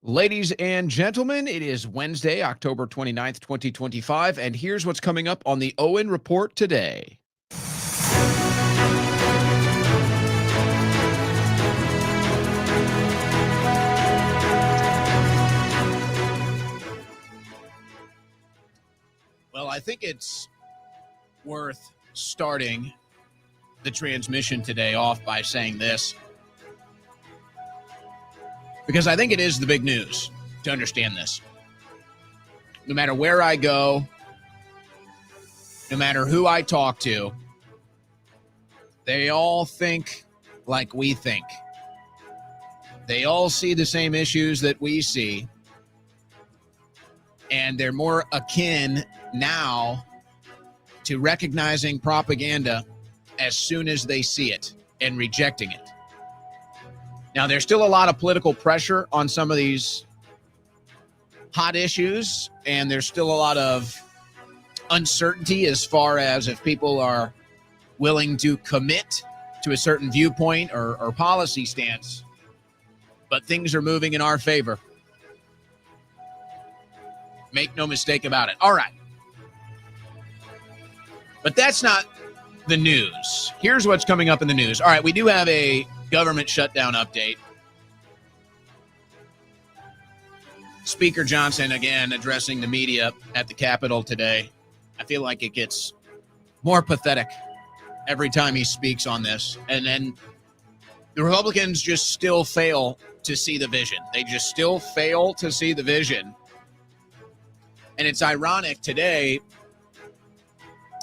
Ladies and gentlemen, it is Wednesday, October 29th, 2025, and here's what's coming up on the Owen Report today. Well, I think it's worth starting the transmission today off by saying this, because I think it is the big news to understand this. No matter where I go, no matter who I talk to, they all think like we think. They all see the same issues that we see, and they're more akin now to recognizing propaganda as soon as they see it and rejecting it. Now, there's still a lot of political pressure on some of these hot issues, and there's still a lot of uncertainty as far as if people are willing to commit to a certain viewpoint or policy stance. But things are moving in our favor. Make no mistake about it. All right. But that's not the news. Here's what's coming up in the news. All right, we do have a government shutdown update. Speaker Johnson, again, addressing the media at the Capitol today. I feel like it gets more pathetic every time he speaks on this. And then the Republicans just still fail to see the vision. They just still fail to see the vision. And it's ironic today,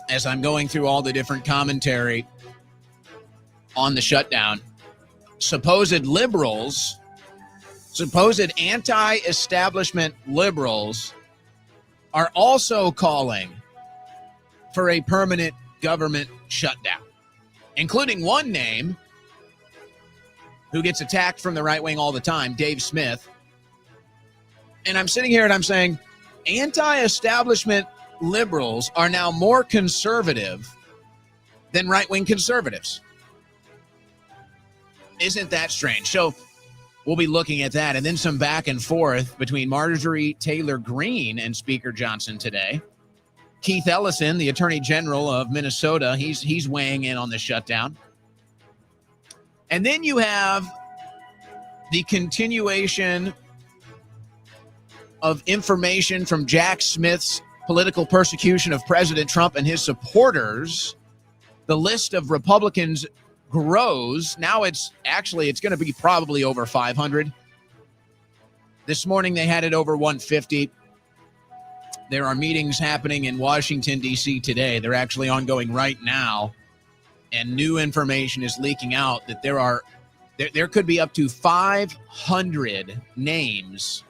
as I'm going through all the different commentary on the shutdown, supposed liberals, supposed anti-establishment liberals are also calling for a permanent government shutdown, including one name who gets attacked from the right wing all the time, Dave Smith. And I'm sitting here and I'm saying, anti-establishment liberals are now more conservative than right-wing conservatives. Isn't that strange? So we'll be looking at that, and then some back and forth between Marjorie Taylor Greene and Speaker Johnson today. Keith Ellison, the Attorney General of Minnesota, he's weighing in on the shutdown. And then you have the continuation of information from Jack Smith's political persecution of President Trump and his supporters. The list of Republicans grows. Now it's going to be probably over 500. This morning they had it over 150. There are meetings happening in Washington, D.C. today. They're actually ongoing right now. And new information is leaking out that there could be up to 500 names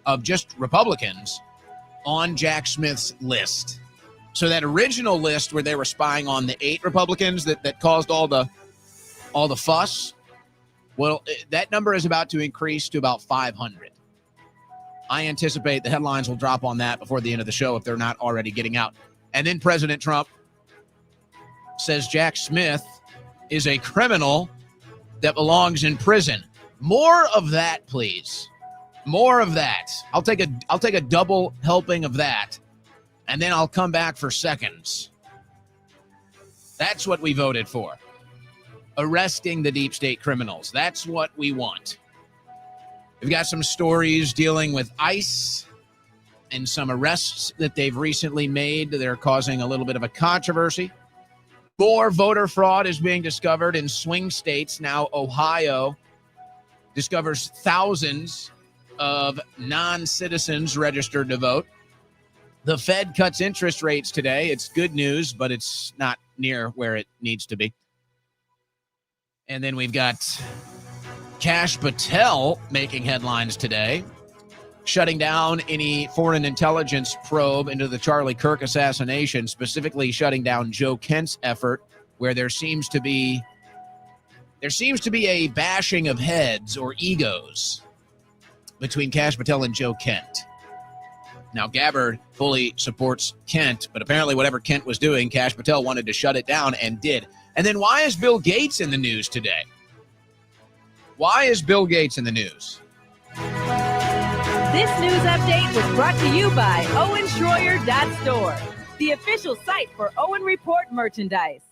of just Republicans on Jack Smith's list. So that original list where they were spying on the 8 Republicans that caused all the fuss, well, that number is about to increase to about 500. I anticipate the headlines will drop on that before the end of the show if they're not already getting out. And then President Trump says Jack Smith is a criminal that belongs in prison. More of that, please. More of that. I'll take a double helping of that, and then I'll come back for seconds. That's what we voted for. Arresting the deep state criminals. That's what we want. We've got some stories dealing with ICE and some arrests that they've recently made. They're causing a little bit of a controversy. More voter fraud is being discovered in swing states. Now Ohio discovers thousands of non-citizens registered to vote. The Fed cuts interest rates today. It's good news, but it's not near where it needs to be. And then we've got Kash Patel making headlines today, shutting down any foreign intelligence probe into the Charlie Kirk assassination, specifically shutting down Joe Kent's effort, where there seems to be a bashing of heads or egos between Kash Patel and Joe Kent. Now, Gabbard fully supports Kent, but apparently whatever Kent was doing, Kash Patel wanted to shut it down and did. And then why is Bill Gates in the news today? Why is Bill Gates in the news? This news update was brought to you by OwenSchroyer.store, the official site for Owen Report merchandise.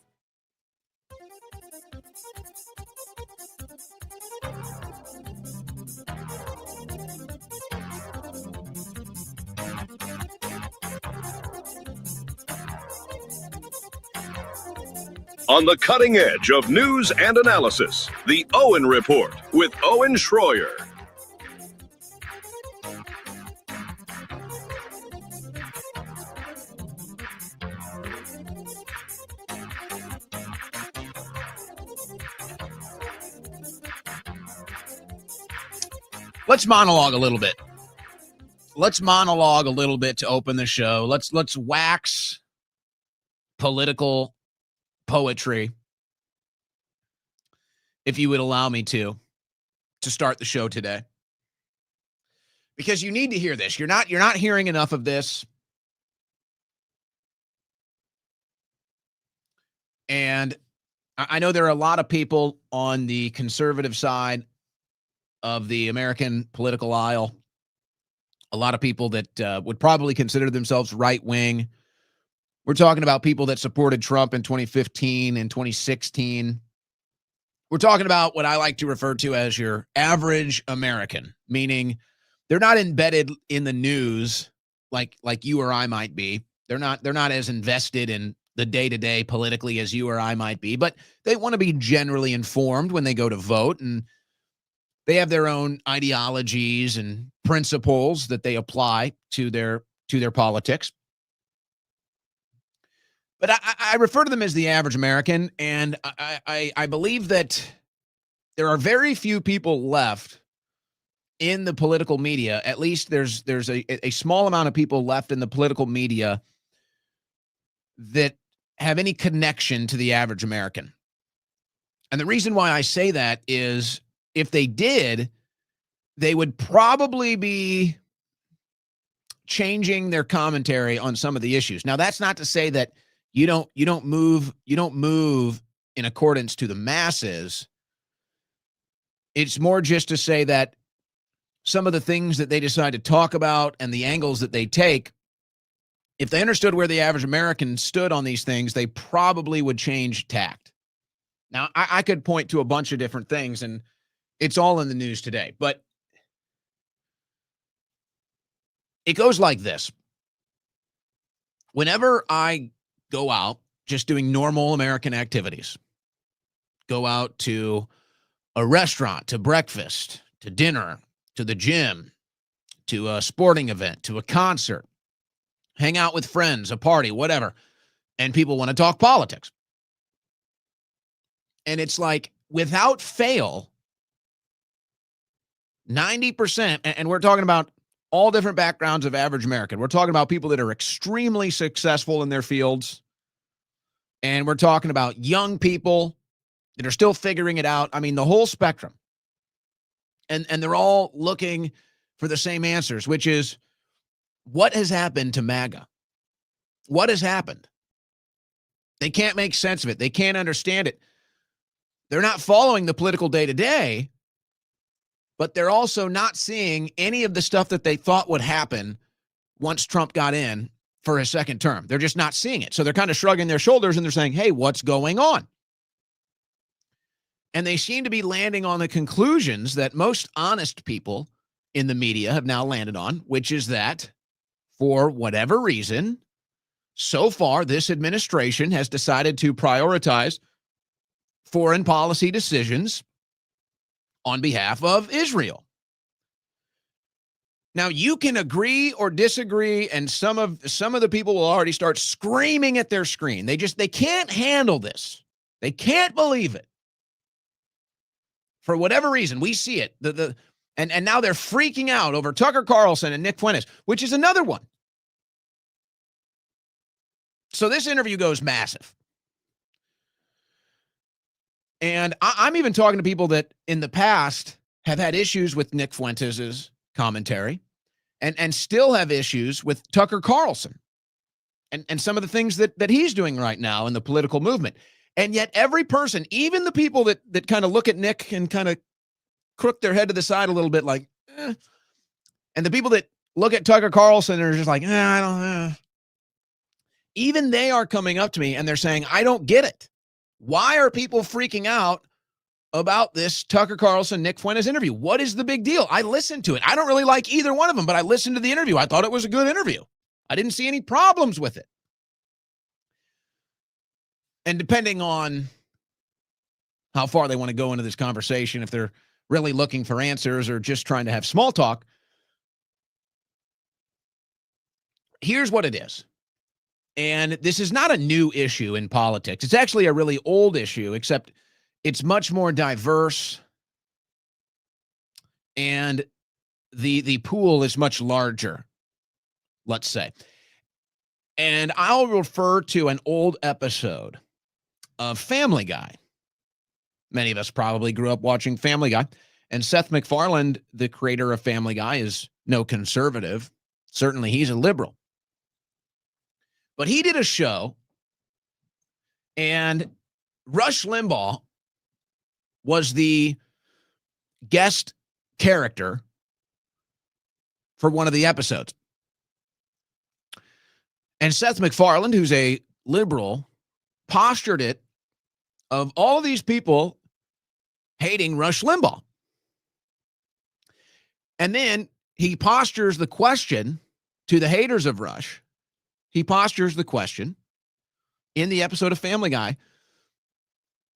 On the cutting edge of news and analysis, the Owen Report with Owen Schroyer. Let's monologue a little bit. Let's monologue a little bit to open the show. Let's wax political poetry, if you would allow me to start the show today. Because you need to hear this. You're not hearing enough of this. And I know there are a lot of people on the conservative side of the American political aisle, a lot of people that would probably consider themselves right-wing. We're talking about people that supported Trump in 2015 and 2016. We're talking about what I like to refer to as your average American, meaning they're not embedded in the news like you or I might be. They're not as invested in the day-to-day politically as you or I might be, but they want to be generally informed when they go to vote, and they have their own ideologies and principles that they apply to their politics. But I refer to them as the average American, and I believe that there are very few people left in the political media. At least there's a small amount of people left in the political media that have any connection to the average American. And the reason why I say that is, if they did, they would probably be changing their commentary on some of the issues. Now, that's not to say that you don't move in accordance to the masses. It's more just to say that some of the things that they decide to talk about and the angles that they take, if they understood where the average American stood on these things, they probably would change tact. Now, I could point to a bunch of different things, and it's all in the news today, but it goes like this. Whenever I go out just doing normal American activities, go out to a restaurant, to breakfast, to dinner, to the gym, to a sporting event, to a concert, hang out with friends, a party, whatever, and people want to talk politics. And it's like, without fail, 90%, and we're talking about all different backgrounds of average American. We're talking about people that are extremely successful in their fields. And we're talking about young people that are still figuring it out. I mean, the whole spectrum. And they're all looking for the same answers, which is, what has happened to MAGA? What has happened? They can't make sense of it. They can't understand it. They're not following the political day-to-day, but they're also not seeing any of the stuff that they thought would happen once Trump got in for his second term. They're just not seeing it. So they're kind of shrugging their shoulders and they're saying, hey, what's going on? And they seem to be landing on the conclusions that most honest people in the media have now landed on, which is that for whatever reason, so far, this administration has decided to prioritize foreign policy decisions on behalf of Israel. Now, you can agree or disagree, and some of the people will already start screaming at their screen. They can't handle this. They can't believe it. For whatever reason, we see it. And now they're freaking out over Tucker Carlson and Nick Fuentes, which is another one. So this interview goes massive. And I'm even talking to people that in the past have had issues with Nick Fuentes' commentary and still have issues with Tucker Carlson and some of the things that he's doing right now in the political movement. And yet every person, even the people that kind of look at Nick and kind of crook their head to the side a little bit like, And the people that look at Tucker Carlson are just like, I don't know. Even they are coming up to me and they're saying, I don't get it. Why are people freaking out about this Tucker Carlson, Nick Fuentes interview? What is the big deal? I listened to it. I don't really like either one of them, but I listened to the interview. I thought it was a good interview. I didn't see any problems with it. And depending on how far they want to go into this conversation, if they're really looking for answers or just trying to have small talk, here's what it is. And this is not a new issue in politics. It's actually a really old issue, except it's much more diverse and the pool is much larger, let's say. And I'll refer to an old episode of Family Guy. Many of us probably grew up watching Family Guy. And Seth MacFarlane, the creator of Family Guy, is no conservative. Certainly, he's a liberal. But he did a show, and Rush Limbaugh was the guest character for one of the episodes. And Seth MacFarlane, who's a liberal, postured it of all of these people hating Rush Limbaugh. And then he postures the question to the haters of Rush. He postures the question in the episode of Family Guy.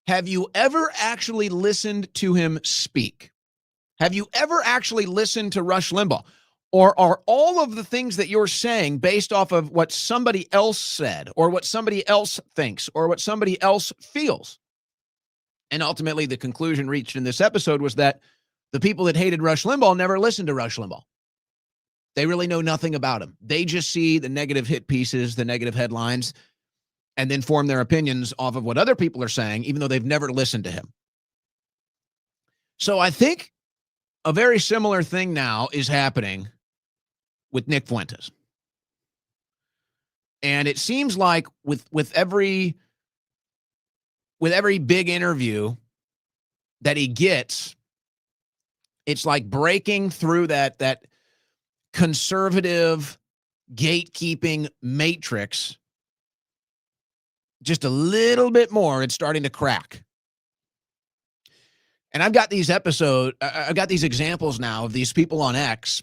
Have you ever actually listened to him speak? Have you ever actually listened to Rush Limbaugh? Or are all of the things that you're saying based off of what somebody else said or what somebody else thinks or what somebody else feels? And ultimately, the conclusion reached in this episode was that the people that hated Rush Limbaugh never listened to Rush Limbaugh. They really know nothing about him. They just see the negative hit pieces, the negative headlines, and then form their opinions off of what other people are saying, even though they've never listened to him. So I think a very similar thing now is happening with Nick Fuentes. And it seems like with every big interview that he gets, it's like breaking through that conservative gatekeeping matrix just a little bit more. It's starting to crack. And I've got these examples now of these people on X.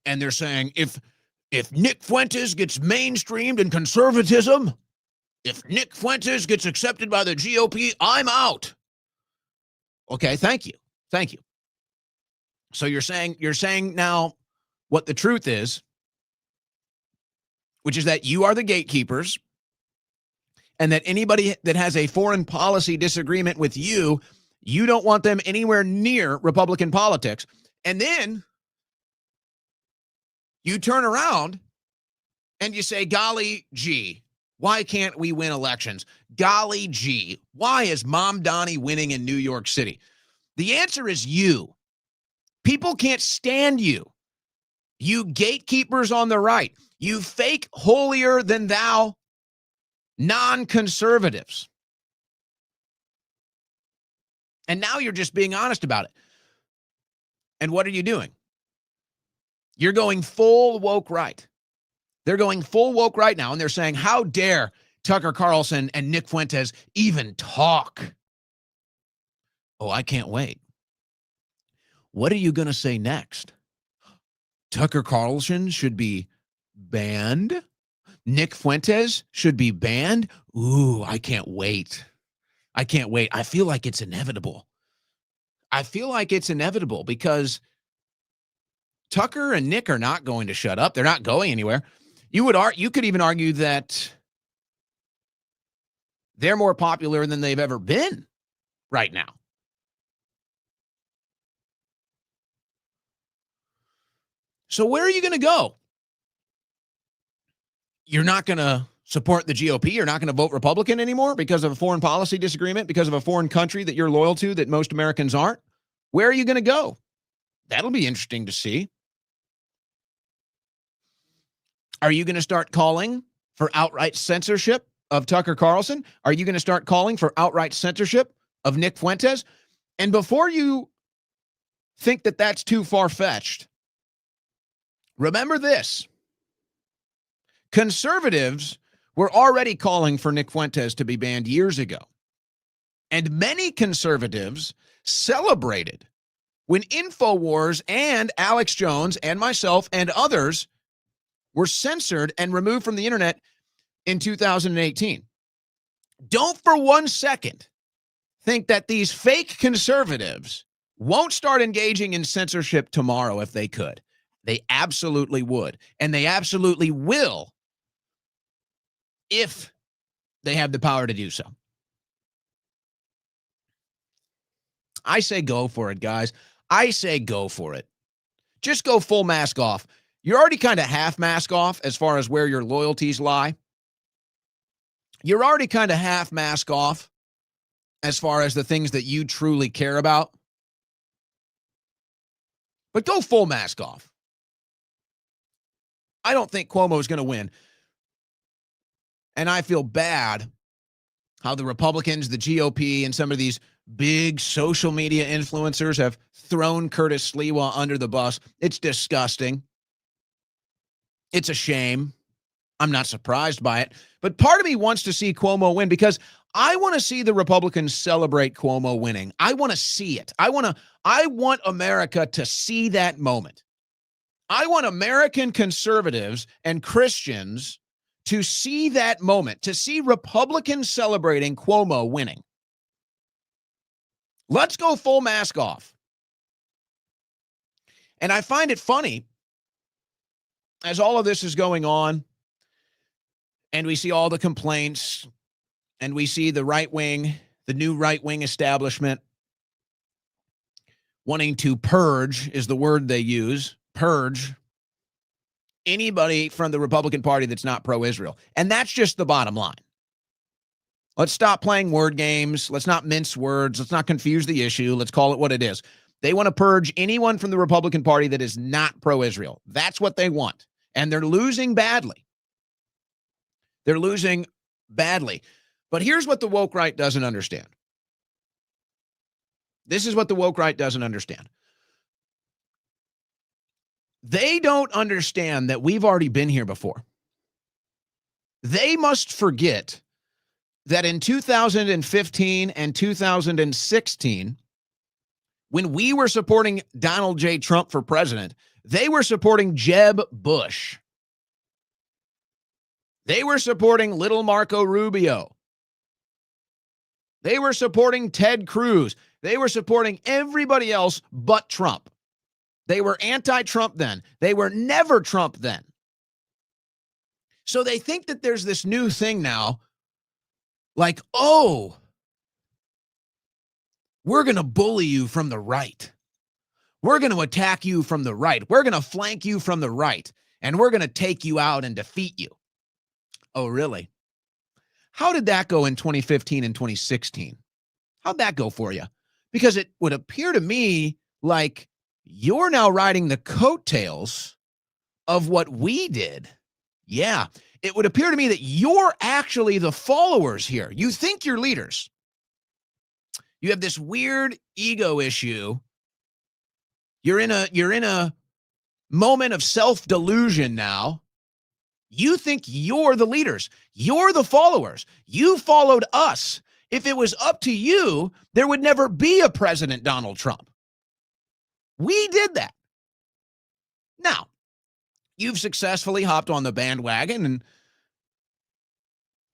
And they're saying, if Nick Fuentes gets mainstreamed in conservatism, if Nick Fuentes gets accepted by the GOP, I'm out. Okay, thank you. Thank you. So you're saying now what the truth is, which is that you are the gatekeepers, and that anybody that has a foreign policy disagreement with you, you don't want them anywhere near Republican politics. And then you turn around and you say, golly gee, why can't we win elections? Golly gee, why is Mom Donnie winning in New York City? The answer is you. People can't stand you. You gatekeepers on the right. You fake holier than thou non-conservatives. And now you're just being honest about it. And what are you doing? You're going full woke right. They're going full woke right now, and they're saying, how dare Tucker Carlson and Nick Fuentes even talk? Oh, I can't wait. What are you going to say next? Tucker Carlson should be banned? Nick Fuentes should be banned? Ooh, I can't wait. I can't wait. I feel like it's inevitable. I feel like it's inevitable because Tucker and Nick are not going to shut up. They're not going anywhere. You could even argue that they're more popular than they've ever been right now. So where are you going to go? You're not going to support the GOP? You're not going to vote Republican anymore because of a foreign policy disagreement, because of a foreign country that you're loyal to that most Americans aren't? Where are you going to go? That'll be interesting to see. Are you going to start calling for outright censorship of Tucker Carlson? Are you going to start calling for outright censorship of Nick Fuentes? And before you think that that's too far-fetched. Remember this. Conservatives were already calling for Nick Fuentes to be banned years ago. And many conservatives celebrated when InfoWars and Alex Jones and myself and others were censored and removed from the internet in 2018. Don't for 1 second think that these fake conservatives won't start engaging in censorship tomorrow if they could. They absolutely would. And they absolutely will if they have the power to do so. I say go for it, guys. I say go for it. Just go full mask off. You're already kind of half mask off as far as where your loyalties lie. You're already kind of half mask off as far as the things that you truly care about. But go full mask off. I don't think Cuomo is going to win. And I feel bad how the Republicans, the GOP, and some of these big social media influencers have thrown Curtis Sliwa under the bus. It's disgusting. It's a shame. I'm not surprised by it. But part of me wants to see Cuomo win because I want to see the Republicans celebrate Cuomo winning. I want to see it. I want America to see that moment. I want American conservatives and Christians to see that moment, to see Republicans celebrating Cuomo winning. Let's go full mask off. And I find it funny as all of this is going on and we see all the complaints and we see the right wing, the new right wing establishment wanting to purge is the word they use, purge anybody from the Republican Party that's not pro-Israel. And that's just the bottom line. Let's stop playing word games. Let's not mince words. Let's not confuse the issue. Let's call it what it is. They want to purge anyone from the Republican Party that is not pro-Israel. That's what they want. And they're losing badly. They're losing badly. But here's what the woke right doesn't understand. This is what the woke right doesn't understand. They don't understand that we've already been here before. They must forget that in 2015 and 2016, when we were supporting Donald J. Trump for president, they were supporting Jeb Bush. They were supporting little Marco Rubio. They were supporting Ted Cruz. They were supporting everybody else but Trump. They were anti-Trump then. They were never Trump then. So they think that there's this new thing now, like, oh, we're going to bully you from the right. We're going to attack you from the right. We're going to flank you from the right. And we're going to take you out and defeat you. Oh, really? How did that go in 2015 and 2016? How'd that go for you? Because it would appear to me like you're now riding the coattails of what we did. Yeah, it would appear to me that you're actually the followers here. You think you're leaders. You have this weird ego issue. You're in a moment of self-delusion now. You think you're the leaders. You're the followers. You followed us. If it was up to you, there would never be a President Donald Trump. We did that. Now, you've successfully hopped on the bandwagon and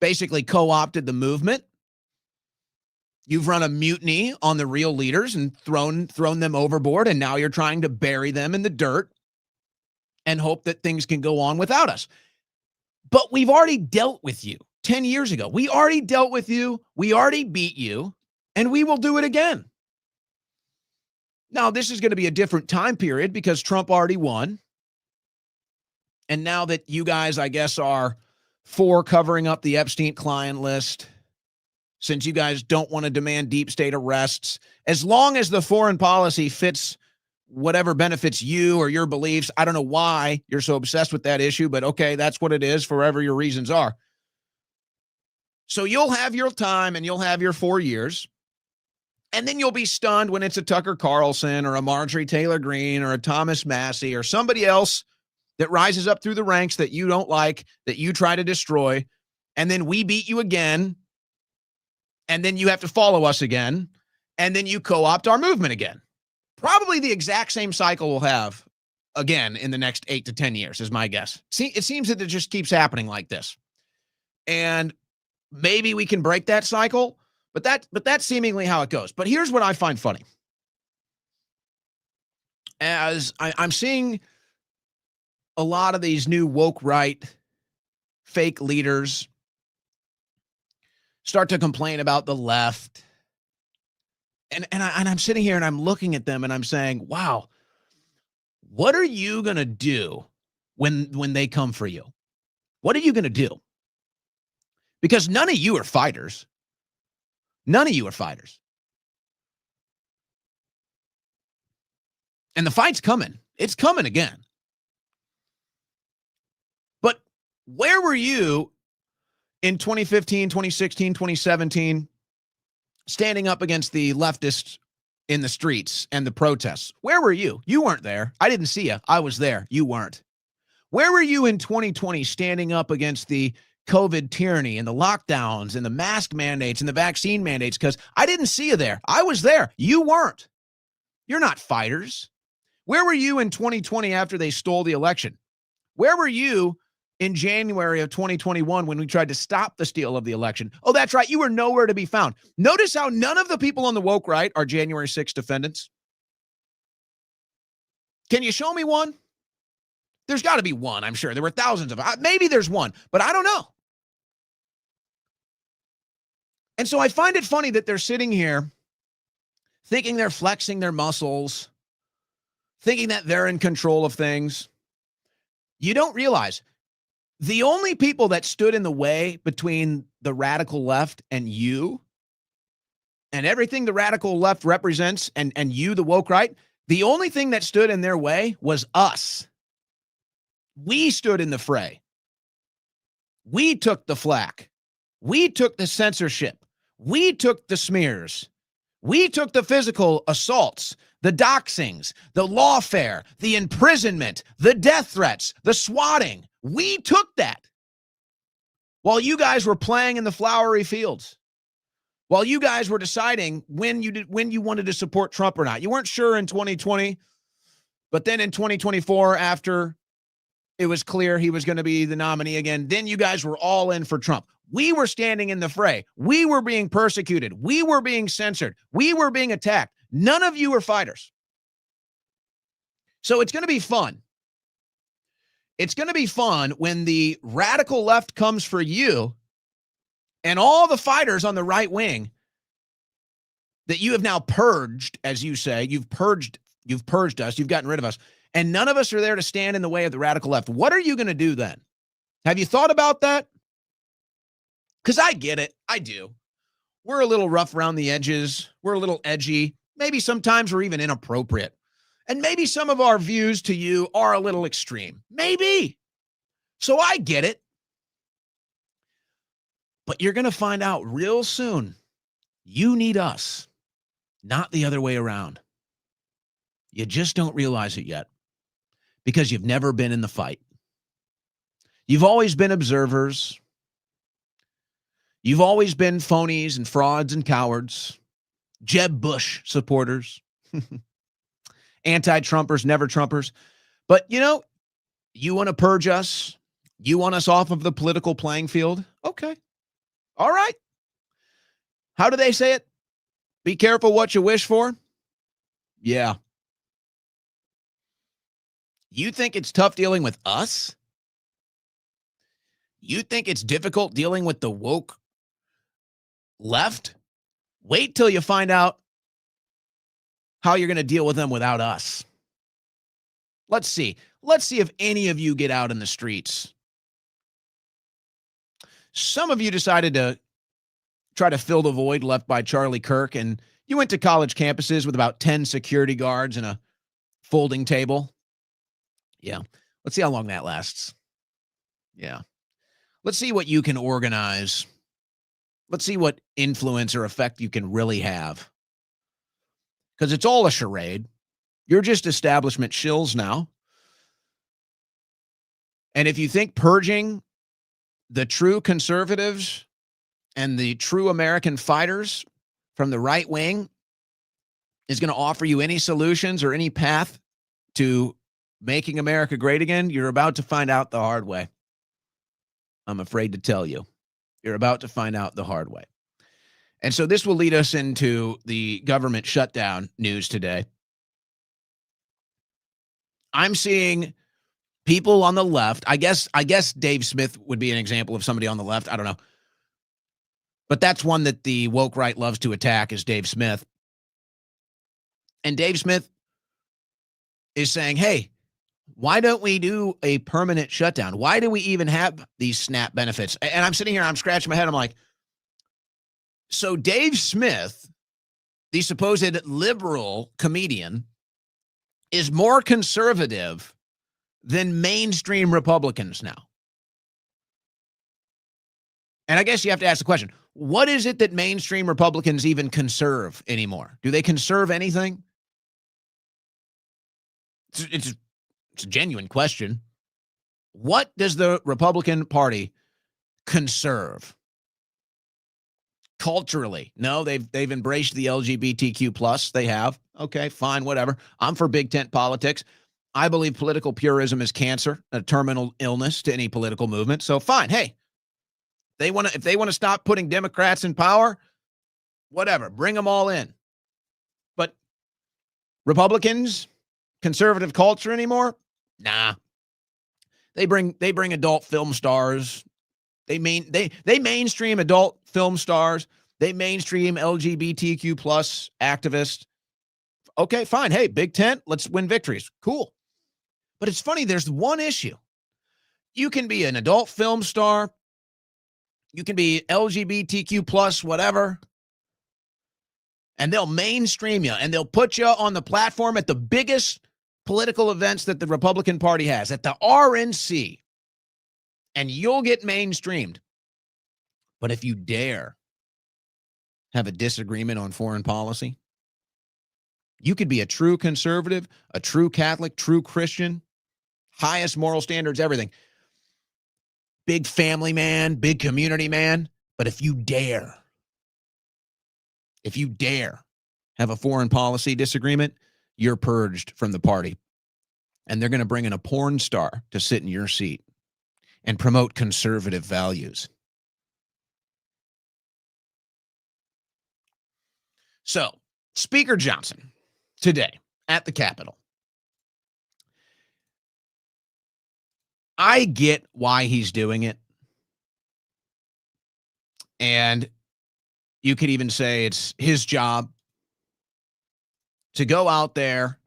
basically co-opted the movement. You've run a mutiny on the real leaders and thrown them overboard, and now you're trying to bury them in the dirt and hope that things can go on without us. But we've already dealt with you 10 years ago. We already dealt with you. We already beat you, and we will do it again. Now, this is going to be a different time period because Trump already won. And now that you guys, I guess, are for covering up the Epstein client list, since you guys don't want to demand deep state arrests, as long as the foreign policy fits whatever benefits you or your beliefs. I don't know why you're so obsessed with that issue, but okay, that's what it is, for whatever your reasons are. So you'll have your time and you'll have your 4 years. And then you'll be stunned when it's a Tucker Carlson or a Marjorie Taylor Greene or a Thomas Massey or somebody else that rises up through the ranks that you don't like, that you try to destroy. And then we beat you again. And then you have to follow us again. And then you co-opt our movement again. Probably the exact same cycle we'll have again in the next 8 to 10 years is my guess. See, it seems that it just keeps happening like this. And maybe we can break that cycle, but that's seemingly how it goes. But here's what I find funny. As I'm seeing a lot of these new woke right fake leaders start to complain about the left. And I'm sitting here and I'm looking at them and I'm saying, wow, what are you going to do when they come for you? What are you going to do? Because none of you are fighters. None of you are fighters. And the fight's coming. It's coming again. But where were you in 2015, 2016, 2017, standing up against the leftists in the streets and the protests? Where were you? You weren't there. I didn't see you. I was there. You weren't. Where were you in 2020 standing up against the COVID tyranny and the lockdowns and the mask mandates and the vaccine mandates? Because I didn't see you there. I was there. You weren't. You're not fighters. Where were you in 2020 after they stole the election? Where were you in January of 2021 when we tried to stop the steal of the election? Oh, that's right. You were nowhere to be found. Notice how none of the people on the woke right are January 6th defendants. Can you show me one? There's got to be one, I'm sure. There were thousands of them. Maybe there's one, but I don't know. And so I find it funny that they're sitting here thinking they're flexing their muscles, thinking that they're in control of things. You don't realize the only people that stood in the way between the radical left and you and everything the radical left represents and you, the woke right, the only thing that stood in their way was us. We stood in the fray. We took the flack. We took the censorship. We took the smears. We took the physical assaults, the doxings, the lawfare, the imprisonment, the death threats, the swatting. We took that while you guys were playing in the flowery fields, while you guys were deciding when you wanted to support Trump or not. You weren't sure in 2020, but then in 2024, after it was clear he was going to be the nominee again, then you guys were all in for Trump. We were standing in the fray. We were being persecuted. We were being censored. We were being attacked. None of you are fighters. So it's going to be fun. It's going to be fun when the radical left comes for you and all the fighters on the right wing that you have now purged, as you say, you've purged us, you've gotten rid of us, and none of us are there to stand in the way of the radical left. What are you going to do then? Have you thought about that? Because I get it. I do. We're a little rough around the edges. We're a little edgy. Maybe sometimes we're even inappropriate. And maybe some of our views to you are a little extreme. Maybe. So I get it. But you're going to find out real soon, you need us, not the other way around. You just don't realize it yet because you've never been in the fight. You've always been observers. You've always been phonies and frauds and cowards, Jeb Bush supporters, anti-Trumpers, never Trumpers. But, you want to purge us? You want us off of the political playing field? Okay. All right. How do they say it? Be careful what you wish for? Yeah. You think it's tough dealing with us? You think it's difficult dealing with the woke left? Wait till you find out how you're going to deal with them without us. Let's see. Let's see if any of you get out in the streets. Some of you decided to try to fill the void left by Charlie Kirk, and you went to college campuses with about 10 security guards and a folding table. Yeah. Let's see how long that lasts. Yeah. Let's see what you can organize. Let's see what influence or effect you can really have. because it's all a charade. You're just establishment shills now. And if you think purging the true conservatives and the true American fighters from the right wing is going to offer you any solutions or any path to making America great again, you're about to find out the hard way. I'm afraid to tell you. You're about to find out the hard way. And so this will lead us into the government shutdown news today. I'm seeing people on the left. I guess Dave Smith would be an example of somebody on the left. I don't know. But that's one that the woke right loves to attack, is Dave Smith. And Dave Smith is saying, hey, why don't we do a permanent shutdown? Why do we even have these SNAP benefits? And I'm sitting here, I'm scratching my head. I'm like, so Dave Smith, the supposed liberal comedian, is more conservative than mainstream Republicans now. And I guess you have to ask the question, what is it that mainstream Republicans even conserve anymore? Do they conserve anything? It's a genuine question. What does the Republican Party conserve? Culturally? No, they've embraced the LGBTQ plus. They have. Okay, fine, whatever. I'm for big tent politics. I believe political purism is cancer, a terminal illness to any political movement. So fine. Hey, if they want to stop putting Democrats in power, whatever, bring them all in. But Republicans, conservative culture anymore? Nah. They bring adult film stars. They mainstream adult film stars. They mainstream LGBTQ plus activists. Okay, fine. Hey, big tent, let's win victories. Cool. But it's funny, there's one issue. You can be an adult film star. You can be LGBTQ plus whatever. And they'll mainstream you and they'll put you on the platform at the biggest political events that the Republican Party has, at the RNC. And you'll get mainstreamed. But if you dare have a disagreement on foreign policy, you could be a true conservative, a true Catholic, true Christian, highest moral standards, everything. Big family man, big community man. But if you dare have a foreign policy disagreement, you're purged from the party. And they're going to bring in a porn star to sit in your seat and promote conservative values. So, Speaker Johnson, today at the Capitol. I get why he's doing it. And you could even say it's his job to go out there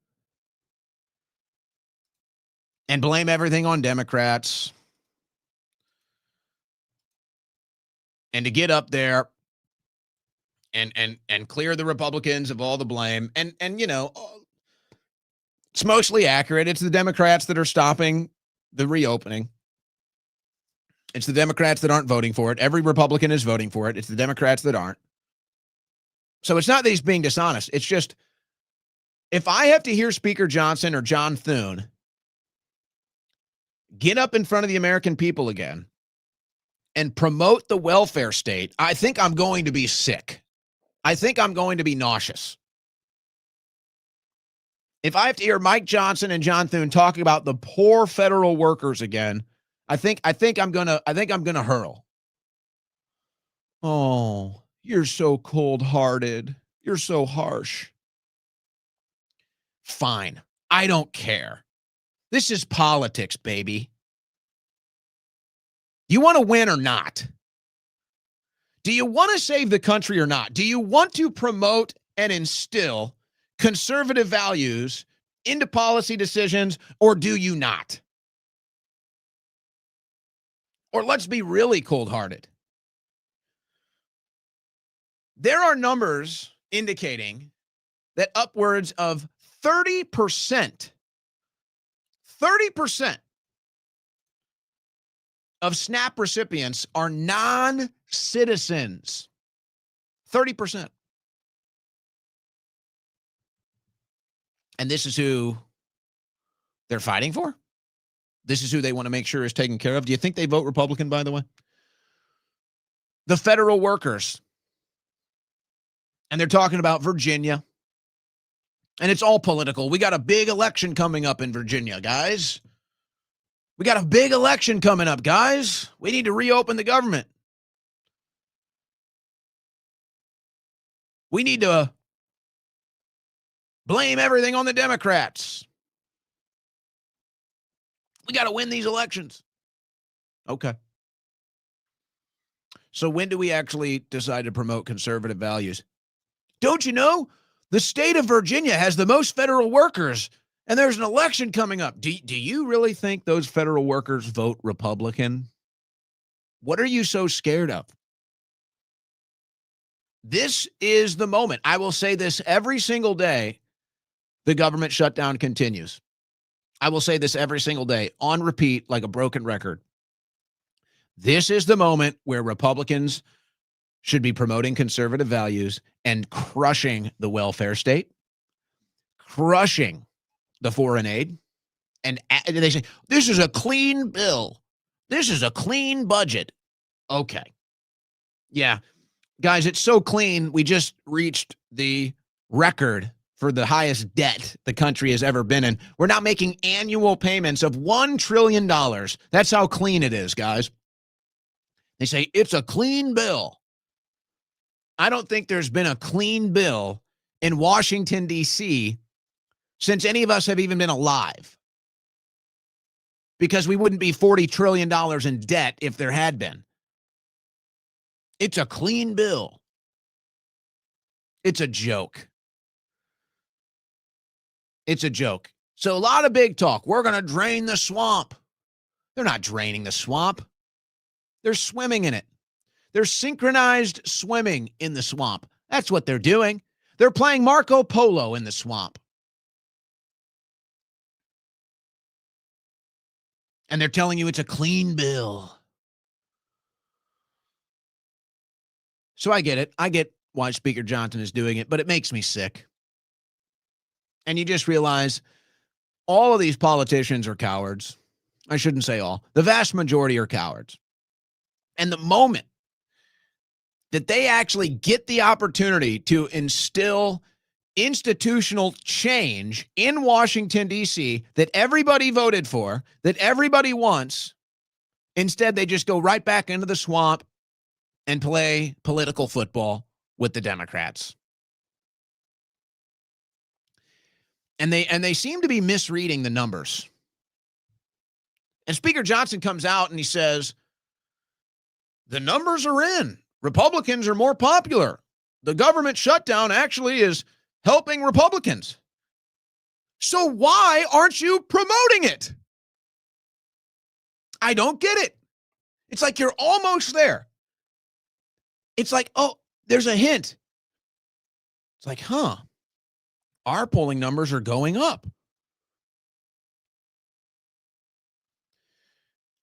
and blame everything on Democrats and to get up there and clear the Republicans of all the blame. And you know, it's mostly accurate. It's the Democrats that are stopping the reopening. It's the Democrats that aren't voting for it. Every Republican is voting for it. It's the Democrats that aren't. So it's not that he's being dishonest. It's just, if I have to hear Speaker Johnson or John Thune get up in front of the American people again and promote the welfare state, I think I'm going to be sick. I think I'm going to be nauseous. If I have to hear Mike Johnson and John Thune talking about the poor federal workers again, I think I'm gonna hurl. Oh, you're so cold-hearted. You're so harsh. Fine. I don't care. This is politics, baby. You want to win or not? Do you want to save the country or not? Do you want to promote and instill conservative values into policy decisions, or do you not? Or let's be really cold-hearted. There are numbers indicating that upwards of 30% of SNAP recipients are non-citizens. 30%. And this is who they're fighting for? This is who they want to make sure is taken care of? Do you think they vote Republican, by the way? The federal workers. And they're talking about Virginia. And it's all political. We got a big election coming up in Virginia, guys. We got a big election coming up, guys. We need to reopen the government. We need to blame everything on the Democrats. We got to win these elections. Okay. So when do we actually decide to promote conservative values? Don't you know? The state of Virginia has the most federal workers, and there's an election coming up. Do you really think those federal workers vote Republican? What are you so scared of? This is the moment. I will say this every single day the government shutdown continues. I will say this every single day on repeat like a broken record. This is the moment where Republicans should be promoting conservative values and crushing the welfare state, crushing the foreign aid. And they say, this is a clean bill. This is a clean budget. Okay. Yeah. Guys, it's so clean. We just reached the record for the highest debt the country has ever been in. We're now making annual payments of $1 trillion. That's how clean it is, guys. They say it's a clean bill. I don't think there's been a clean bill in Washington, D.C. since any of us have even been alive. Because we wouldn't be $40 trillion in debt if there had been. It's a clean bill. It's a joke. It's a joke. So a lot of big talk. We're going to drain the swamp. They're not draining the swamp. They're swimming in it. They're synchronized swimming in the swamp. That's what they're doing. They're playing Marco Polo in the swamp. And they're telling you it's a clean bill. So I get it. I get why Speaker Johnson is doing it, but it makes me sick. And you just realize all of these politicians are cowards. I shouldn't say all. The vast majority are cowards. And the moment that they actually get the opportunity to instill institutional change in Washington, D.C., that everybody voted for, that everybody wants, instead they just go right back into the swamp and play political football with the Democrats. And they seem to be misreading the numbers. And Speaker Johnson comes out and he says, the numbers are in. Republicans are more popular. The government shutdown actually is helping Republicans. So why aren't you promoting it? I don't get it. It's like you're almost there. It's like, oh, there's a hint. It's like, our polling numbers are going up.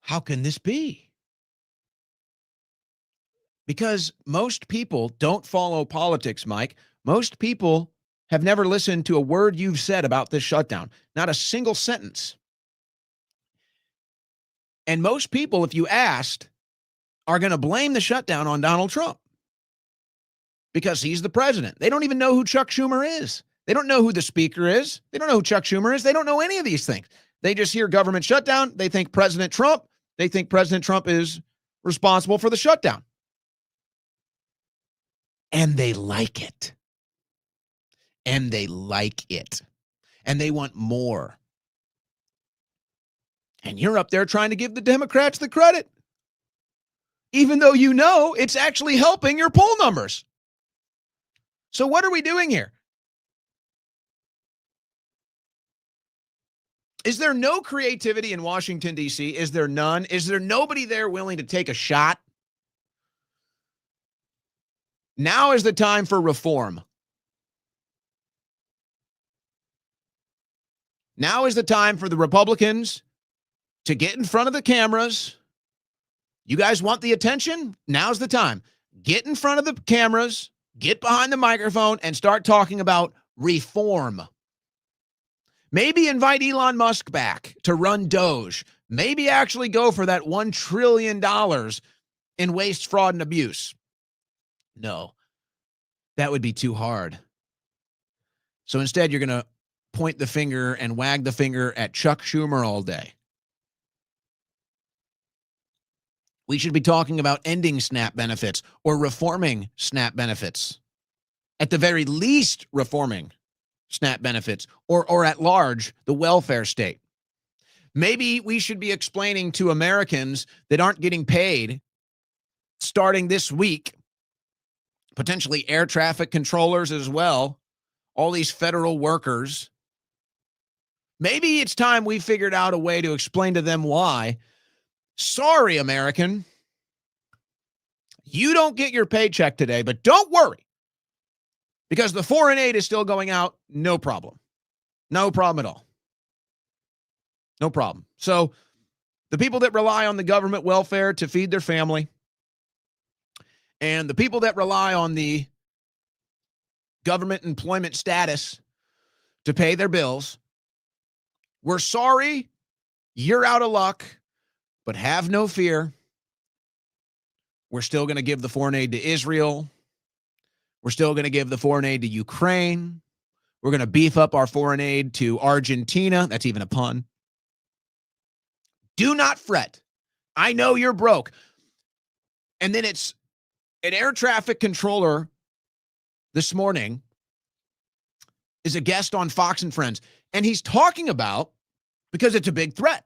How can this be? Because most people don't follow politics, Mike. Most people have never listened to a word you've said about this shutdown. Not a single sentence. And most people, if you asked, are going to blame the shutdown on Donald Trump. Because he's the president. They don't even know who Chuck Schumer is. They don't know who the speaker is. They don't know who Chuck Schumer is. They don't know any of these things. They just hear government shutdown. They think President Trump. They think President Trump is responsible for the shutdown. And they like it. And they like it. And they want more. And you're up there trying to give the Democrats the credit. Even though you know it's actually helping your poll numbers. So what are we doing here? Is there no creativity in Washington, D.C.? Is there none? Is there nobody there willing to take a shot? Now is the time for reform. Now is the time for the Republicans to get in front of the cameras. You guys want the attention? Now's the time. Get in front of the cameras, get behind the microphone, and start talking about reform. Maybe invite Elon Musk back to run Doge. Maybe actually go for that $1 trillion in waste, fraud, and abuse. No, that would be too hard. So instead, you're going to point the finger and wag the finger at Chuck Schumer all day. We should be talking about ending SNAP benefits or reforming SNAP benefits. At the very least, reforming SNAP benefits or at large, the welfare state. Maybe we should be explaining to Americans that aren't getting paid starting this week, potentially air traffic controllers as well, all these federal workers. Maybe it's time we figured out a way to explain to them why. Sorry, American, you don't get your paycheck today, but don't worry, because the foreign aid is still going out. No problem. No problem at all. No problem. So the people that rely on the government welfare to feed their family and the people that rely on the government employment status to pay their bills, we're sorry, you're out of luck, but have no fear. We're still going to give the foreign aid to Israel. We're still going to give the foreign aid to Ukraine. We're going to beef up our foreign aid to Argentina. That's even a pun. Do not fret. I know you're broke. And then it's an air traffic controller this morning is a guest on Fox and Friends. And he's talking about, because it's a big threat.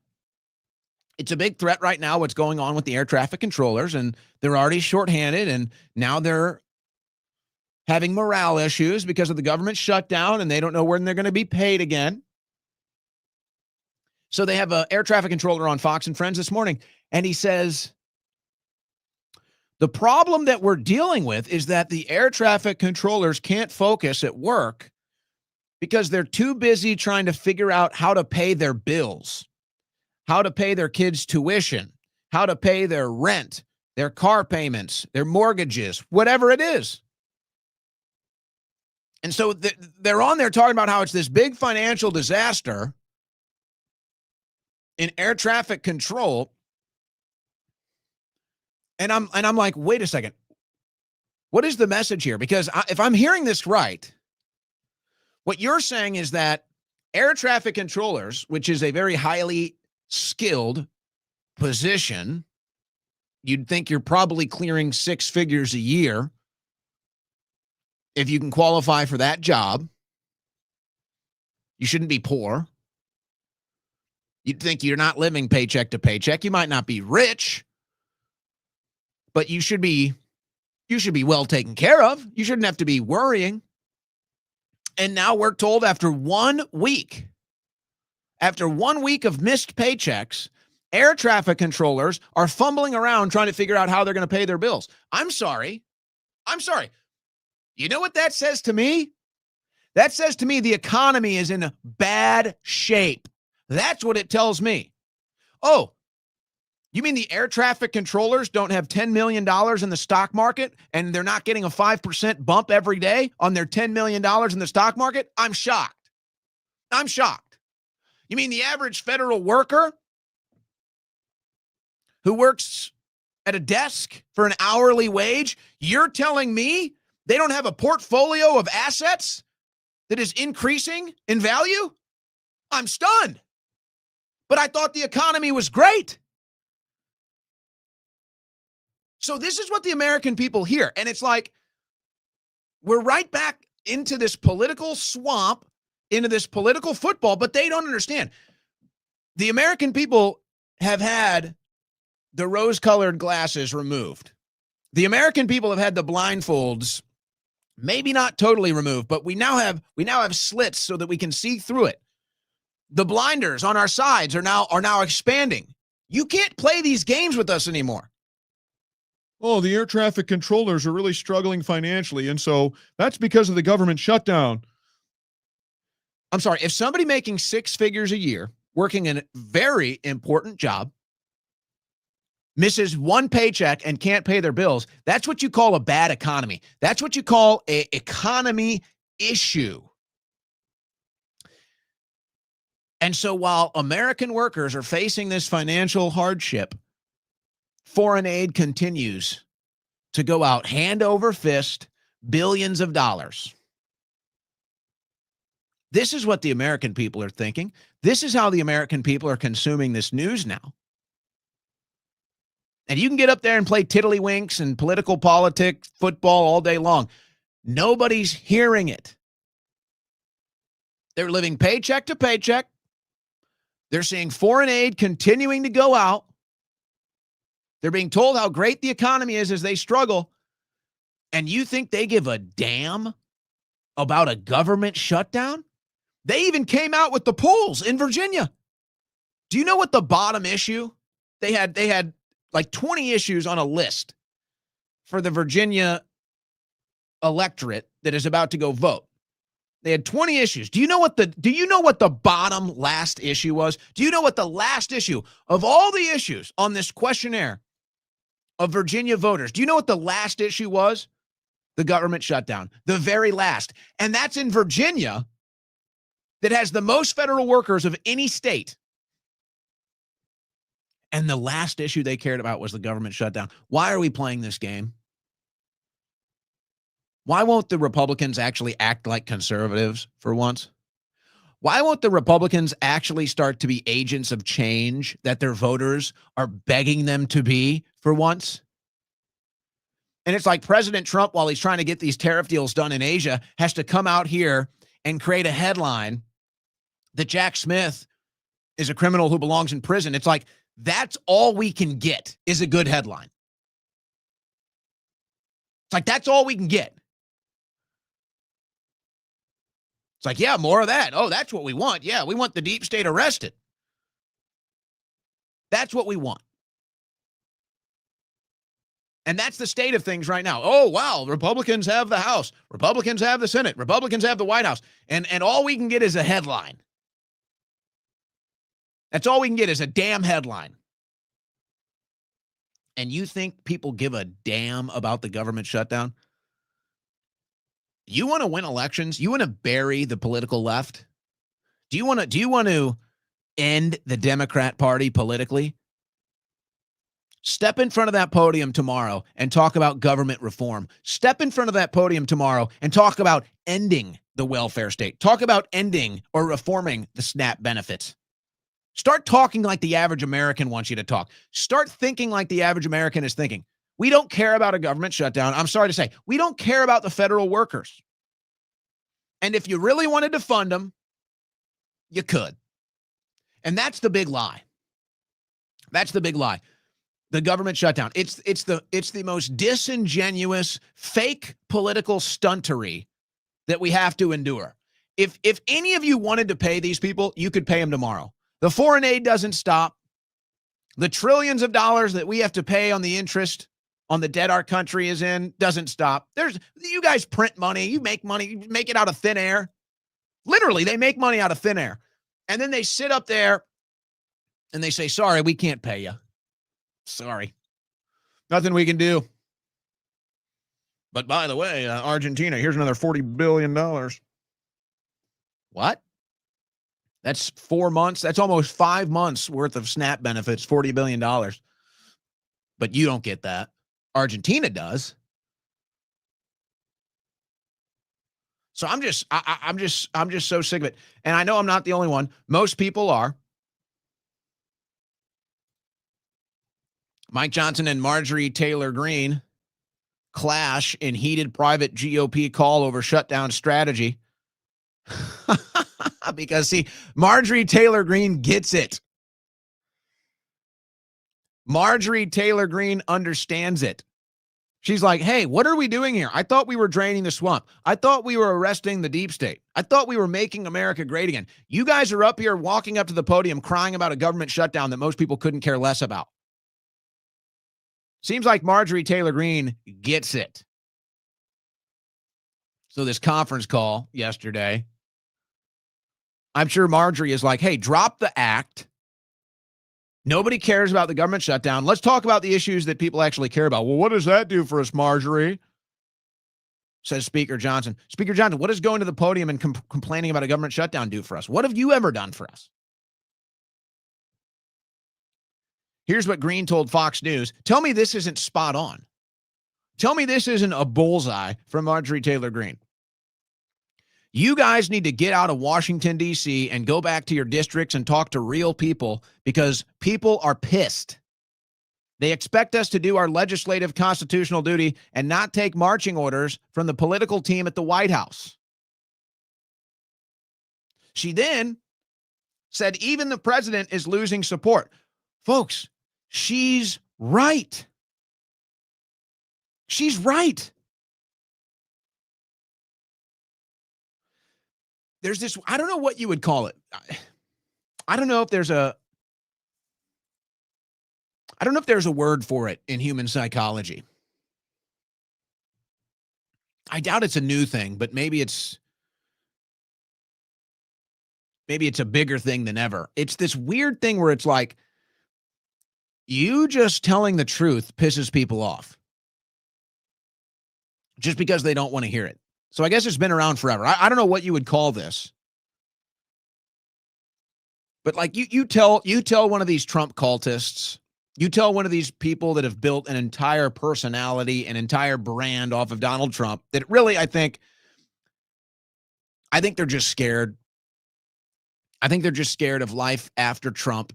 It's a big threat right now, what's going on with the air traffic controllers. And they're already shorthanded. And now they're having morale issues because of the government shutdown. And they don't know when they're going to be paid again. So they have an air traffic controller on Fox and Friends this morning. And he says, the problem that we're dealing with is that the air traffic controllers can't focus at work because they're too busy trying to figure out how to pay their bills, how to pay their kids' tuition, how to pay their rent, their car payments, their mortgages, whatever it is. And so they're on there talking about how it's this big financial disaster in air traffic control. And I'm like, wait a second. What is the message here? Because if I'm hearing this right, what you're saying is that air traffic controllers, which is a very highly skilled position, you'd think you're probably clearing 6 figures a year if you can qualify for that job. You shouldn't be poor. You'd think you're not living paycheck to paycheck. You might not be rich, but you should be well taken care of. You shouldn't have to be worrying. And now we're told after 1 week of missed paychecks, air traffic controllers are fumbling around trying to figure out how they're going to pay their bills. I'm sorry. You know what that says to me? That says to me the economy is in bad shape. That's what it tells me. Oh, you mean the air traffic controllers don't have $10 million in the stock market and they're not getting a 5% bump every day on their $10 million in the stock market? I'm shocked. You mean the average federal worker who works at a desk for an hourly wage, you're telling me they don't have a portfolio of assets that is increasing in value? I'm stunned. But I thought the economy was great. So this is what the American people hear. And it's like, we're right back into this political swamp, into this political football, but they don't understand. The American people have had the rose-colored glasses removed. The American people have had the blindfolds, maybe not totally removed, but we now have slits so that we can see through it. The blinders on our sides are now expanding. You can't play these games with us anymore. Oh, the air traffic controllers are really struggling financially, and so that's because of the government shutdown. I'm sorry, if somebody making 6 figures a year, working in a very important job, misses 1 paycheck and can't pay their bills, that's what you call a bad economy. That's what you call an economy issue. And so while American workers are facing this financial hardship, foreign aid continues to go out hand over fist, billions of dollars. This is what the American people are thinking. This is how the American people are consuming this news now. And you can get up there and play tiddlywinks and political politics, football all day long. Nobody's hearing it. They're living paycheck to paycheck. They're seeing foreign aid continuing to go out. They're being told how great the economy is as they struggle. And you think they give a damn about a government shutdown? They even came out with the polls in Virginia. Do you know what the bottom issue? They had like 20 issues on a list for the Virginia electorate that is about to go vote. They had 20 issues. Do you know what the bottom last issue was? Do you know what the last issue of all the issues on this questionnaire of Virginia voters, do you know what the last issue was? The government shutdown. The very last. And that's in Virginia, that has the most federal workers of any state. And the last issue they cared about was the government shutdown. Why are we playing this game? Why won't the Republicans actually act like conservatives for once? Why won't the Republicans actually start to be agents of change that their voters are begging them to be for once? And it's like President Trump, while he's trying to get these tariff deals done in Asia, has to come out here and create a headline that Jack Smith is a criminal who belongs in prison. It's like, that's all we can get is a good headline. It's like, that's all we can get. It's like, yeah, more of that. Oh, that's what we want. Yeah, we want the deep state arrested. That's what we want. And that's the state of things right now. Oh, wow, Republicans have the House. Republicans have the Senate. Republicans have the White House. And all we can get is a headline. That's all we can get is a damn headline. And you think people give a damn about the government shutdown? You want to win elections? You want to bury the political left? Do you want to end the Democrat Party politically? Step in front of that podium tomorrow and talk about government reform. Step in front of that podium tomorrow and talk about ending the welfare state. Talk about ending or reforming the SNAP benefits. Start talking like the average American wants you to talk. Start thinking like the average American is thinking. We don't care about a government shutdown. I'm sorry to say, we don't care about the federal workers. And if you really wanted to fund them, you could. And that's the big lie. That's the big lie. The government shutdown. It's the most disingenuous, fake political stuntery that we have to endure. If any of you wanted to pay these people, you could pay them tomorrow. The foreign aid doesn't stop. The trillions of dollars that we have to pay on the interest on the debt our country is in doesn't stop. You guys print money. You make money. You make it out of thin air. Literally, they make money out of thin air. And then they sit up there and they say, sorry, we can't pay you. Sorry. Nothing we can do. But by the way, Argentina, here's another $40 billion. What? That's 4 months. That's almost 5 months worth of SNAP benefits, $40 billion. But you don't get that. Argentina does. So I'm just so sick of it. And I know I'm not the only one. Most people are. Mike Johnson and Marjorie Taylor Greene clash in heated private GOP call over shutdown strategy. Because, see, Marjorie Taylor Greene gets it. Marjorie Taylor Greene understands it. She's like, hey, what are we doing here? I thought we were draining the swamp. I thought we were arresting the deep state. I thought we were making America great again. You guys are up here walking up to the podium crying about a government shutdown that most people couldn't care less about. Seems like Marjorie Taylor Greene gets it. So this conference call yesterday, I'm sure Marjorie is like, hey, drop the act. Nobody cares about the government shutdown. Let's talk about the issues that people actually care about. Well, what does that do for us, Marjorie? Says Speaker Johnson. Speaker Johnson, what does going to the podium and complaining about a government shutdown do for us? What have you ever done for us? Here's what Green told Fox News. Tell me this isn't spot on. Tell me this isn't a bullseye from Marjorie Taylor Greene. You guys need to get out of Washington, D.C. and go back to your districts and talk to real people because people are pissed. They expect us to do our legislative constitutional duty and not take marching orders from the political team at the White House. She then said even the president is losing support. Folks, she's right. She's right. There's this, I don't know what you would call it. I don't know if there's a word for it in human psychology. I doubt it's a new thing, but maybe it's a bigger thing than ever. It's this weird thing where it's like, you just telling the truth pisses people off just because they don't want to hear it. So I guess it's been around forever. I don't know what you would call this. But like you tell one of these Trump cultists, you tell one of these people that have built an entire personality, an entire brand off of Donald Trump, that really I think they're just scared. I think they're just scared of life after Trump.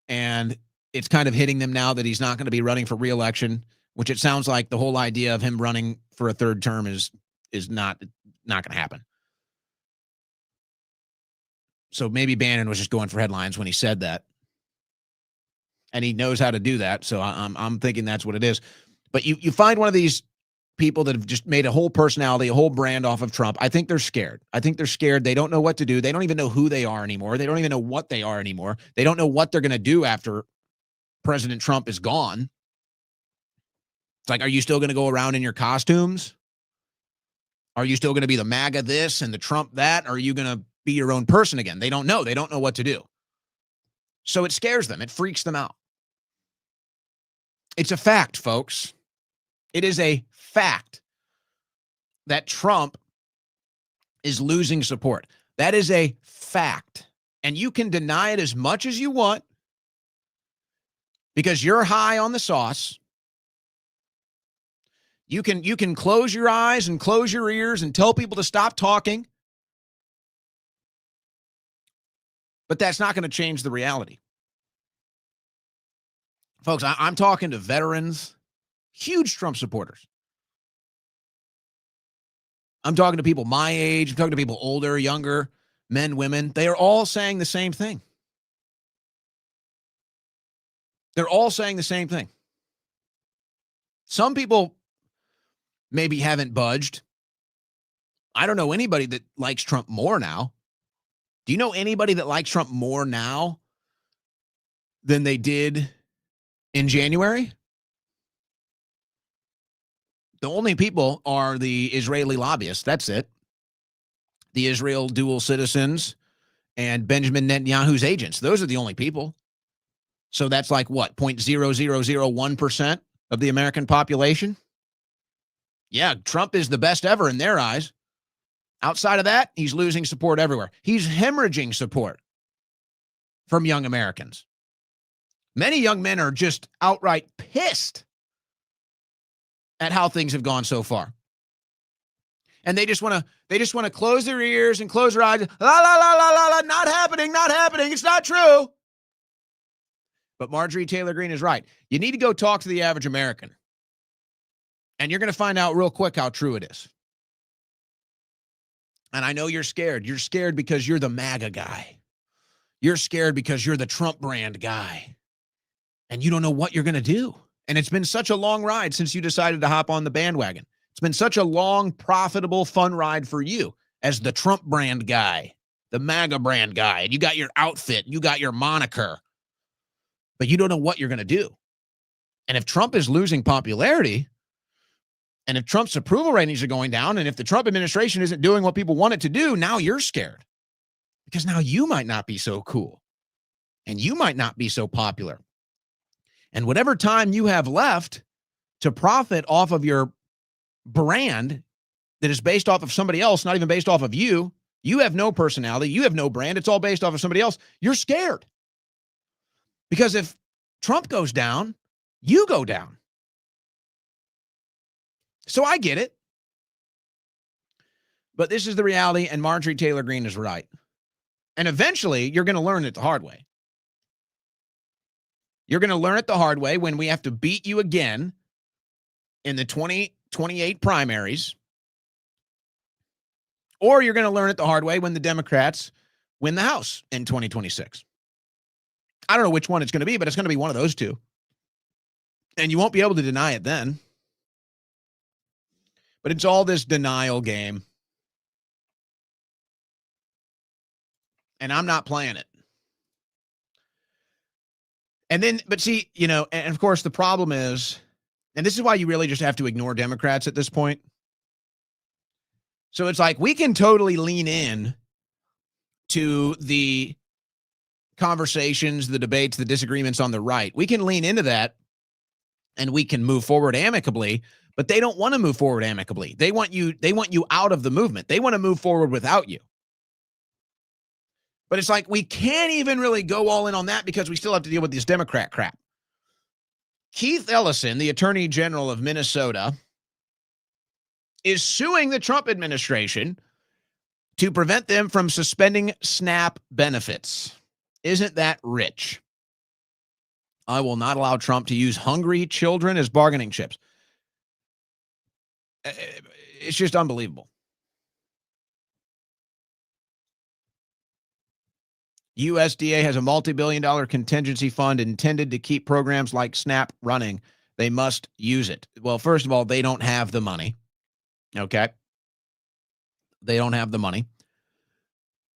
And it's kind of hitting them now that he's not going to be running for re-election, which it sounds like the whole idea of him running for a third term is not going to happen. So maybe Bannon was just going for headlines when he said that. And he knows how to do that. So I'm thinking that's what it is. But you find one of these people that have just made a whole personality, a whole brand off of Trump. I think they're scared. They don't know what to do. They don't even know who they are anymore. They don't even know what they are anymore. They don't know what they're going to do after President Trump is gone. It's like, are you still going to go around in your costumes? Are you still going to be the MAGA this and the Trump that? Or are you going to be your own person again? They don't know. They don't know what to do. So it scares them. It freaks them out. It's a fact, folks. It is a fact that Trump is losing support. That is a fact. And you can deny it as much as you want because you're high on the sauce. You can close your eyes and close your ears and tell people to stop talking. But that's not going to change the reality. Folks, I'm talking to veterans, huge Trump supporters. I'm talking to people my age. I'm talking to people older, younger, men, women. They are all saying the same thing. They're all saying the same thing. Some people maybe haven't budged. I don't know anybody that likes Trump more now. Do you know anybody that likes Trump more now than they did in January? The only people are the Israeli lobbyists. That's it. The Israel dual citizens and Benjamin Netanyahu's agents. Those are the only people. So that's like what, 0.0001% of the American population? Yeah, Trump is the best ever in their eyes. Outside of that, he's losing support everywhere. He's hemorrhaging support from young Americans. Many young men are just outright pissed at how things have gone so far. And they just want to close their ears and close their eyes. La la la la la la, not happening, not happening. It's not true. But Marjorie Taylor Greene is right. You need to go talk to the average American. And you're going to find out real quick how true it is. And I know you're scared. You're scared because you're the MAGA guy. You're scared because you're the Trump brand guy. And you don't know what you're going to do. And it's been such a long ride since you decided to hop on the bandwagon. It's been such a long, profitable, fun ride for you as the Trump brand guy, the MAGA brand guy. And you got your outfit, you got your moniker, but you don't know what you're going to do. And if Trump is losing popularity, and if Trump's approval ratings are going down, and if the Trump administration isn't doing what people want it to do, now you're scared. Because now you might not be so cool. And you might not be so popular. And whatever time you have left to profit off of your brand that is based off of somebody else, not even based off of you, you have no personality, you have no brand, it's all based off of somebody else, you're scared. Because if Trump goes down, you go down. So I get it. But this is the reality, and Marjorie Taylor Greene is right. And eventually, you're going to learn it the hard way. You're going to learn it the hard way when we have to beat you again in the 2028 primaries. Or you're going to learn it the hard way when the Democrats win the House in 2026. I don't know which one it's going to be, but it's going to be one of those two. And you won't be able to deny it then. But it's all this denial game. And I'm not playing it. And then, but see, you know, and of course the problem is, and this is why you really just have to ignore Democrats at this point. So it's like we can totally lean in to the conversations, the debates, the disagreements on the right. We can lean into that and we can move forward amicably, but they don't want to move forward amicably. They want you out of the movement. They want to move forward without you. But it's like we can't even really go all in on that because we still have to deal with this Democrat crap. Keith Ellison, the Attorney General of Minnesota, is suing the Trump administration to prevent them from suspending SNAP benefits. Isn't that rich? I will not allow Trump to use hungry children as bargaining chips. It's just unbelievable. USDA has a multi-billion-dollar contingency fund intended to keep programs like SNAP running. They must use it. Well, first of all, they don't have the money. Okay? They don't have the money.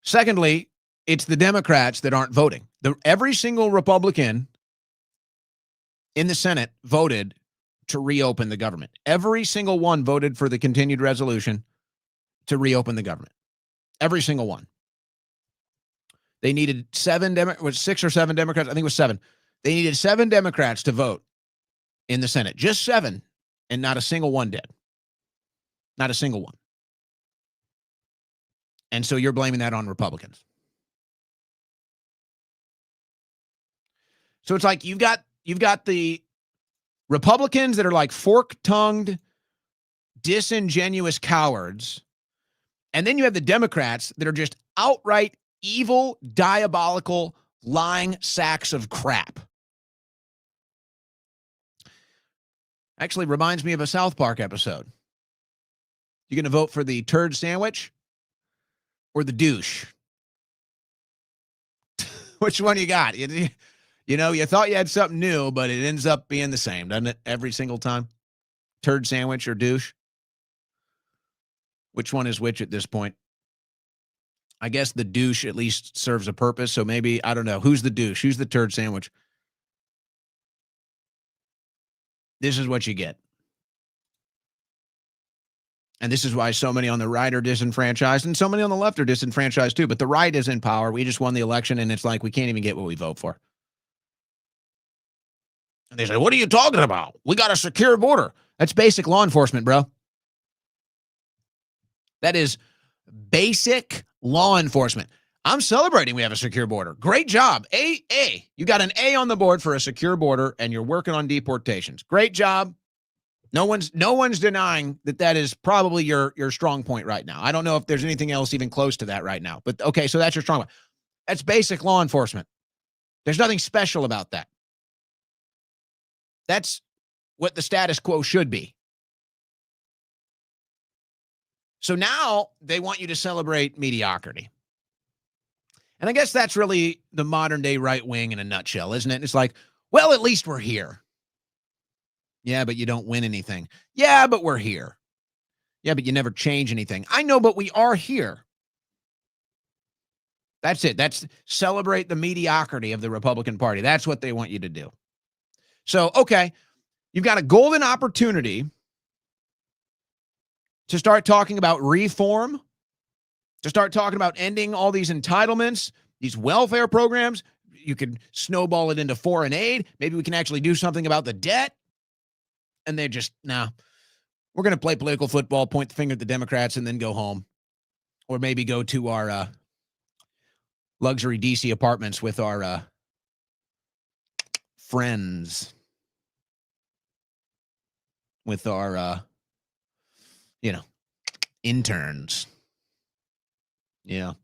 Secondly, it's the Democrats that aren't voting. Every single Republican in the Senate voted to reopen the government. Every single one voted for the continued resolution to reopen the government. Every single one. They needed 6 or 7 Democrats. I think it was 7. They needed 7 Democrats to vote in the Senate. Just 7. And not a single one did. Not a single one. And so you're blaming that on Republicans. So it's like you've got the Republicans that are like fork-tongued, disingenuous cowards. And then you have the Democrats that are just outright evil, diabolical, lying sacks of crap. Actually reminds me of a South Park episode. You going to vote for the turd sandwich or the douche? Which one you got? You know, you thought you had something new, but it ends up being the same, doesn't it? Every single time. Turd sandwich or douche? Which one is which at this point? I guess the douche at least serves a purpose. So maybe, I don't know. Who's the douche? Who's the turd sandwich? This is what you get. And this is why so many on the right are disenfranchised and so many on the left are disenfranchised too. But the right is in power. We just won the election and it's like we can't even get what we vote for. And they say, what are you talking about? We got a secure border. That's basic law enforcement, bro. That is basic law enforcement. I'm celebrating we have a secure border. Great job. A. You got an A on the board for a secure border and you're working on deportations. Great job. No one's denying that is probably your strong point right now. I don't know if there's anything else even close to that right now. But okay, so that's your strong point. That's basic law enforcement. There's nothing special about that. That's what the status quo should be. So now they want you to celebrate mediocrity. And I guess that's really the modern day right wing in a nutshell, isn't it? It's like, well, at least we're here. Yeah, but you don't win anything. Yeah, but we're here. Yeah, but you never change anything. I know, but we are here. That's it. That's celebrate the mediocrity of the Republican Party. That's what they want you to do. So, okay, you've got a golden opportunity to start talking about reform, to start talking about ending all these entitlements, these welfare programs. You could snowball it into foreign aid. Maybe we can actually do something about the debt. And they're just, we're going to play political football, point the finger at the Democrats, and then go home. Or maybe go to our luxury DC apartments with our friends with our, interns. Yeah.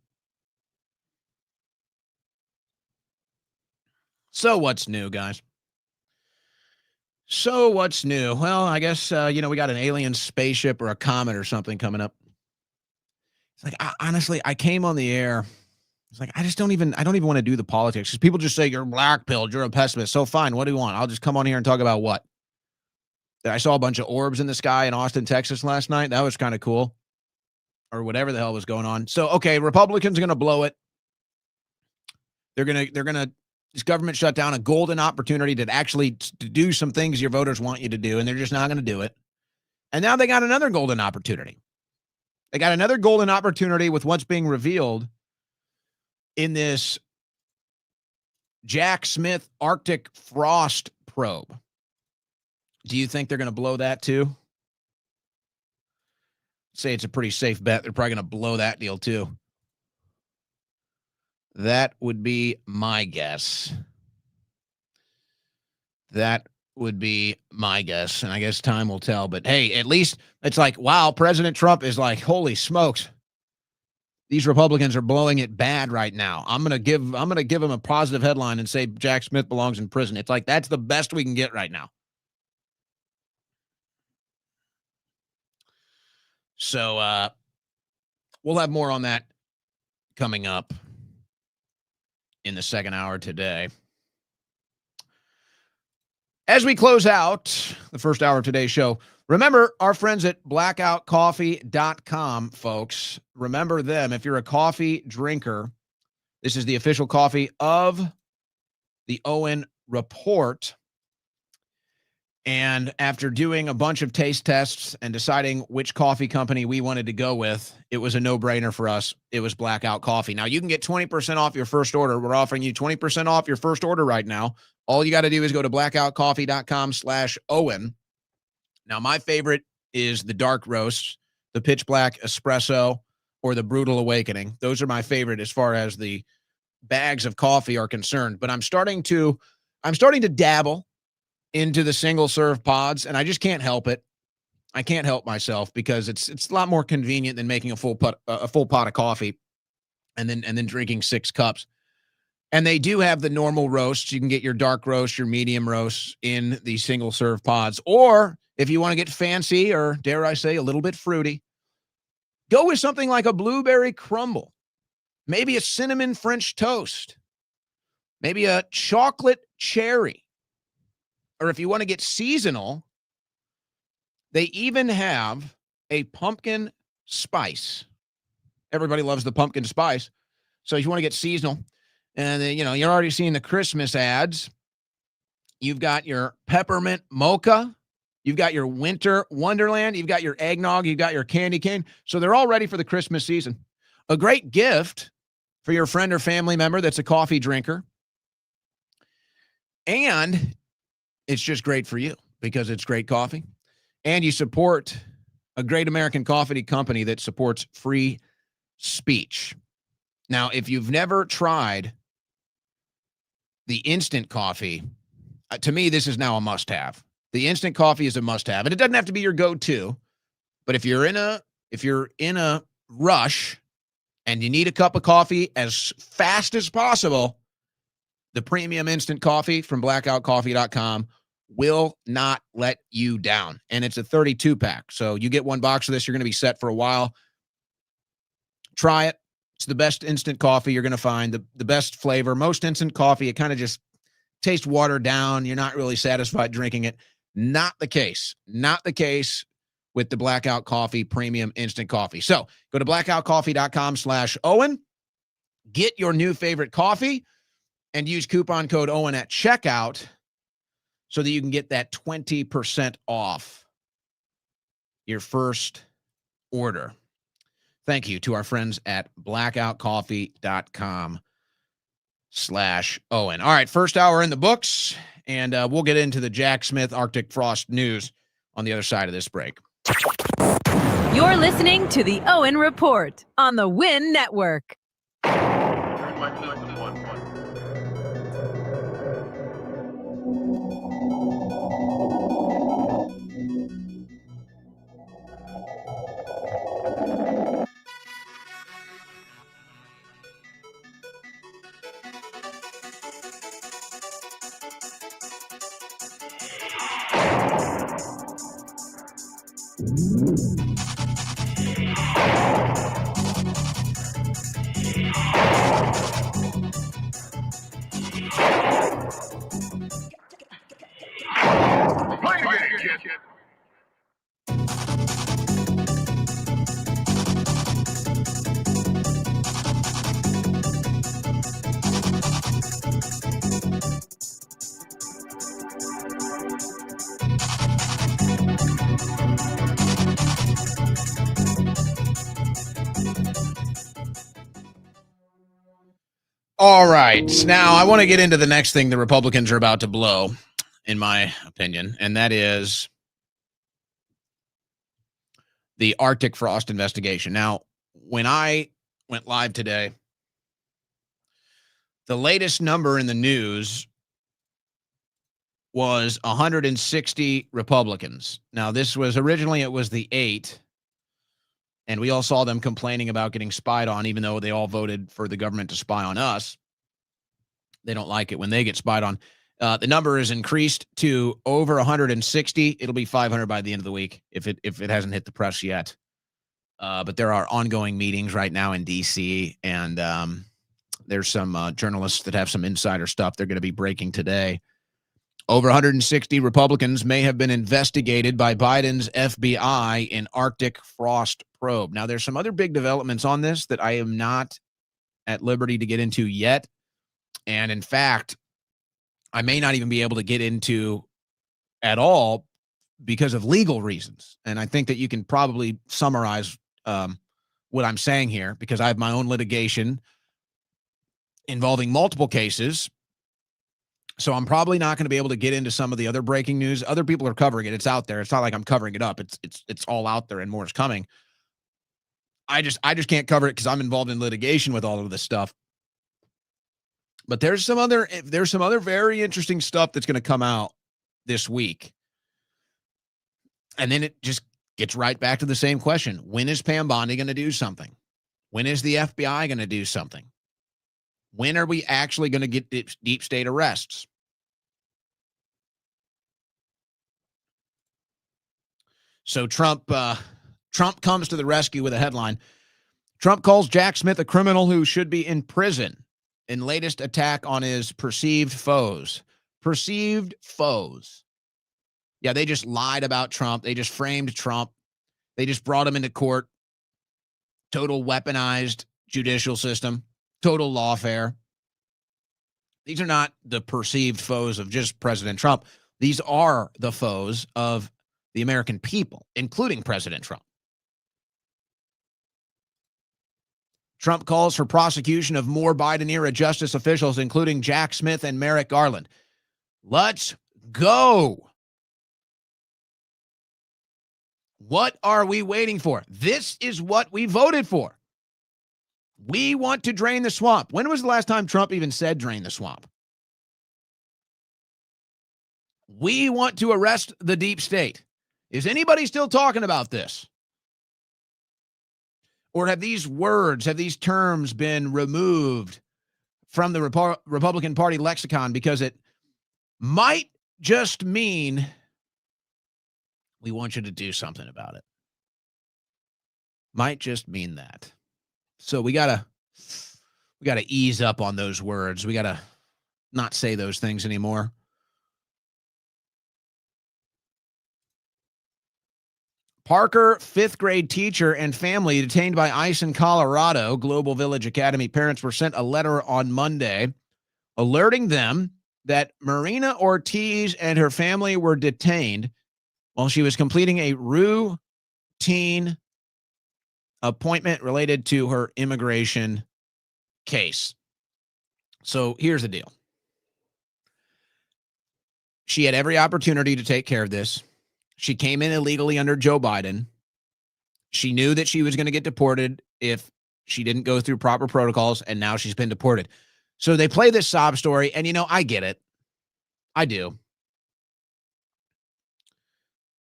So what's new, guys? So what's new? Well, I guess, we got an alien spaceship or a comet or something coming up. It's like, honestly, I came on the air. It's like, I don't even want to do the politics because people just say you're black-pilled, you're a pessimist. So fine, what do you want? I'll just come on here and talk about what? I saw a bunch of orbs in the sky in Austin, Texas last night. That was kind of cool. Or whatever the hell was going on. So, okay, Republicans are going to blow it. They're going to, this government shut down, a golden opportunity to actually to do some things your voters want you to do, and they're just not going to do it. And now they got another golden opportunity. They got another golden opportunity with what's being revealed in this Jack Smith Arctic frost probe. Do you think they're going to blow that too? Say it's a pretty safe bet. They're probably going to blow that deal too. That would be my guess. That would be my guess. And I guess time will tell. But hey, at least it's like, wow, President Trump is like, holy smokes. These Republicans are blowing it bad right now. I'm gonna give him a positive headline and say Jack Smith belongs in prison. It's like that's the best we can get right now. So we'll have more on that coming up in the second hour today. As we close out the first hour of today's show, remember our friends at blackoutcoffee.com, folks. Remember them. If you're a coffee drinker, this is the official coffee of the Owen Report. And after doing a bunch of taste tests and deciding which coffee company we wanted to go with, it was a no-brainer for us. It was Blackout Coffee. Now, you can get 20% off your first order. We're offering you 20% off your first order right now. All you got to do is go to blackoutcoffee.com/Owen. Now, my favorite is the dark roast, the pitch black espresso, or the brutal awakening. Those are my favorite as far as the bags of coffee are concerned. But I'm starting to dabble into the single serve pods, and I just can't help it. I can't help myself because it's a lot more convenient than making a full pot of coffee and then drinking 6 cups. And they do have the normal roasts. You can get your dark roast, your medium roast in the single serve pods. Or if you want to get fancy or, dare I say, a little bit fruity, go with something like a blueberry crumble, maybe a cinnamon French toast, maybe a chocolate cherry. Or if you want to get seasonal, they even have a pumpkin spice. Everybody loves the pumpkin spice. So if you want to get seasonal, and then, you're already seeing the Christmas ads. You've got your peppermint mocha. You've got your winter wonderland. You've got your eggnog. You've got your candy cane. So they're all ready for the Christmas season. A great gift for your friend or family member that's a coffee drinker. And it's just great for you because it's great coffee. And you support a great American coffee company that supports free speech. Now, if you've never tried the instant coffee, to me, this is now a must-have. The instant coffee is a must-have, and it doesn't have to be your go-to. But if you're in a rush and you need a cup of coffee as fast as possible, the premium instant coffee from blackoutcoffee.com will not let you down. And it's a 32-pack. So you get 1 box of this, you're going to be set for a while. Try it. It's the best instant coffee you're going to find, the best flavor. Most instant coffee, it kind of just tastes watered down. You're not really satisfied drinking it. Not the case. Not the case with the Blackout Coffee Premium Instant Coffee. So go to blackoutcoffee.com/Owen. Get your new favorite coffee and use coupon code Owen at checkout so that you can get that 20% off your first order. Thank you to our friends at blackoutcoffee.com/Owen. All right, first hour in the books, and we'll get into the Jack Smith Arctic frost news on the other side of this break. You're listening to the Owen Report on the Win Network. All right. Now, I want to get into the next thing the Republicans are about to blow, in my opinion, and that is the Arctic frost investigation. Now, when I went live today, the latest number in the news was 160 Republicans. Now, this was originally, it was the 8, and we all saw them complaining about getting spied on, even though they all voted for the government to spy on us. They don't like it when they get spied on. The number is increased to over 160. It'll be 500 by the end of the week if it hasn't hit the press yet. But there are ongoing meetings right now in D.C., and there's some journalists that have some insider stuff they're going to be breaking today. Over 160 Republicans may have been investigated by Biden's FBI in Arctic frost probe. Now, there's some other big developments on this that I am not at liberty to get into yet. And in fact, I may not even be able to get into at all because of legal reasons. And I think that you can probably summarize what I'm saying here, because I have my own litigation involving multiple cases. So I'm probably not going to be able to get into some of the other breaking news. Other people are covering it. It's out there. It's not like I'm covering it up. It's all out there, and more is coming. I just can't cover it because I'm involved in litigation with all of this stuff. But there's some other very interesting stuff that's going to come out this week. And then it just gets right back to the same question. When is Pam Bondi going to do something? When is the FBI going to do something? When are we actually going to get deep state arrests? So Trump comes to the rescue with a headline. Trump calls Jack Smith a criminal who should be in prison in latest attack on his perceived foes. Perceived foes. Yeah, they just lied about Trump. They just framed Trump. They just brought him into court. Total weaponized judicial system. Total lawfare. These are not the perceived foes of just President Trump. These are the foes of the American people, including President Trump. Trump calls for prosecution of more Biden-era justice officials, including Jack Smith and Merrick Garland. Let's go. What are we waiting for? This is what we voted for. We want to drain the swamp. When was the last time Trump even said drain the swamp? We want to arrest the deep state. Is anybody still talking about this? Or have these words, have these terms been removed from the Republican Party lexicon because it might just mean we want you to do something about it? Might just mean that. So we gotta ease up on those words. We gotta not say those things anymore. Parker, 5th grade teacher and family detained by ICE in Colorado. Global Village Academy parents were sent a letter on Monday alerting them that Marina Ortiz and her family were detained while she was completing a routine appointment related to her immigration case. So here's the deal. She had every opportunity to take care of this. She came in illegally under Joe Biden. She knew that she was going to get deported if she didn't go through proper protocols, and now she's been deported. So they play this sob story, and, I get it. I do.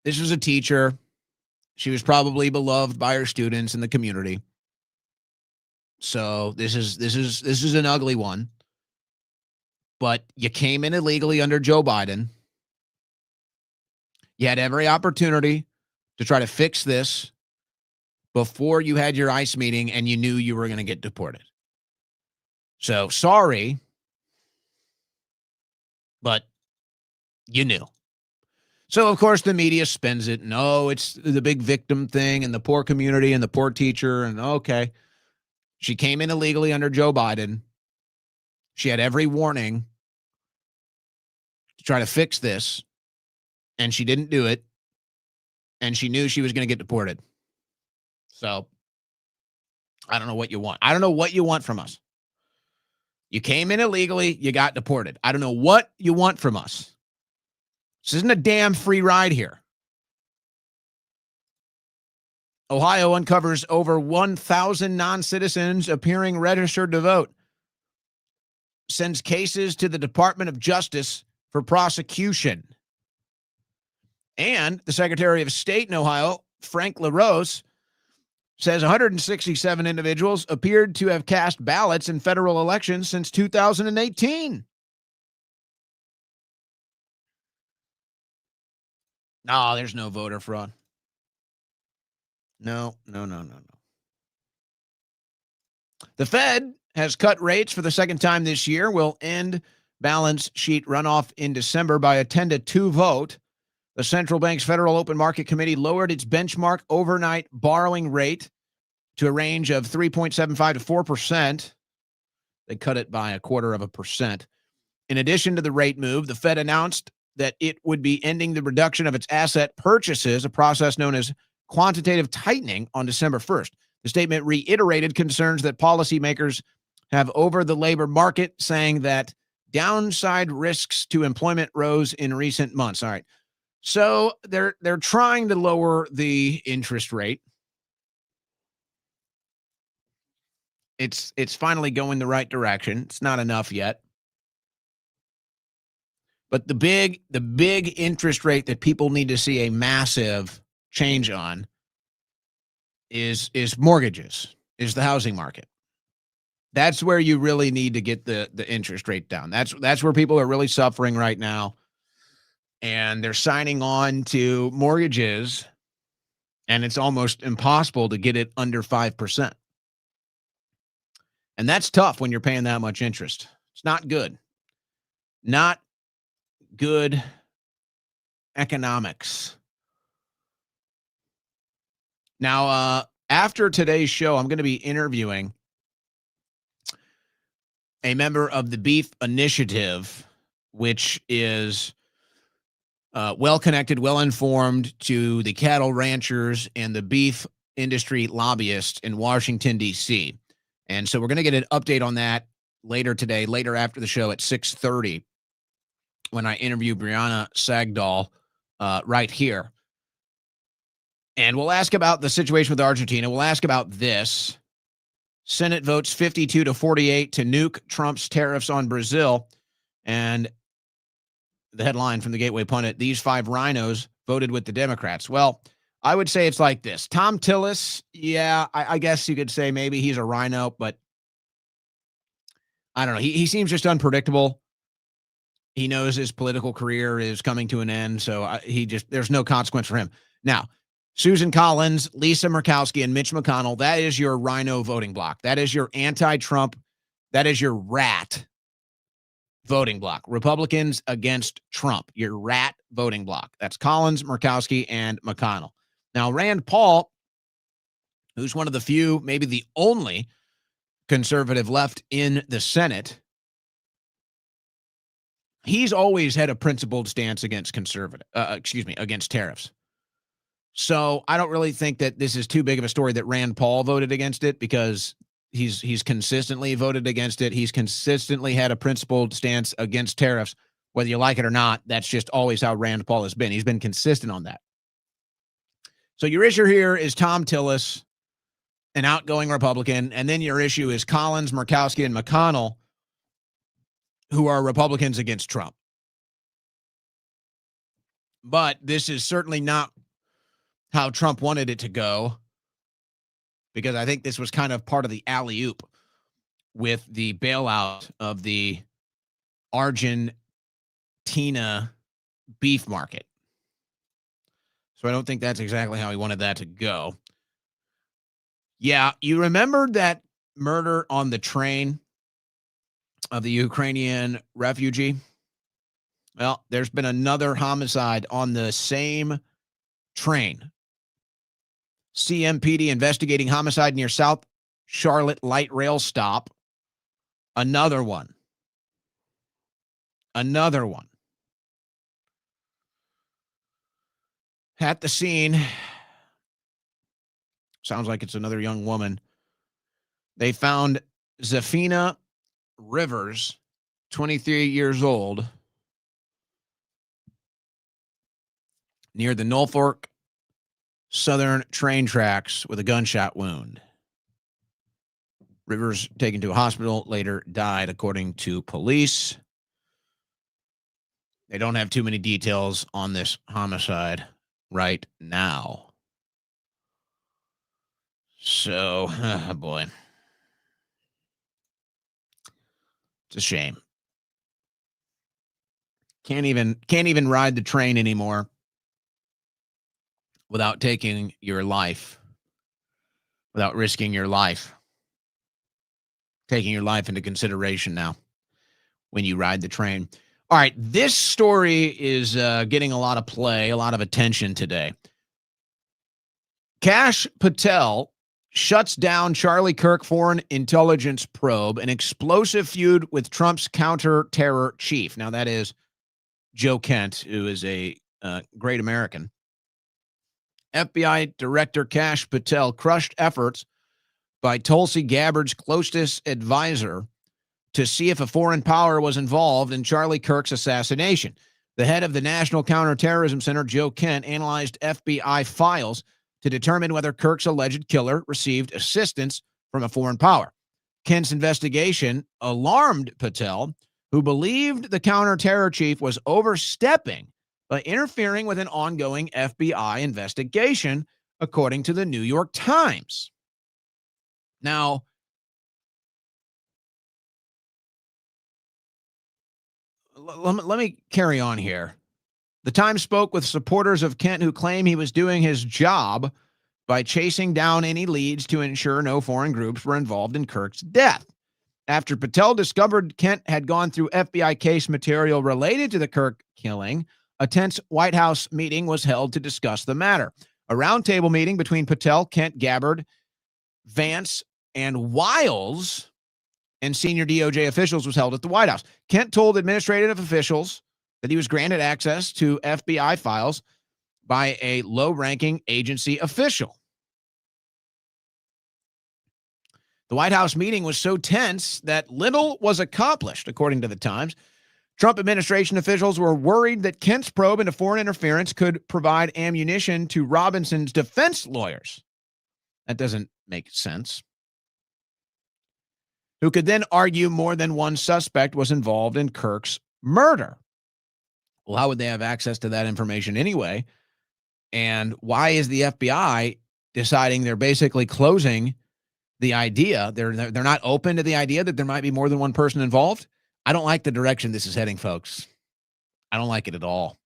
This was a teacher. She was probably beloved by her students in the community. So this is an ugly one. But you came in illegally under Joe Biden. You had every opportunity to try to fix this before you had your ICE meeting and you knew you were going to get deported. So sorry, but you knew. So, of course, the media spins it. No, it's the big victim thing and the poor community and the poor teacher. And okay, she came in illegally under Joe Biden. She had every warning to try to fix this, and she didn't do it. And she knew she was going to get deported. So, I don't know what you want. I don't know what you want from us. You came in illegally, you got deported. I don't know what you want from us. This isn't a damn free ride here. Ohio uncovers over 1,000 non-citizens appearing registered to vote. Sends cases to the Department of Justice for prosecution. And the Secretary of State in Ohio, Frank LaRose, says 167 individuals appeared to have cast ballots in federal elections since 2018. No, there's no voter fraud. No. The Fed has cut rates for the second time this year, will end balance sheet runoff in December by a 10-2 vote. The central bank's Federal Open Market Committee lowered its benchmark overnight borrowing rate to a range of 3.75 to 4%. They cut it by 0.25%. In addition to the rate move, the Fed announced that it would be ending the reduction of its asset purchases, a process known as quantitative tightening, on December 1st. The statement reiterated concerns that policymakers have over the labor market, saying that downside risks to employment rose in recent months. All right. So they're trying to lower the interest rate. It's finally going the right direction. It's not enough yet. But the big interest rate that people need to see a massive change on is mortgages, is the housing market. That's where you really need to get the interest rate down. That's where people are really suffering right now. And they're signing on to mortgages, and it's almost impossible to get it under 5%. And that's tough when you're paying that much interest. It's not good. Not good economics. Now, after today's show, I'm going to be interviewing a member of the Beef Initiative, which is well-connected, well-informed to the cattle ranchers and the beef industry lobbyists in Washington, D.C. And so we're going to get an update on that later today, later after the show at 6:30, when I interview Brianna Sagdahl right here. And we'll ask about the situation with Argentina. We'll ask about this. Senate votes 52-48 to nuke Trump's tariffs on Brazil. And the headline from the Gateway Pundit, these 5 rhinos voted with the Democrats. Well, I would say it's like this. Tom Tillis, yeah, I guess you could say maybe he's a rhino, but I don't know. He seems just unpredictable. He knows his political career is coming to an end, so there's no consequence for him. Now, Susan Collins, Lisa Murkowski, and Mitch McConnell, that is your rhino voting block. That is your anti-Trump, that is your rat voting block. Republicans against Trump, your rat voting block. That's Collins, Murkowski, and McConnell. Now, Rand Paul, who's one of the few, maybe the only conservative left in the Senate, he's always had a principled stance against against tariffs. So I don't really think that this is too big of a story that Rand Paul voted against it, because he's consistently voted against it. He's consistently had a principled stance against tariffs, whether you like it or not. That's just always how Rand Paul has been. He's been consistent on that. So your issue here is Tom Tillis, an outgoing Republican, and then your issue is Collins, Murkowski, and McConnell, who are Republicans against Trump. But this is certainly not how Trump wanted it to go, because I think this was kind of part of the alley-oop with the bailout of the Argentina beef market. So I don't think that's exactly how he wanted that to go. Yeah, you remember that murder on the train of the Ukrainian refugee? Well, there's been another homicide on the same train. CMPD investigating homicide near South Charlotte light rail stop. Another one. Another one. At the scene, sounds like it's another young woman. They found Zafina Rivers, 23 years old, near the Norfolk Southern train tracks with a gunshot wound. Rivers taken to a hospital, later died, according to police. They don't have too many details on this homicide right now. So, oh boy. It's a shame. Can't even ride the train anymore without taking your life, without risking your life. Taking your life into consideration now when you ride the train. All right, this story is getting a lot of play, a lot of attention today. Kash Patel shuts down Charlie Kirk foreign intelligence probe, an explosive feud with Trump's counter-terror chief. Now, that is Joe Kent, who is a great American. FBI Director Kash Patel crushed efforts by Tulsi Gabbard's closest advisor to see if a foreign power was involved in Charlie Kirk's assassination. The head of the National Counterterrorism Center, Joe Kent, analyzed FBI files to determine whether Kirk's alleged killer received assistance from a foreign power. Kent's investigation alarmed Patel, who believed the counterterror chief was overstepping by interfering with an ongoing FBI investigation, according to the New York Times. Now, let me carry on here. The Times spoke with supporters of Kent who claim he was doing his job by chasing down any leads to ensure no foreign groups were involved in Kirk's death. After Patel discovered Kent had gone through FBI case material related to the Kirk killing, a tense White House meeting was held to discuss the matter. A roundtable meeting between Patel, Kent, Gabbard, Vance, and Wiles and senior DOJ officials was held at the White House. Kent told administrative officials that he was granted access to FBI files by a low-ranking agency official. The White House meeting was so tense that little was accomplished, according to the Times. Trump administration officials were worried that Kent's probe into foreign interference could provide ammunition to Robinson's defense lawyers. That doesn't make sense. Who could then argue more than one suspect was involved in Kirk's murder. Well, how would they have access to that information anyway? And why is the FBI deciding they're basically closing the idea? They're not open to the idea that there might be more than one person involved. I don't like the direction this is heading, folks. I don't like it at all.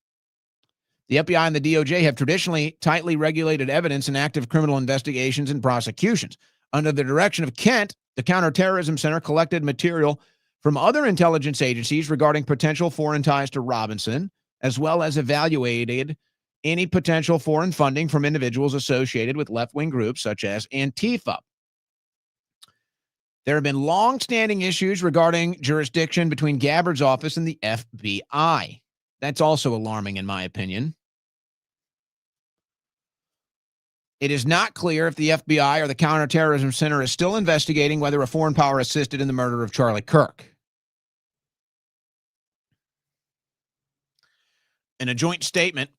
The FBI and the DOJ have traditionally tightly regulated evidence in active criminal investigations and prosecutions. Under the direction of Kent, the Counterterrorism Center collected material from other intelligence agencies regarding potential foreign ties to Robinson, as well as evaluated any potential foreign funding from individuals associated with left-wing groups such as Antifa. There have been long-standing issues regarding jurisdiction between Gabbard's office and the FBI. That's also alarming, in my opinion. It is not clear if the FBI or the Counterterrorism Center is still investigating whether a foreign power assisted in the murder of Charlie Kirk. In a joint statement,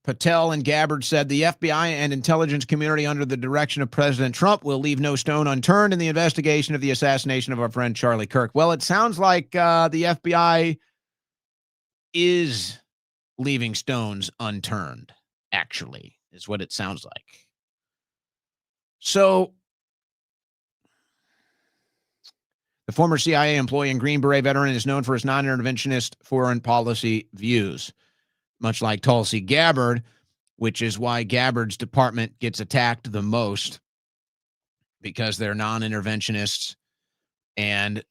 Patel and Gabbard said the FBI and intelligence community under the direction of President Trump will leave no stone unturned in the investigation of the assassination of our friend Charlie Kirk. Well, it sounds like the FBI is leaving stones unturned, actually, is what it sounds like. So, the former CIA employee and Green Beret veteran is known for his non-interventionist foreign policy views. Much like Tulsi Gabbard, which is why Gabbard's department gets attacked the most, because they're non-interventionists and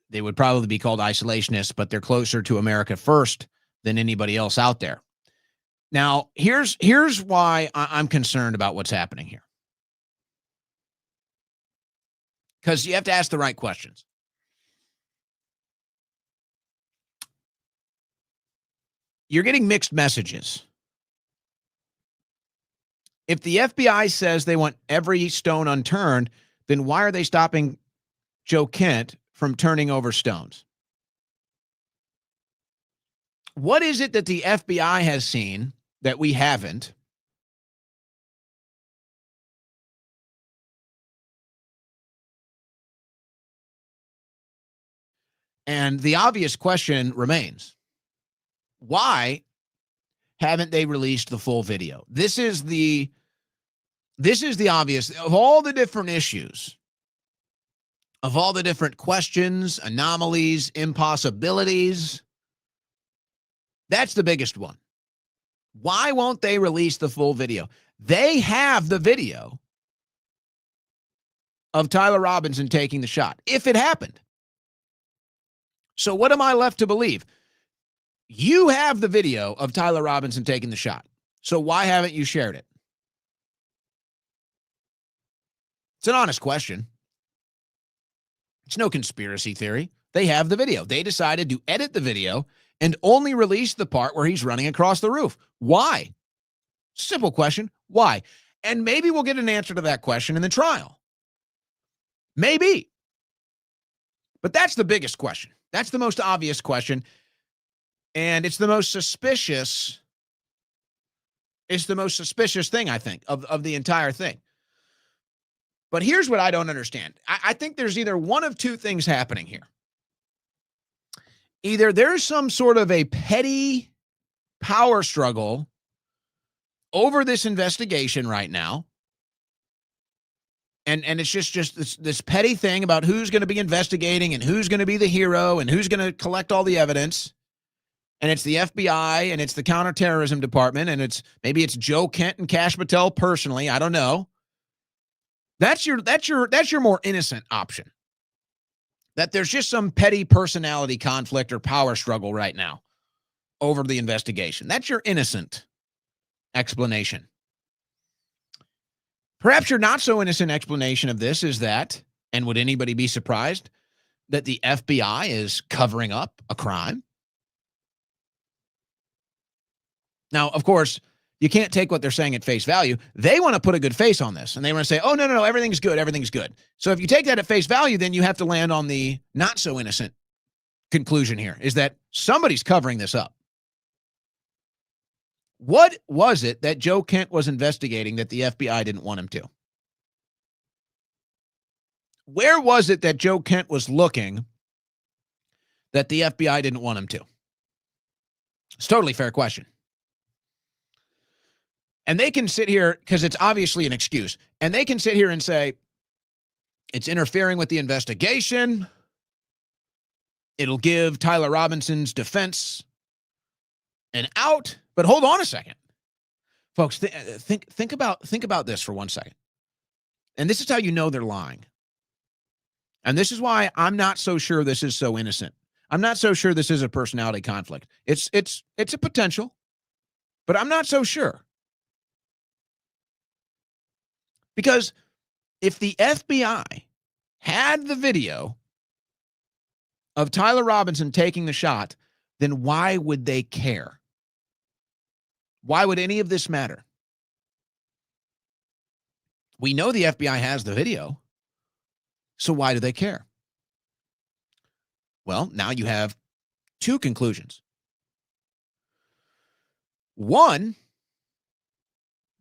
they would probably be called isolationists, but they're closer to America first than anybody else out there. Now, here's why I'm concerned about what's happening here. Because you have to ask the right questions. You're getting mixed messages. If the FBI says they want every stone unturned, then why are they stopping Joe Kent from turning over stones? What is it that the FBI has seen that we haven't? And the obvious question remains, why haven't they released the full video? This is the obvious, of all the different issues, of all the different questions, anomalies, impossibilities, that's the biggest one. Why won't they release the full video? They have the video of Tyler Robinson taking the shot, if it happened. So what am I left to believe? You have the video of Tyler Robinson taking the shot. So why haven't you shared it? It's an honest question. It's no conspiracy theory. They have the video. They decided to edit the video and only release the part where he's running across the roof. Why? Simple question. Why? And maybe we'll get an answer to that question in the trial. Maybe. But that's the biggest question. That's the most obvious question. And it's the most suspicious. It's the most suspicious thing, I think, of the entire thing. But here's what I don't understand. I think there's either one of two things happening here. Either there's some sort of a petty power struggle over this investigation right now. And it's just this petty thing about who's going to be investigating and who's going to be the hero and who's going to collect all the evidence. And it's the FBI and it's the counterterrorism department and maybe it's Joe Kent and Kash Patel personally. I don't know. That's your more innocent option. That there's just some petty personality conflict or power struggle right now over the investigation. That's your innocent explanation. Perhaps your not so innocent explanation of this is that, and would anybody be surprised, that the FBI is covering up a crime? Now, of course, you can't take what they're saying at face value. They want to put a good face on this, and they want to say, oh, no, everything's good, everything's good. So if you take that at face value, then you have to land on the not so innocent conclusion here, is that somebody's covering this up. What was it that Joe Kent was investigating that the FBI didn't want him to? Where was it that Joe Kent was looking that the FBI didn't want him to? It's a totally fair question. And they can sit here, because it's obviously an excuse, and they can sit here and say, it's interfering with the investigation. It'll give Tyler Robinson's defense an out. But hold on a second. Folks, think about this for 1 second. And this is how you know they're lying. And this is why I'm not so sure this is so innocent. I'm not so sure this is a personality conflict. It's a potential, but I'm not so sure. Because if the FBI had the video of Tyler Robinson taking the shot, then why would they care? Why would any of this matter? We know the FBI has the video, so why do they care? Well, now you have two conclusions. One,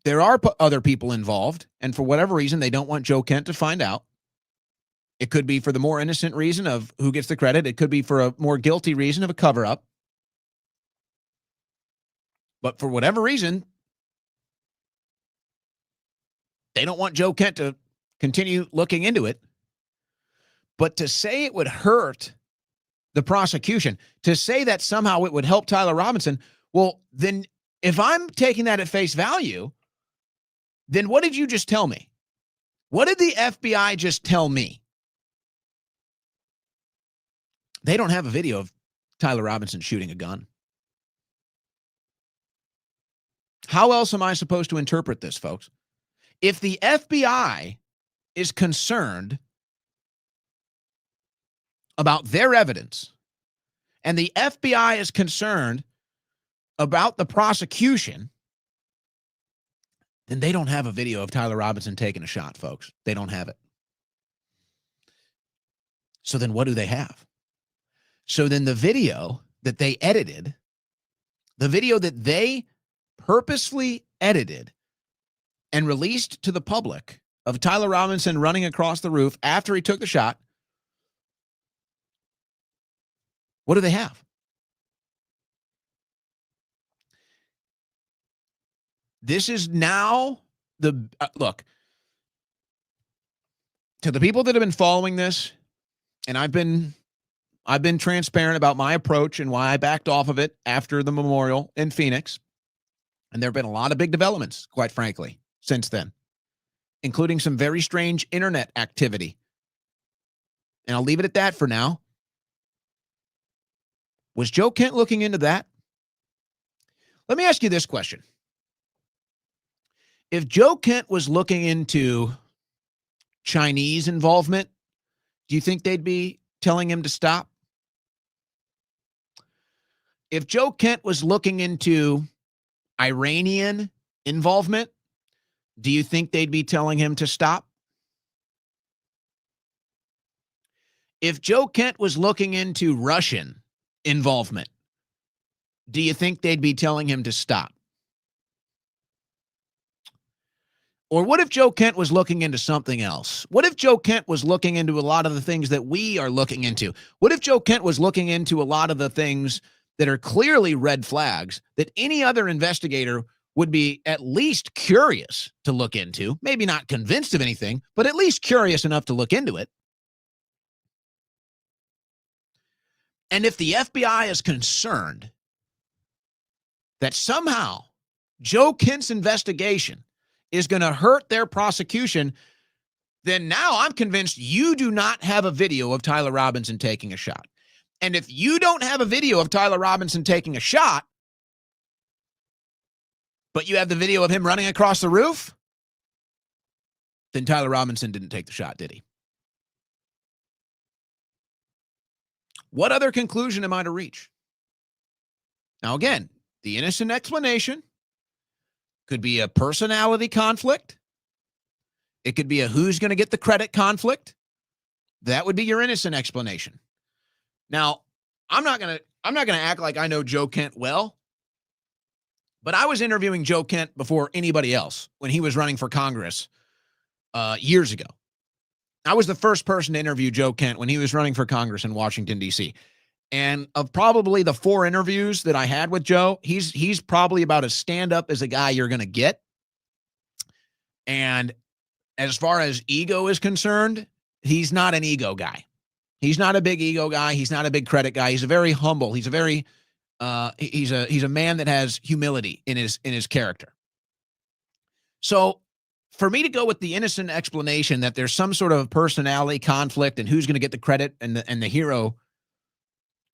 there are other people involved, and for whatever reason, they don't want Joe Kent to find out. It could be for the more innocent reason of who gets the credit. It could be for a more guilty reason of a cover-up. But for whatever reason, they don't want Joe Kent to continue looking into it. But to say it would hurt the prosecution, to say that somehow it would help Tyler Robinson, well, then if I'm taking that at face value, then what did you just tell me? What did the FBI just tell me? They don't have a video of Tyler Robinson shooting a gun. How else am I supposed to interpret this, folks? If the FBI is concerned about their evidence and the FBI is concerned about the prosecution, then they don't have a video of Tyler Robinson taking a shot, folks. They don't have it. So then what do they have? So then the video that they edited, the video that they purposely edited and released to the public of Tyler Robinson running across the roof after he took the shot, what do they have? This is now the look, to the people that have been following this, and I've been transparent about my approach and why I backed off of it after the memorial in Phoenix. And there have been a lot of big developments, quite frankly, since then, including some very strange internet activity. And I'll leave it at that for now. Was Joe Kent looking into that? Let me ask you this question. If Joe Kent was looking into Chinese involvement, do you think they'd be telling him to stop? If Joe Kent was looking into Iranian involvement, do you think they'd be telling him to stop? If Joe Kent was looking into Russian involvement, do you think they'd be telling him to stop? Or what if Joe Kent was looking into something else? What if Joe Kent was looking into a lot of the things that we are looking into? What if Joe Kent was looking into a lot of the things that are clearly red flags that any other investigator would be at least curious to look into? Maybe not convinced of anything, but at least curious enough to look into it. And if the FBI is concerned that somehow Joe Kent's investigation is going to hurt their prosecution, then now I'm convinced you do not have a video of Tyler Robinson taking a shot. And if you don't have a video of Tyler Robinson taking a shot, but you have the video of him running across the roof, then Tyler Robinson didn't take the shot, did he? What other conclusion am I to reach? Now, again, the innocent explanation could be a personality conflict. It could be a who's going to get the credit conflict. That would be your innocent explanation. Now, I'm not going to act like I know Joe Kent well, but I was interviewing Joe Kent before anybody else when he was running for Congress years ago. I was the first person to interview Joe Kent when he was running for Congress in Washington, D.C. And of probably the 4 interviews that I had with Joe, he's probably about as stand-up as a guy you're going to get. And as far as ego is concerned, he's not an ego guy. He's not a big ego guy. He's not a big credit guy. He's a very humble. He's a very he's a man that has humility in his character. So for me to go with the innocent explanation that there's some sort of personality conflict and who's going to get the credit and the hero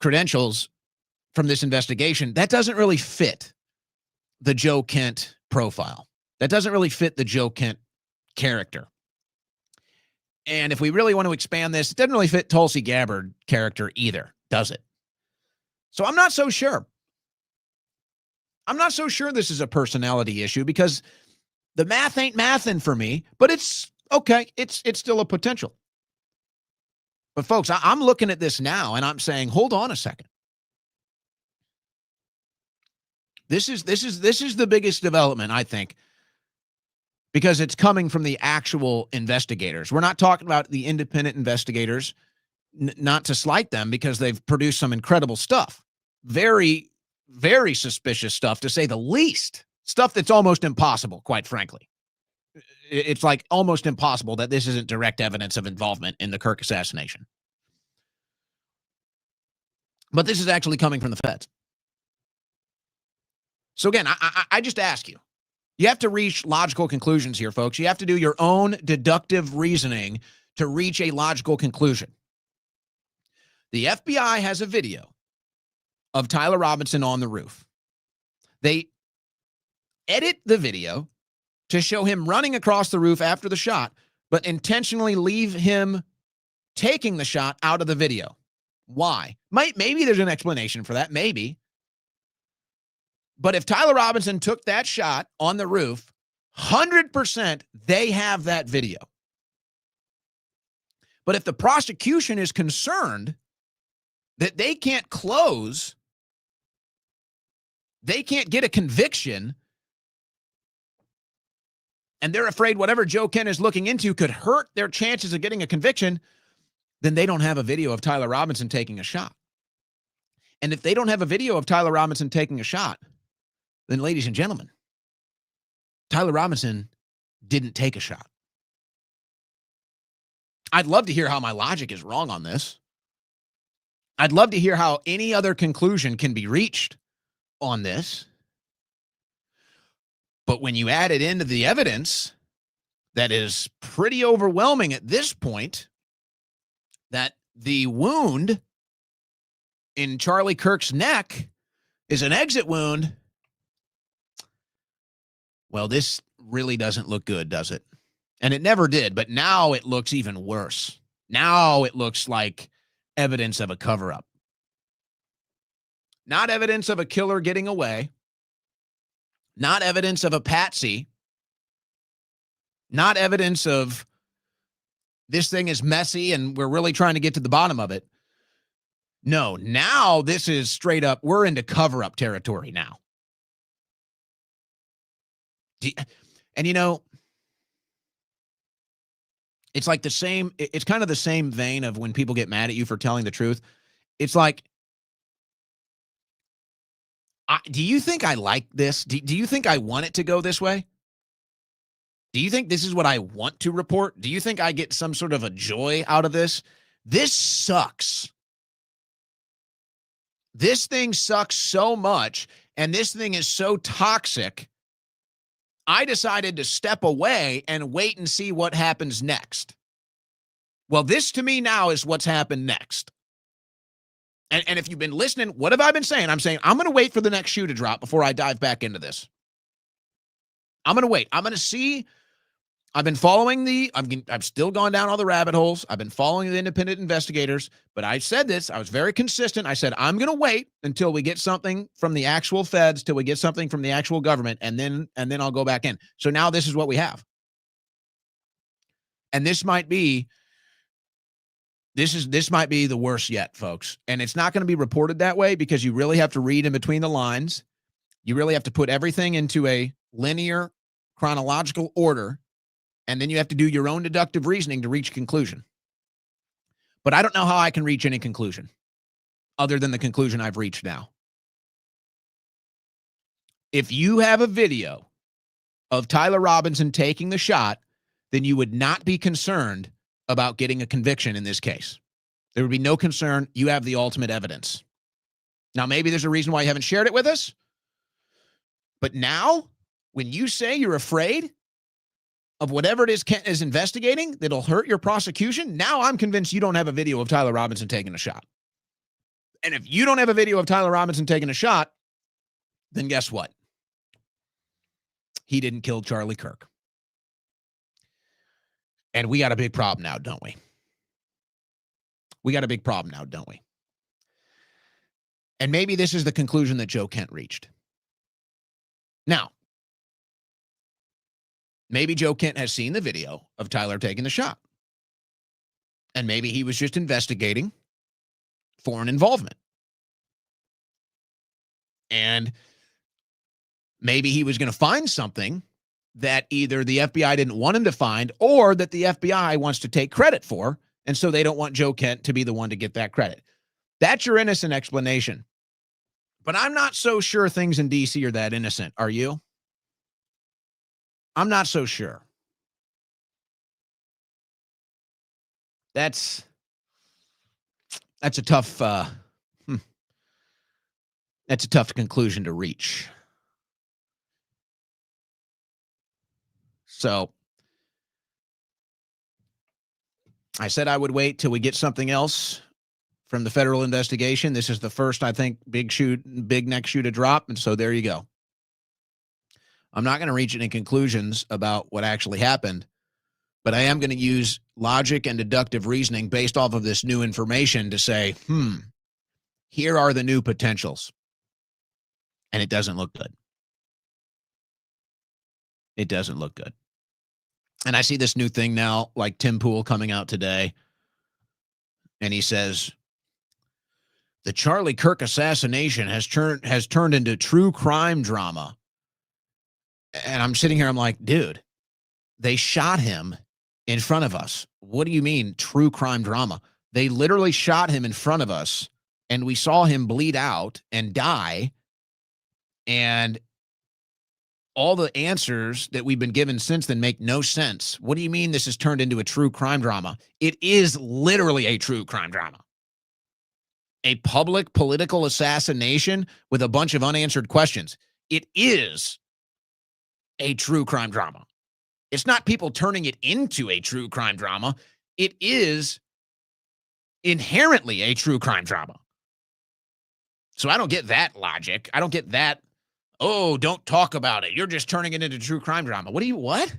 credentials from this investigation, that doesn't really fit the Joe Kent profile. That doesn't really fit the Joe Kent character. And if we really want to expand this, it doesn't really fit Tulsi Gabbard character either, does it? So I'm not so sure. I'm not so sure this is a personality issue because the math ain't mathin' for me, but it's okay. It's still a potential. But folks, I'm looking at this now and I'm saying, hold on a second. This is the biggest development, I think, because it's coming from the actual investigators. We're not talking about the independent investigators, not to slight them because they've produced some incredible stuff. Very, very suspicious stuff, to say the least. Stuff that's almost impossible, quite frankly. It's like almost impossible that this isn't direct evidence of involvement in the Kirk assassination. But this is actually coming from the feds. So again, I just ask you. You have to reach logical conclusions here, folks. You have to do your own deductive reasoning to reach a logical conclusion. The FBI has a video of Tyler Robinson on the roof. They edit the video to show him running across the roof after the shot, but intentionally leave him taking the shot out of the video. Why? Maybe there's an explanation for that. Maybe. But if Tyler Robinson took that shot on the roof, 100% they have that video. But if the prosecution is concerned that they can't close, they can't get a conviction, and they're afraid whatever Joe Kent is looking into could hurt their chances of getting a conviction, then they don't have a video of Tyler Robinson taking a shot. And if they don't have a video of Tyler Robinson taking a shot, then, ladies and gentlemen, Tyler Robinson didn't take a shot. I'd love to hear how my logic is wrong on this. I'd love to hear how any other conclusion can be reached on this. But when you add it into the evidence that is pretty overwhelming at this point, that the wound in Charlie Kirk's neck is an exit wound, well, this really doesn't look good, does it? And it never did, but now it looks even worse. Now it looks like evidence of a cover-up. Not evidence of a killer getting away. Not evidence of a patsy. Not evidence of this thing is messy and we're really trying to get to the bottom of it. No, now this is straight up, we're into cover-up territory now. And you know, it's like it's kind of the same vein of when people get mad at you for telling the truth. It's like, do you think I like this? Do you think I want it to go this way? Do you think this is what I want to report? Do you think I get some sort of a joy out of this? This sucks. This thing sucks so much, and this thing is so toxic. I decided to step away and wait and see what happens next. Well, this to me now is what's happened next. And if you've been listening, what have I been saying? I'm saying I'm going to wait for the next shoe to drop before I dive back into this. I'm going to wait. I'm going to see. I've been following I've still gone down all the rabbit holes. I've been following the independent investigators, but I said this, I was very consistent. I said, I'm going to wait until we get something from the actual feds, till we get something from the actual government, and then I'll go back in. So now this is what we have. And this might be the worst yet, folks. And it's not going to be reported that way because you really have to read in between the lines. You really have to put everything into a linear chronological order. And then you have to do your own deductive reasoning to reach a conclusion. But I don't know how I can reach any conclusion other than the conclusion I've reached now. If you have a video of Tyler Robinson taking the shot, then you would not be concerned about getting a conviction in this case. There would be no concern. You have the ultimate evidence. Now, maybe there's a reason why you haven't shared it with us. But now, when you say you're afraid of whatever it is Kent is investigating that'll hurt your prosecution, now I'm convinced you don't have a video of Tyler Robinson taking a shot. And if you don't have a video of Tyler Robinson taking a shot, then guess what? He didn't kill Charlie Kirk. And we got a big problem now, don't we? We got a big problem now, don't we? And maybe this is the conclusion that Joe Kent reached. Now, maybe Joe Kent has seen the video of Tyler taking the shot. And maybe he was just investigating foreign involvement. And maybe he was going to find something that either the FBI didn't want him to find or that the FBI wants to take credit for. And so they don't want Joe Kent to be the one to get that credit. That's your innocent explanation. But I'm not so sure things in D.C. are that innocent. Are you? I'm not so sure. That's a tough conclusion to reach. So I said I would wait till we get something else from the federal investigation. This is the first, I think, big next shoe to drop. And so there you go. I'm not going to reach any conclusions about what actually happened, but I am going to use logic and deductive reasoning based off of this new information to say, here are the new potentials. And it doesn't look good. It doesn't look good. And I see this new thing now, like Tim Pool coming out today. And he says, the Charlie Kirk assassination has turned into true crime drama. And I'm sitting here, I'm like, dude, they shot him in front of us. What do you mean true crime drama? They literally shot him in front of us, and we saw him bleed out and die. And all the answers that we've been given since then make no sense. What do you mean this has turned into a true crime drama? It is literally a true crime drama. A public political assassination with a bunch of unanswered questions. It is a true crime drama. It's not people turning it into a true crime drama. It is inherently a true crime drama. So I don't get that logic. I don't get that, oh, don't talk about it. You're just turning it into true crime drama. What?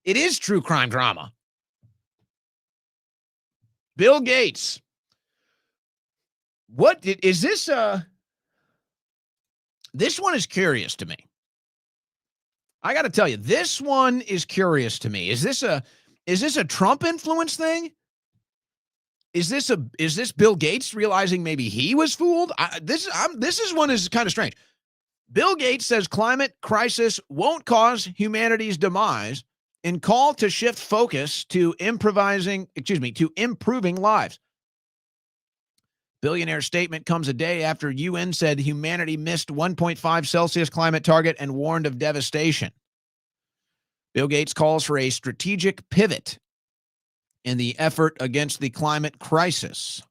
It is true crime drama. Bill Gates. Is this? This one is curious to me. I got to tell you, this one is curious to me. Is this a Trump influence thing? Is this Bill Gates realizing maybe he was fooled? This one is kind of strange. Bill Gates says climate crisis won't cause humanity's demise and call to shift focus to improving lives. Billionaire statement comes a day after UN said humanity missed 1.5 Celsius climate target and warned of devastation. Bill Gates calls for a strategic pivot in the effort against the climate crisis,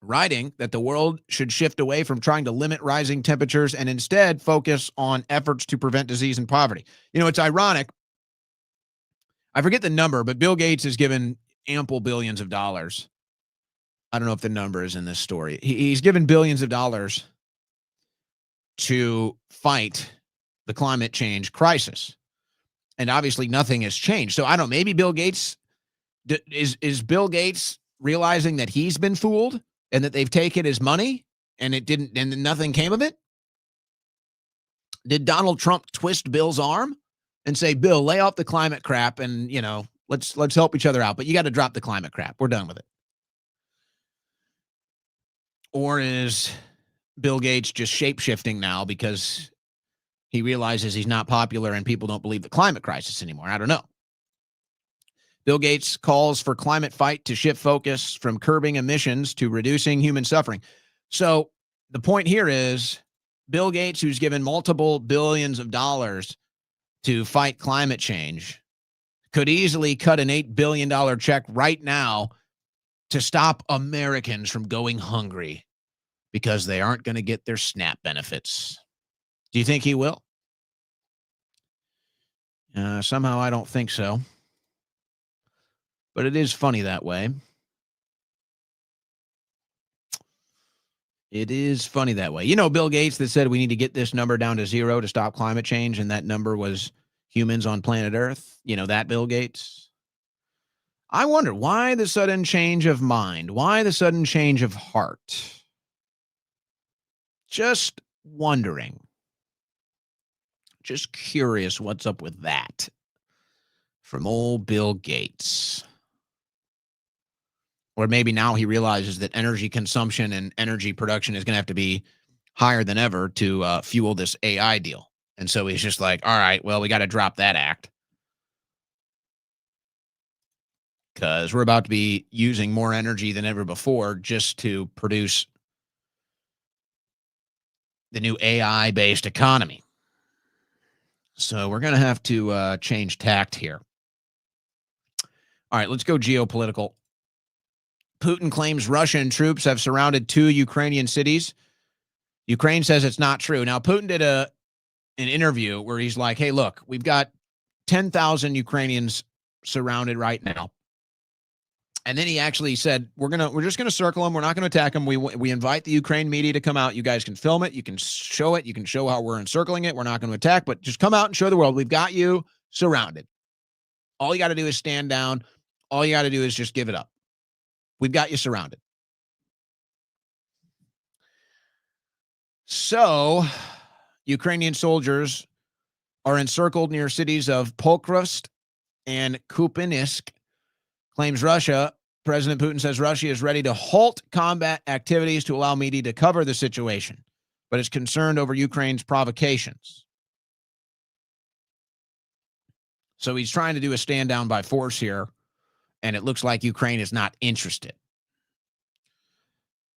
writing that the world should shift away from trying to limit rising temperatures and instead focus on efforts to prevent disease and poverty. You know, it's ironic. I forget the number, but Bill Gates has given ample billions of dollars. I don't know if the number is in this story. He's given billions of dollars to fight the climate change crisis. And obviously nothing has changed. So I don't know, maybe Bill Gates, is Bill Gates realizing that he's been fooled and that they've taken his money and nothing came of it? Did Donald Trump twist Bill's arm and say, Bill, lay off the climate crap and, let's help each other out, but you got to drop the climate crap. We're done with it. Or is Bill Gates just shape-shifting now because he realizes he's not popular and people don't believe the climate crisis anymore? I don't know. Bill Gates calls for climate fight to shift focus from curbing emissions to reducing human suffering. So the point here is Bill Gates, who's given multiple billions of dollars to fight climate change, could easily cut an $8 billion check right now to stop Americans from going hungry because they aren't going to get their SNAP benefits. Do you think he will? Somehow I don't think so. But it is funny that way. It is funny that way. You know, Bill Gates that said we need to get this number down to 0 to stop climate change, and that number was humans on planet Earth. You know, that Bill Gates. I wonder, why the sudden change of mind? Why the sudden change of heart? Just wondering. Just curious what's up with that from old Bill Gates. Or maybe now he realizes that energy consumption and energy production is going to have to be higher than ever to fuel this AI deal. And so he's just like, all right, well, we got to drop that act, because we're about to be using more energy than ever before just to produce the new AI-based economy. So we're going to have to change tact here. All right, let's go geopolitical. Putin claims Russian troops have surrounded 2 Ukrainian cities. Ukraine says it's not true. Now, Putin did an interview where he's like, hey, look, we've got 10,000 Ukrainians surrounded right now. And then he actually said, we're just gonna circle them. We're not gonna attack them. We invite the Ukraine media to come out. You guys can film it. You can show it. You can show how we're encircling it. We're not going to attack, but just come out and show the world we've got you surrounded. All you got to do is stand down. All you got to do is just give it up. We've got you surrounded. So, Ukrainian soldiers are encircled near cities of Pokrovsk and Kupiansk. Claims Russia. President Putin says Russia is ready to halt combat activities to allow media to cover the situation, but is concerned over Ukraine's provocations. So he's trying to do a stand down by force here, and it looks like Ukraine is not interested.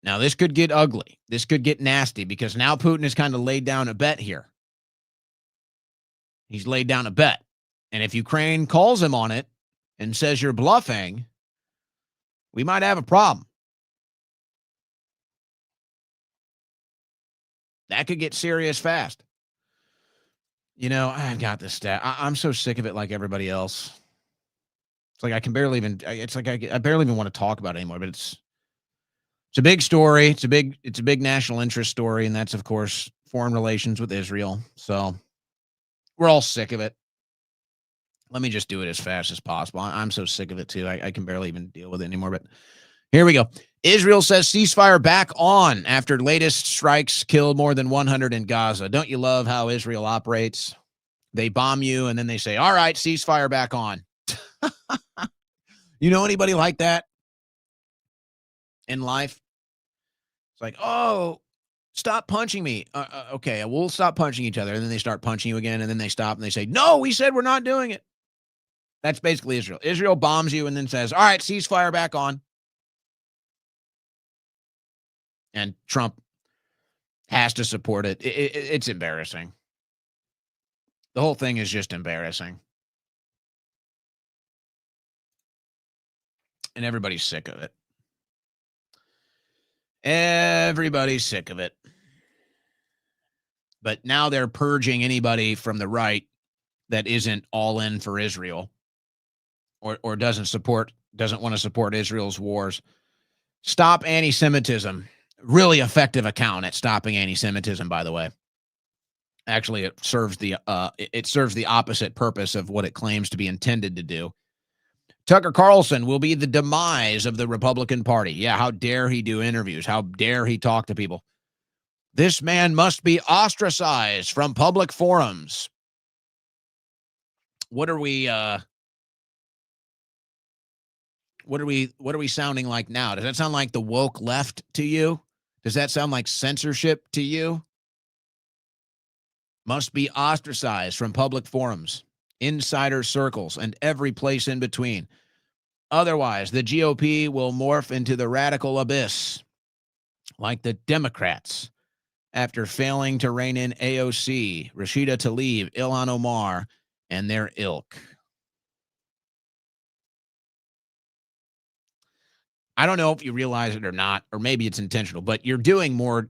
Now, this could get ugly. This could get nasty because now Putin has kind of laid down a bet here. He's laid down a bet. And if Ukraine calls him on it and says you're bluffing, we might have a problem. That could get serious fast. You know, I've got this stat. I'm so sick of it like everybody else. It's like I can barely even, it's like I barely even want to talk about it anymore, but it's a big story. It's a big national interest story. And that's, of course, foreign relations with Israel. So we're all sick of it. Let me just do it as fast as possible. I'm so sick of it, too. I can barely even deal with it anymore. But here we go. Israel says ceasefire back on after latest strikes killed more than 100 in Gaza. Don't you love how Israel operates? They bomb you, and then they say, all right, ceasefire back on. You know anybody like that in life? It's like, oh, stop punching me. Okay, we'll stop punching each other. And then they start punching you again, and then they stop, and they say, no, we said we're not doing it. That's basically Israel. Israel bombs you and then says, all right, ceasefire back on. And Trump has to support it. It's embarrassing. The whole thing is just embarrassing. And everybody's sick of it. Everybody's sick of it. But now they're purging anybody from the right that isn't all in for Israel or doesn't want to support Israel's wars. Stop anti-Semitism. Really effective account at stopping anti-Semitism, by the way. Actually, it serves the opposite purpose of what it claims to be intended to do. Tucker Carlson will be the demise of the Republican Party. Yeah, how dare he do interviews? How dare he talk to people? This man must be ostracized from public forums. What are we sounding like now? Does that sound like the woke left to you? Does that sound like censorship to you? Must be ostracized from public forums, insider circles, and every place in between. Otherwise, the GOP will morph into the radical abyss, like the Democrats, after failing to rein in AOC, Rashida Tlaib, Ilhan Omar, and their ilk. I don't know if you realize it or not, or maybe it's intentional, but you're doing more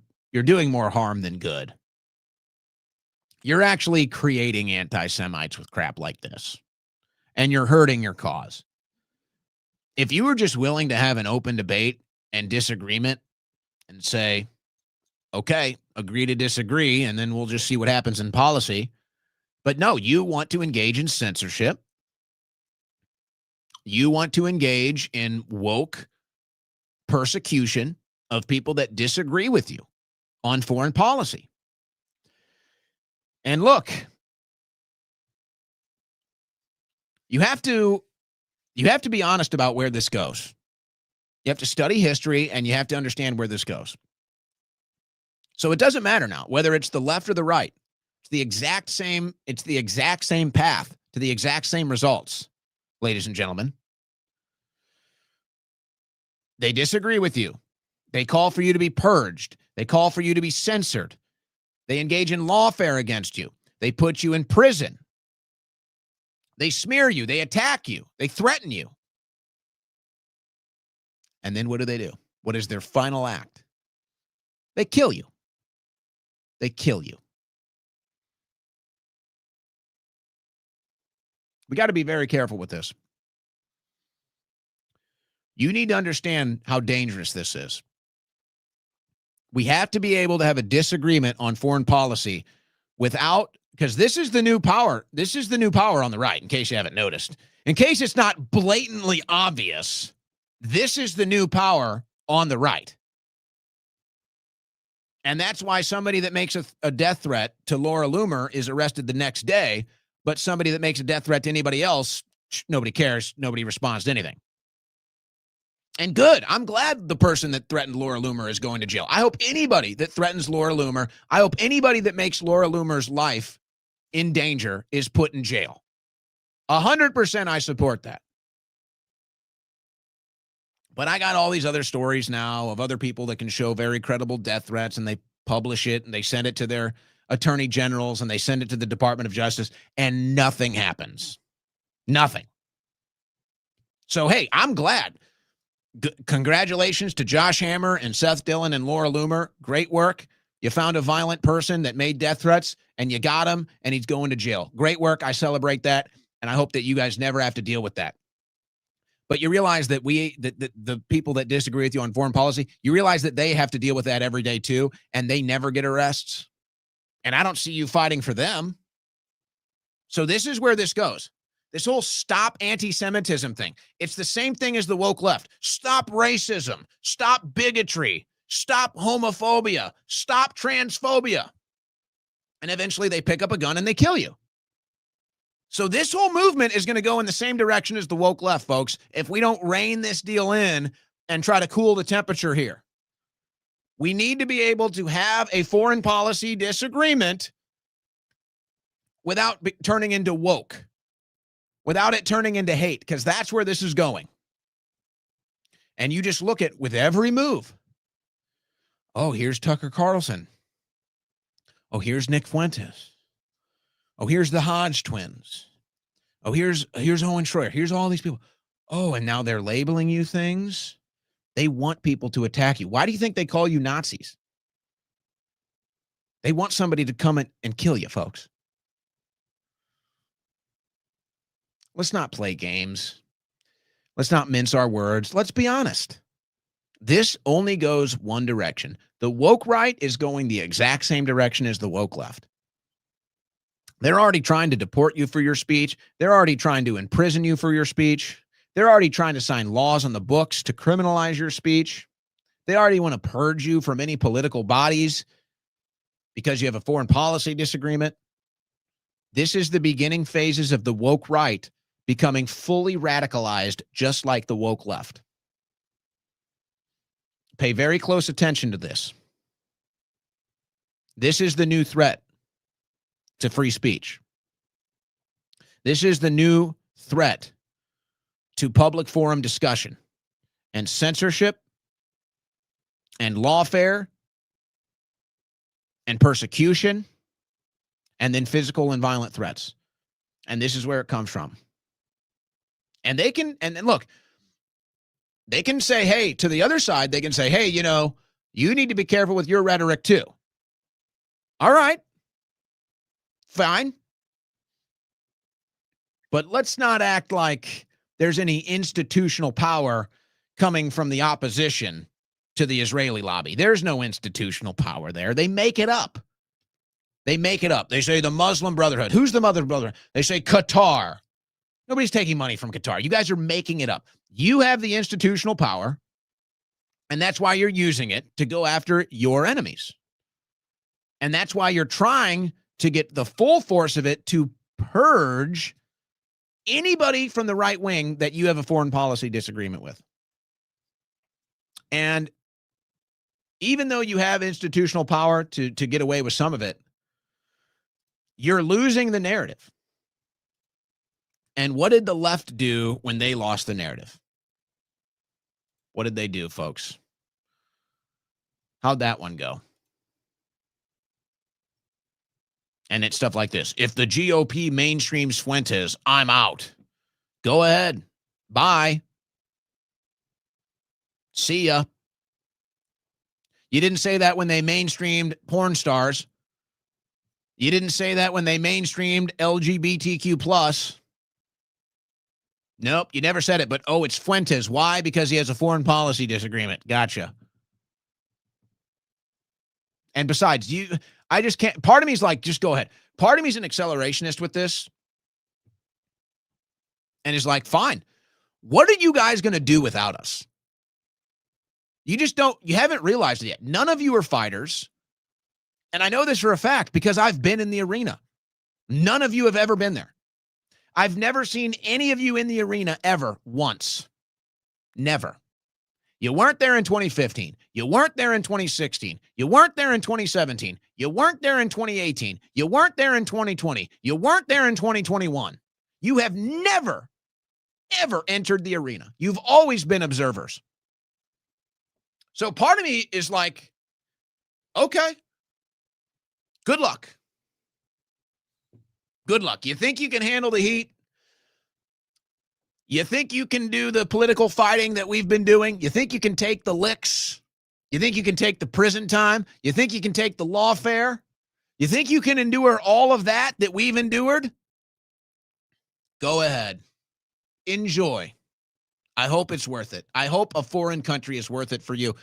harm than good. You're actually creating anti-Semites with crap like this, and you're hurting your cause. If you were just willing to have an open debate and disagreement and say, okay, agree to disagree, and then we'll just see what happens in policy. But no, you want to engage in censorship. You want to engage in woke persecution of people that disagree with you on foreign policy. And look, you have to be honest about where this goes. You have to study history and you have to understand where this goes. So it doesn't matter now whether it's the left or the right. It's the exact same path to the exact same results, ladies and gentlemen. They disagree with you. They call for you to be purged. They call for you to be censored. They engage in lawfare against you. They put you in prison. They smear you. They attack you. They threaten you. And then what do? What is their final act? They kill you. They kill you. We got to be very careful with this. You need to understand how dangerous this is. We have to be able to have a disagreement on foreign policy without, because this is the new power. This is the new power on the right, in case you haven't noticed. In case it's not blatantly obvious, this is the new power on the right. And that's why somebody that makes a death threat to Laura Loomer is arrested the next day, but somebody that makes a death threat to anybody else, nobody cares. Nobody responds to anything. And good. I'm glad the person that threatened Laura Loomer is going to jail. I hope anybody that threatens Laura Loomer, I hope anybody that makes Laura Loomer's life in danger is put in jail. 100% I support that. But I got all these other stories now of other people that can show very credible death threats, and they publish it and they send it to their attorney generals and they send it to the Department of Justice, and nothing happens. Nothing. So, hey, I'm glad. Congratulations to Josh Hammer and Seth Dillon and Laura Loomer. Great work. You found a violent person that made death threats, and you got him, and he's going to jail. Great work. I celebrate that, and I hope that you guys never have to deal with that. But you realize that the people that disagree with you on foreign policy, you realize that they have to deal with that every day too, and they never get arrests. And I don't see you fighting for them. So this is where this goes. This whole stop anti-Semitism thing. It's the same thing as the woke left. Stop racism. Stop bigotry. Stop homophobia. Stop transphobia. And eventually they pick up a gun and they kill you. So this whole movement is going to go in the same direction as the woke left, folks, if we don't rein this deal in and try to cool the temperature here. We need to be able to have a foreign policy disagreement without turning into woke, without it turning into hate, because that's where this is going. And you just look at with every move. Oh, here's Tucker Carlson. Oh, here's Nick Fuentes. Oh, here's the Hodge twins. Oh, here's Owen Schroyer. Here's all these people. Oh, and now they're labeling you things. They want people to attack you. Why do you think they call you Nazis? They want somebody to come and kill you, folks. Let's not play games. Let's not mince our words. Let's be honest. This only goes one direction. The woke right is going the exact same direction as the woke left. They're already trying to deport you for your speech. They're already trying to imprison you for your speech. They're already trying to sign laws on the books to criminalize your speech. They already want to purge you from any political bodies because you have a foreign policy disagreement. This is the beginning phases of the woke right becoming fully radicalized, just like the woke left. Pay very close attention to this. This is the new threat to free speech. This is the new threat to public forum discussion and censorship and lawfare and persecution and then physical and violent threats. And this is where it comes from. And they can, and look, they can say, hey, to the other side, they can say, hey, you know, you need to be careful with your rhetoric too. All right. Fine. But let's not act like there's any institutional power coming from the opposition to the Israeli lobby. There's no institutional power there. They make it up. They make it up. They say the Muslim Brotherhood. Who's the Muslim Brotherhood? They say Qatar. Nobody's taking money from Qatar. You guys are making it up. You have the institutional power, and that's why you're using it to go after your enemies. And that's why you're trying to get the full force of it to purge anybody from the right wing that you have a foreign policy disagreement with. And even though you have institutional power to get away with some of it, you're losing the narrative. And what did the left do when they lost the narrative? What did they do, folks? How'd that one go? And it's stuff like this. If the GOP mainstreams Fuentes, I'm out. Go ahead. Bye. See ya. You didn't say that when they mainstreamed porn stars. You didn't say that when they mainstreamed LGBTQ+. Nope, you never said it, but it's Fuentes. Why? Because he has a foreign policy disagreement. Gotcha. And besides, I just can't. Part of me is like, just go ahead. Part of me is an accelerationist with this. And is like, fine. What are you guys going to do without us? You haven't realized it yet. None of you are fighters. And I know this for a fact because I've been in the arena. None of you have ever been there. I've never seen any of you in the arena ever once. Never. You weren't there in 2015. You weren't there in 2016. You weren't there in 2017. You weren't there in 2018. You weren't there in 2020. You weren't there in 2021. You have never, ever entered the arena. You've always been observers. So part of me is like, okay, good luck. Good luck. You think you can handle the heat? You think you can do the political fighting that we've been doing? You think you can take the licks? You think you can take the prison time? You think you can take the lawfare? You think you can endure all of that we've endured? Go ahead. Enjoy. I hope it's worth it. I hope a foreign country is worth it for you.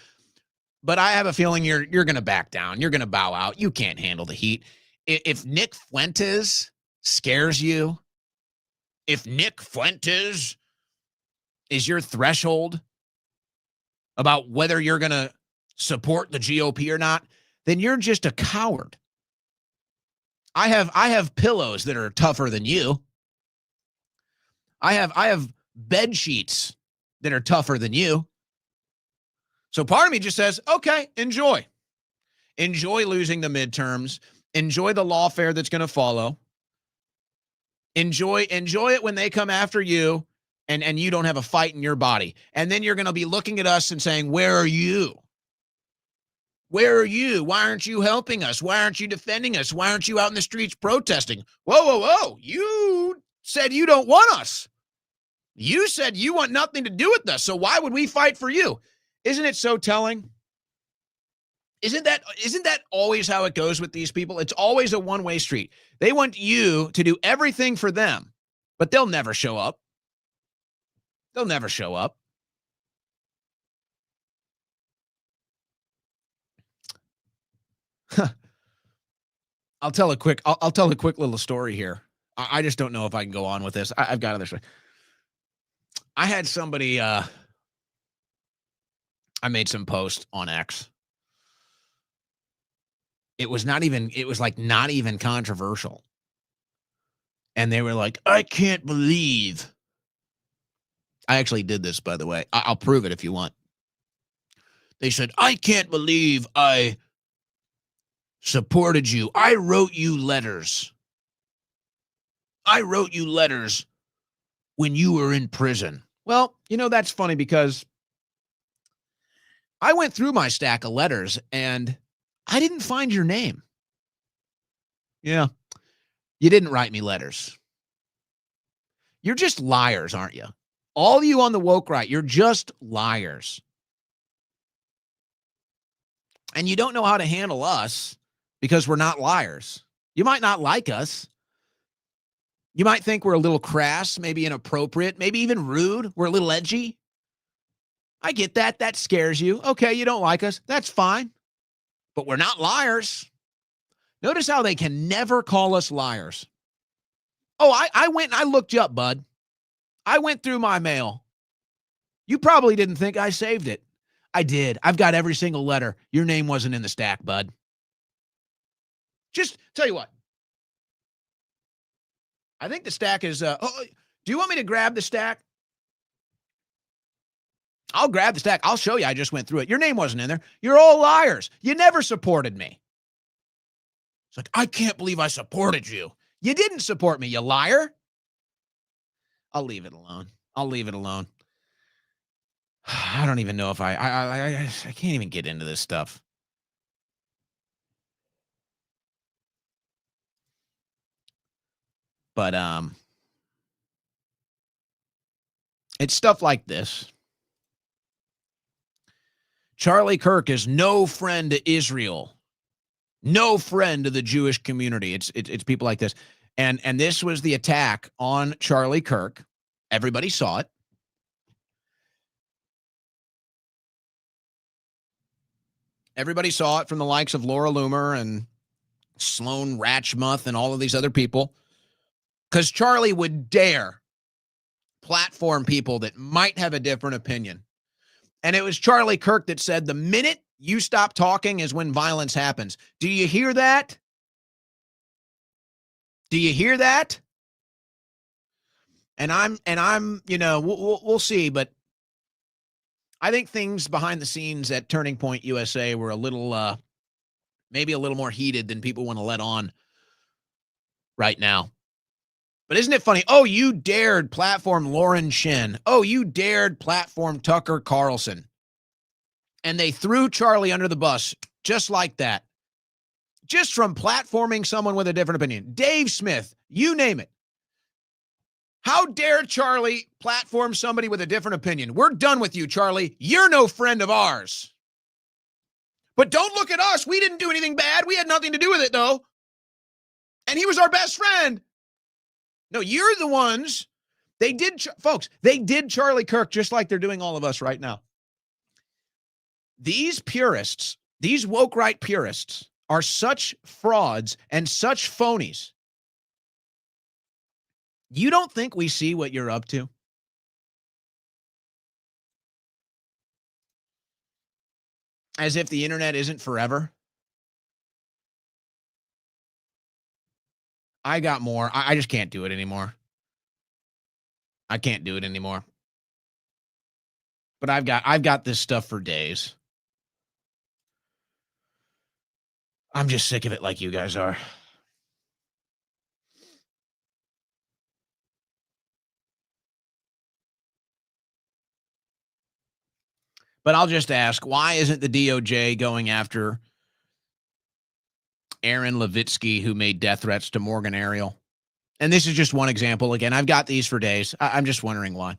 But I have a feeling you're going to back down. You're going to bow out. You can't handle the heat. If Nick Fuentes scares you, if Nick Fuentes is your threshold about whether you're going to support the GOP or not, then you're just a coward. I have pillows that are tougher than you. I have bed sheets that are tougher than you. So part of me just says, okay, enjoy. Enjoy losing the midterms. Enjoy the lawfare that's going to follow. Enjoy it when they come after you and you don't have a fight in your body. And then you're going to be looking at us and saying, where are you? Where are you? Why aren't you helping us? Why aren't you defending us? Why aren't you out in the streets protesting? Whoa. You said you don't want us. You said you want nothing to do with us. So why would we fight for you? Isn't it so telling? Isn't that always how it goes with these people? It's always a one-way street. They want you to do everything for them, but they'll never show up. They'll never show up. I'll tell a quick little story here. I just don't know if I can go on with this. I've got other story. I had somebody, I made some post on X. It was not even controversial. And they were like, I can't believe. I actually did this, by the way. I'll prove it if you want. They said, I can't believe I supported you. I wrote you letters. I wrote you letters when you were in prison. Well, that's funny because I went through my stack of letters and I didn't find your name. Yeah. You didn't write me letters. You're just liars, aren't you? All you on the woke right, you're just liars. And you don't know how to handle us because we're not liars. You might not like us. You might think we're a little crass, maybe inappropriate, maybe even rude. We're a little edgy. I get that. That scares you. Okay, you don't like us. That's fine. But we're not liars. Notice how they can never call us liars. Oh, I went and I looked you up, bud. I went through my mail. You probably didn't think I saved it. I did. I've got every single letter. Your name wasn't in the stack, bud. Just tell you what. I think the stack is, do you want me to grab the stack? I'll grab the stack. I'll show you. I just went through it. Your name wasn't in there. You're all liars. You never supported me. It's like, I can't believe I supported you. You didn't support me, you liar. I'll leave it alone. I'll leave it alone. I don't even know if I can't even get into this stuff. But it's stuff like this. Charlie Kirk is no friend to Israel, no friend to the Jewish community. It's people like this, and this was the attack on Charlie Kirk. Everybody saw it. Everybody saw it from the likes of Laura Loomer and Sloan Ratchmuth and all of these other people. Because Charlie would dare platform people that might have a different opinion. And it was Charlie Kirk that said, the minute you stop talking is when violence happens. Do you hear that? Do you hear that? And I'm, we'll see, but I think things behind the scenes at Turning Point USA were a little, maybe a little more heated than people want to let on right now. But isn't it funny? Oh, you dared platform Lauren Shin. Oh, you dared platform Tucker Carlson. And they threw Charlie under the bus just like that. Just from platforming someone with a different opinion. Dave Smith, you name it. How dare Charlie platform somebody with a different opinion? We're done with you, Charlie. You're no friend of ours. But don't look at us. We didn't do anything bad. We had nothing to do with it, though. And he was our best friend. No, you're the ones. They did, folks, they did Charlie Kirk just like they're doing all of us right now. These purists, these woke right purists, are such frauds and such phonies. You don't think we see what you're up to? As if the internet isn't forever. I got more. I just can't do it anymore. I can't do it anymore. But I've got this stuff for days. I'm just sick of it like you guys are. But I'll just ask, why isn't the DOJ going after Aaron Levitsky, who made death threats to Morgan Ariel? And this is just one example. Again, I've got these for days. I'm just wondering why.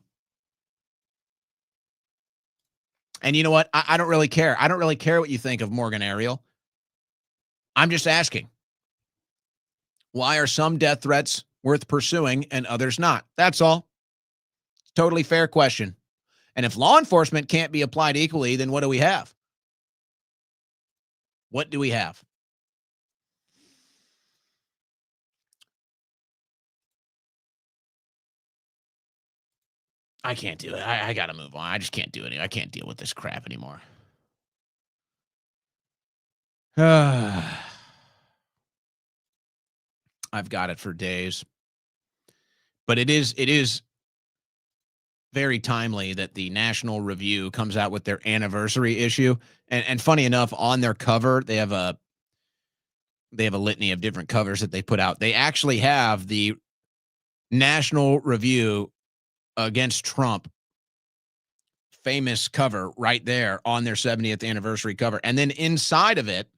And you know what? I don't really care. I don't really care what you think of Morgan Ariel. I'm just asking, why are some death threats worth pursuing and others not? That's all. Totally fair question. And if law enforcement can't be applied equally, then what do we have? What do we have? I can't do it. I got to move on. I just can't do it. I can't deal with this crap anymore. I've got it for days. But it is very timely that the National Review comes out with their anniversary issue. And funny enough, on their cover, they have a litany of different covers that they put out. They actually have the National Review against Trump famous cover right there on their 70th anniversary cover. And then inside of it,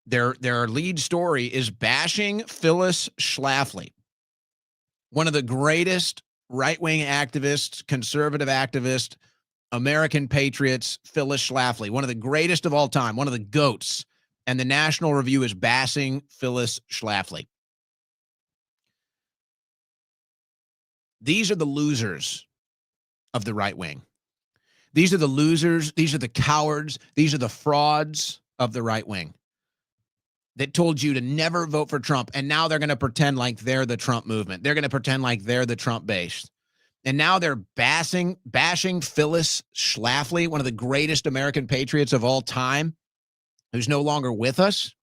their lead story is bashing Phyllis Schlafly, one of the greatest right-wing activists, conservative activists, American patriots, Phyllis Schlafly, one of the greatest of all time, one of the GOATs. And the National Review is bashing Phyllis Schlafly. These are the losers of the right wing. These are the losers. These are the cowards. These are the frauds of the right wing that told you to never vote for Trump. And now they're going to pretend like they're the Trump movement. They're going to pretend like they're the Trump base. And now they're bashing Phyllis Schlafly, one of the greatest American patriots of all time, who's no longer with us.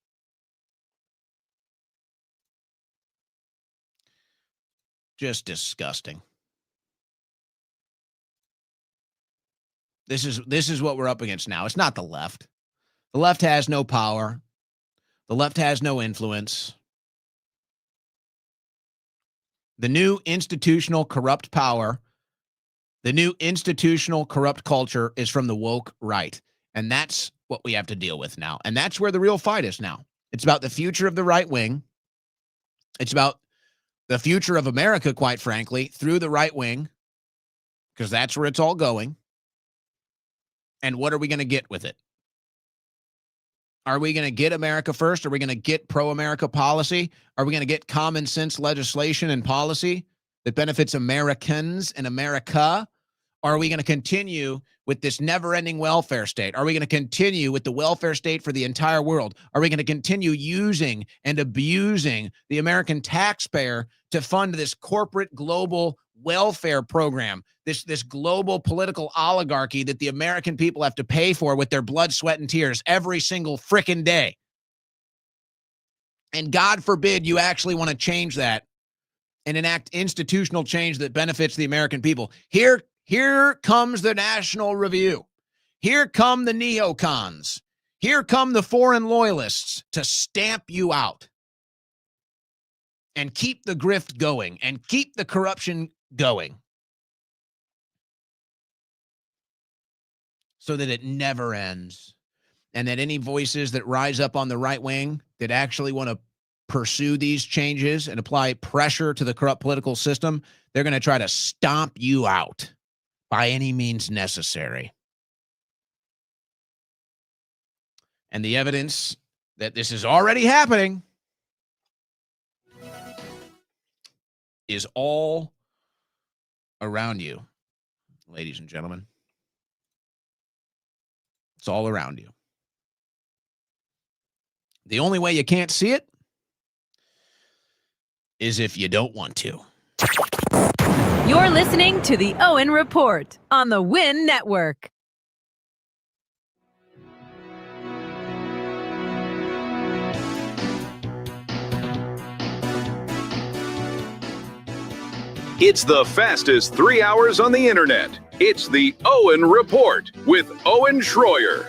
Just disgusting. This is what we're up against now. It's not the left. The left has no power. The left has no influence. The new institutional corrupt power, the new institutional corrupt culture is from the woke right. And that's what we have to deal with now. And that's where the real fight is now. It's about the future of the right wing. It's about the future of America, quite frankly, through the right wing, because that's where it's all going. And what are we going to get with it? Are we going to get America first? Are we going to get pro-America policy? Are we going to get common sense legislation and policy? that benefits Americans and America? Or are we going to continue with this never-ending welfare state? Are we going to continue with the welfare state for the entire world? Are we going to continue using and abusing the American taxpayer to fund this corporate global welfare program, this global political oligarchy that the American people have to pay for with their blood, sweat, and tears every single frickin' day? And God forbid you actually want to change that and enact institutional change that benefits the American people. Here comes the National Review. Here come the neocons. Here come the foreign loyalists to stamp you out and keep the grift going and keep the corruption going so that it never ends, and that any voices that rise up on the right wing that actually want to pursue these changes and apply pressure to the corrupt political system, they're going to try to stomp you out by any means necessary. And the evidence that this is already happening is all around you, ladies and gentlemen. It's all around you. The only way you can't see it is if you don't want to. You're listening to the Owen Report on the Win Network. It's the fastest 3 hours on the internet. It's the Owen Report with Owen Schroyer.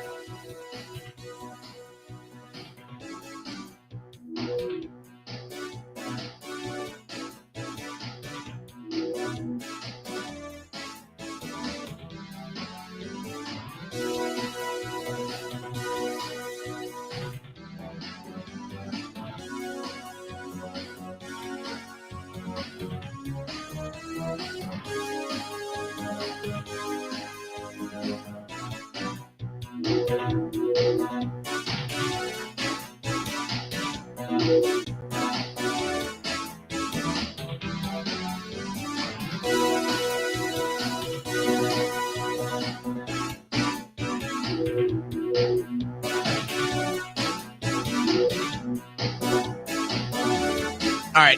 All right.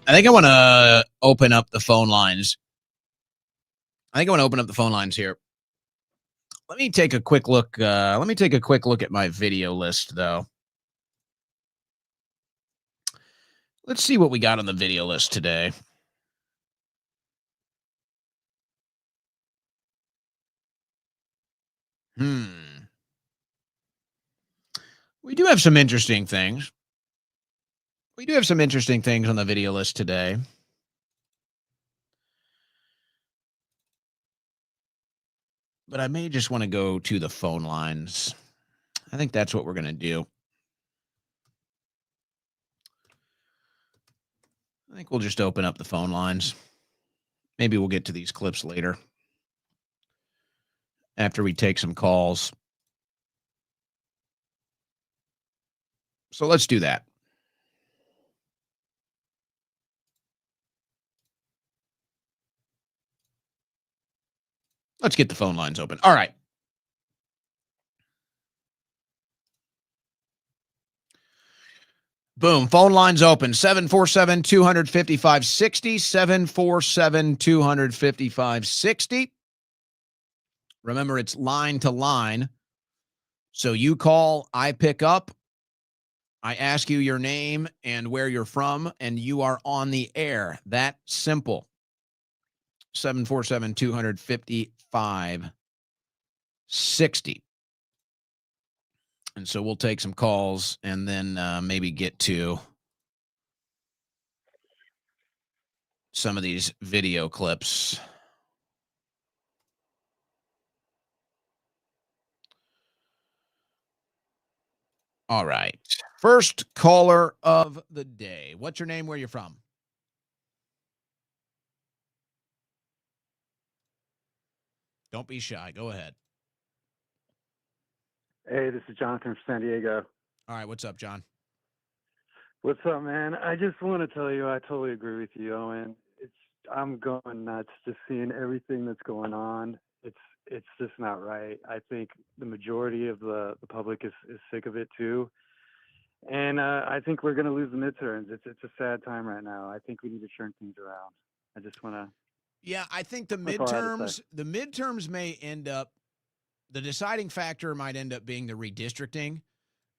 I think I want to open up the phone lines. Here. Let me take a quick look. At my video list, though. Let's see what we got on the video list today. We do have some interesting things. On the video list today. But I may just want to go to the phone lines. I think that's what we're going to do. I think we'll just open up the phone lines. Maybe we'll get to these clips later after we take some calls. So let's do that. Let's get the phone lines open. All right. Boom. Phone lines open. 747-255-60. 747-255-60. Remember, it's line to line. So you call, I pick up. I ask you your name and where you're from, and you are on the air. That simple. 747-255-60. And so we'll take some calls and then maybe get to some of these video clips. All right. First caller of the day. What's your name? Where you from? Don't be shy. Go ahead. Hey, this is Jonathan from San Diego. All right. What's up, John? What's up, man? I just want to tell you I totally agree with you, Owen. I'm going nuts just seeing everything that's going on. It's just not right. I think the majority of the public is sick of it too. And I think we're going to lose the midterms. It's a sad time right now. I think we need to turn things around. I just want to. Yeah, I think the That's all I have to say. midterms may end up, the deciding factor might end up being the redistricting,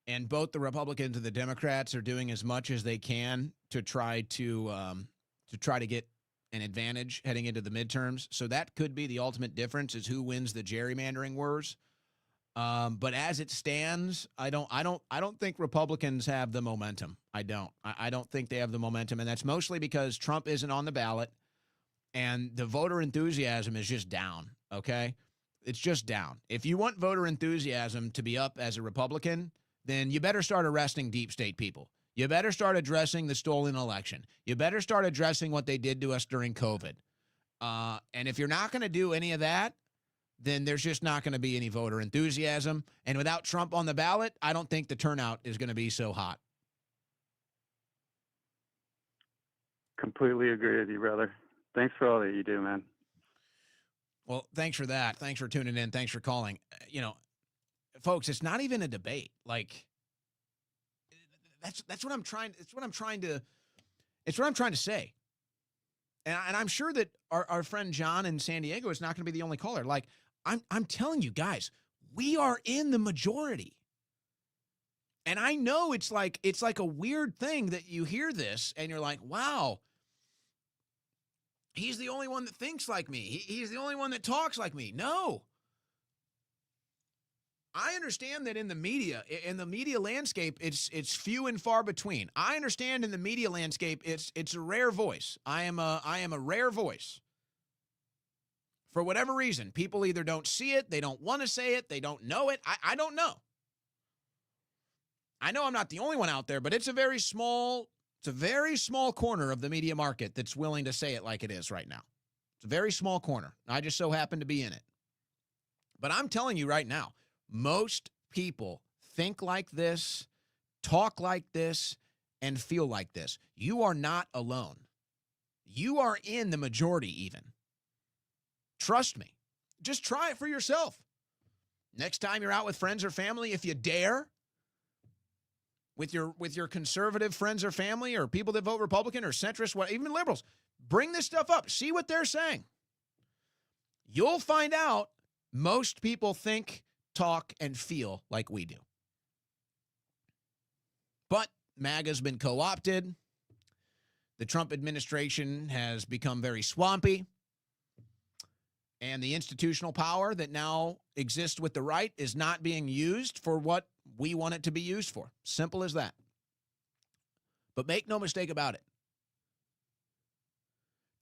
and both the Republicans and the Democrats are doing as much as they can to try to get an advantage heading into the midterms. So that could be the ultimate difference, is who wins the gerrymandering wars. But as it stands, I don't think Republicans have the momentum. I don't think they have the momentum, and that's mostly because Trump isn't on the ballot, and the voter enthusiasm is just down. Okay, it's just down. If you want voter enthusiasm to be up as a Republican, then you better start arresting deep state people. You better start addressing the stolen election. You better start addressing what they did to us during COVID. And if you're not going to do any of that, then there's just not going to be any voter enthusiasm. And without Trump on the ballot, I don't think the turnout is going to be so hot. Completely agree with you, brother. Thanks for all that you do, man. Well, thanks for that. Thanks for tuning in. Thanks for calling. Folks, it's not even a debate. Like, that's what I'm trying. It's what I'm trying to say. And I'm sure that our friend John in San Diego is not going to be the only caller. Like, I'm telling you guys, we are in the majority. And I know it's like a weird thing that you hear this and you're like, wow, he's the only one that thinks like me. He's the only one that talks like me. No. I understand that in the media landscape, it's few and far between. I understand in the media landscape, it's a rare voice. I am a rare voice. For whatever reason, people either don't see it, they don't want to say it, they don't know it. I don't know. I know I'm not the only one out there, but it's a very small corner of the media market that's willing to say it like it is right now. It's a very small corner. I just so happen to be in it. But I'm telling you right now, most people think like this, talk like this, and feel like this. You are not alone. You are in the majority even. Trust me. Just try it for yourself. Next time you're out with friends or family, if you dare, with your conservative friends or family or people that vote Republican or centrist, even liberals, bring this stuff up. See what they're saying. You'll find out most people think, talk, and feel like we do. But MAGA's been co-opted. The Trump administration has become very swampy. And the institutional power that now exists with the right is not being used for what we want it to be used for. Simple as that. But make no mistake about it.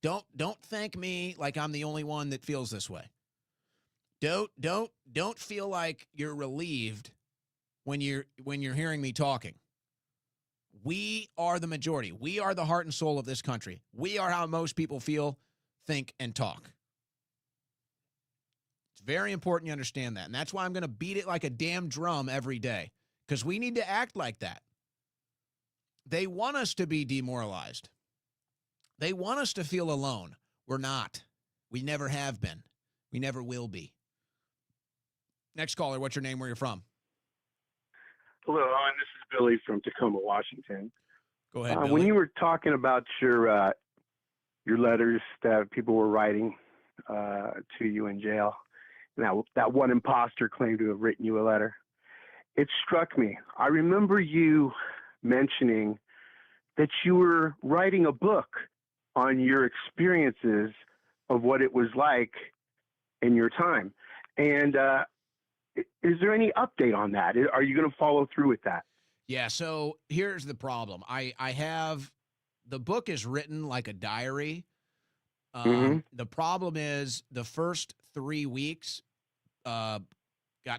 Don't thank me like I'm the only one that feels this way. Don't feel like you're relieved when you're hearing me talking. We are the majority. We are the heart and soul of this country. We are how most people feel, think, and talk. It's very important you understand that. And that's why I'm going to beat it like a damn drum every day, because we need to act like that. They want us to be demoralized. They want us to feel alone. We're not. We never have been. We never will be. Next caller, what's your name, where you're from? Hello, Owen. This is Billy from Tacoma, Washington. Go ahead, Billy. When you were talking about your letters that people were writing to you in jail, and that one imposter claimed to have written you a letter, it struck me. I remember you mentioning that you were writing a book on your experiences of what it was like in your time. And is there any update on that? Are you going to follow through with that? Yeah, so here's the problem. I have, the book is written like a diary. The problem is the first 3 weeks got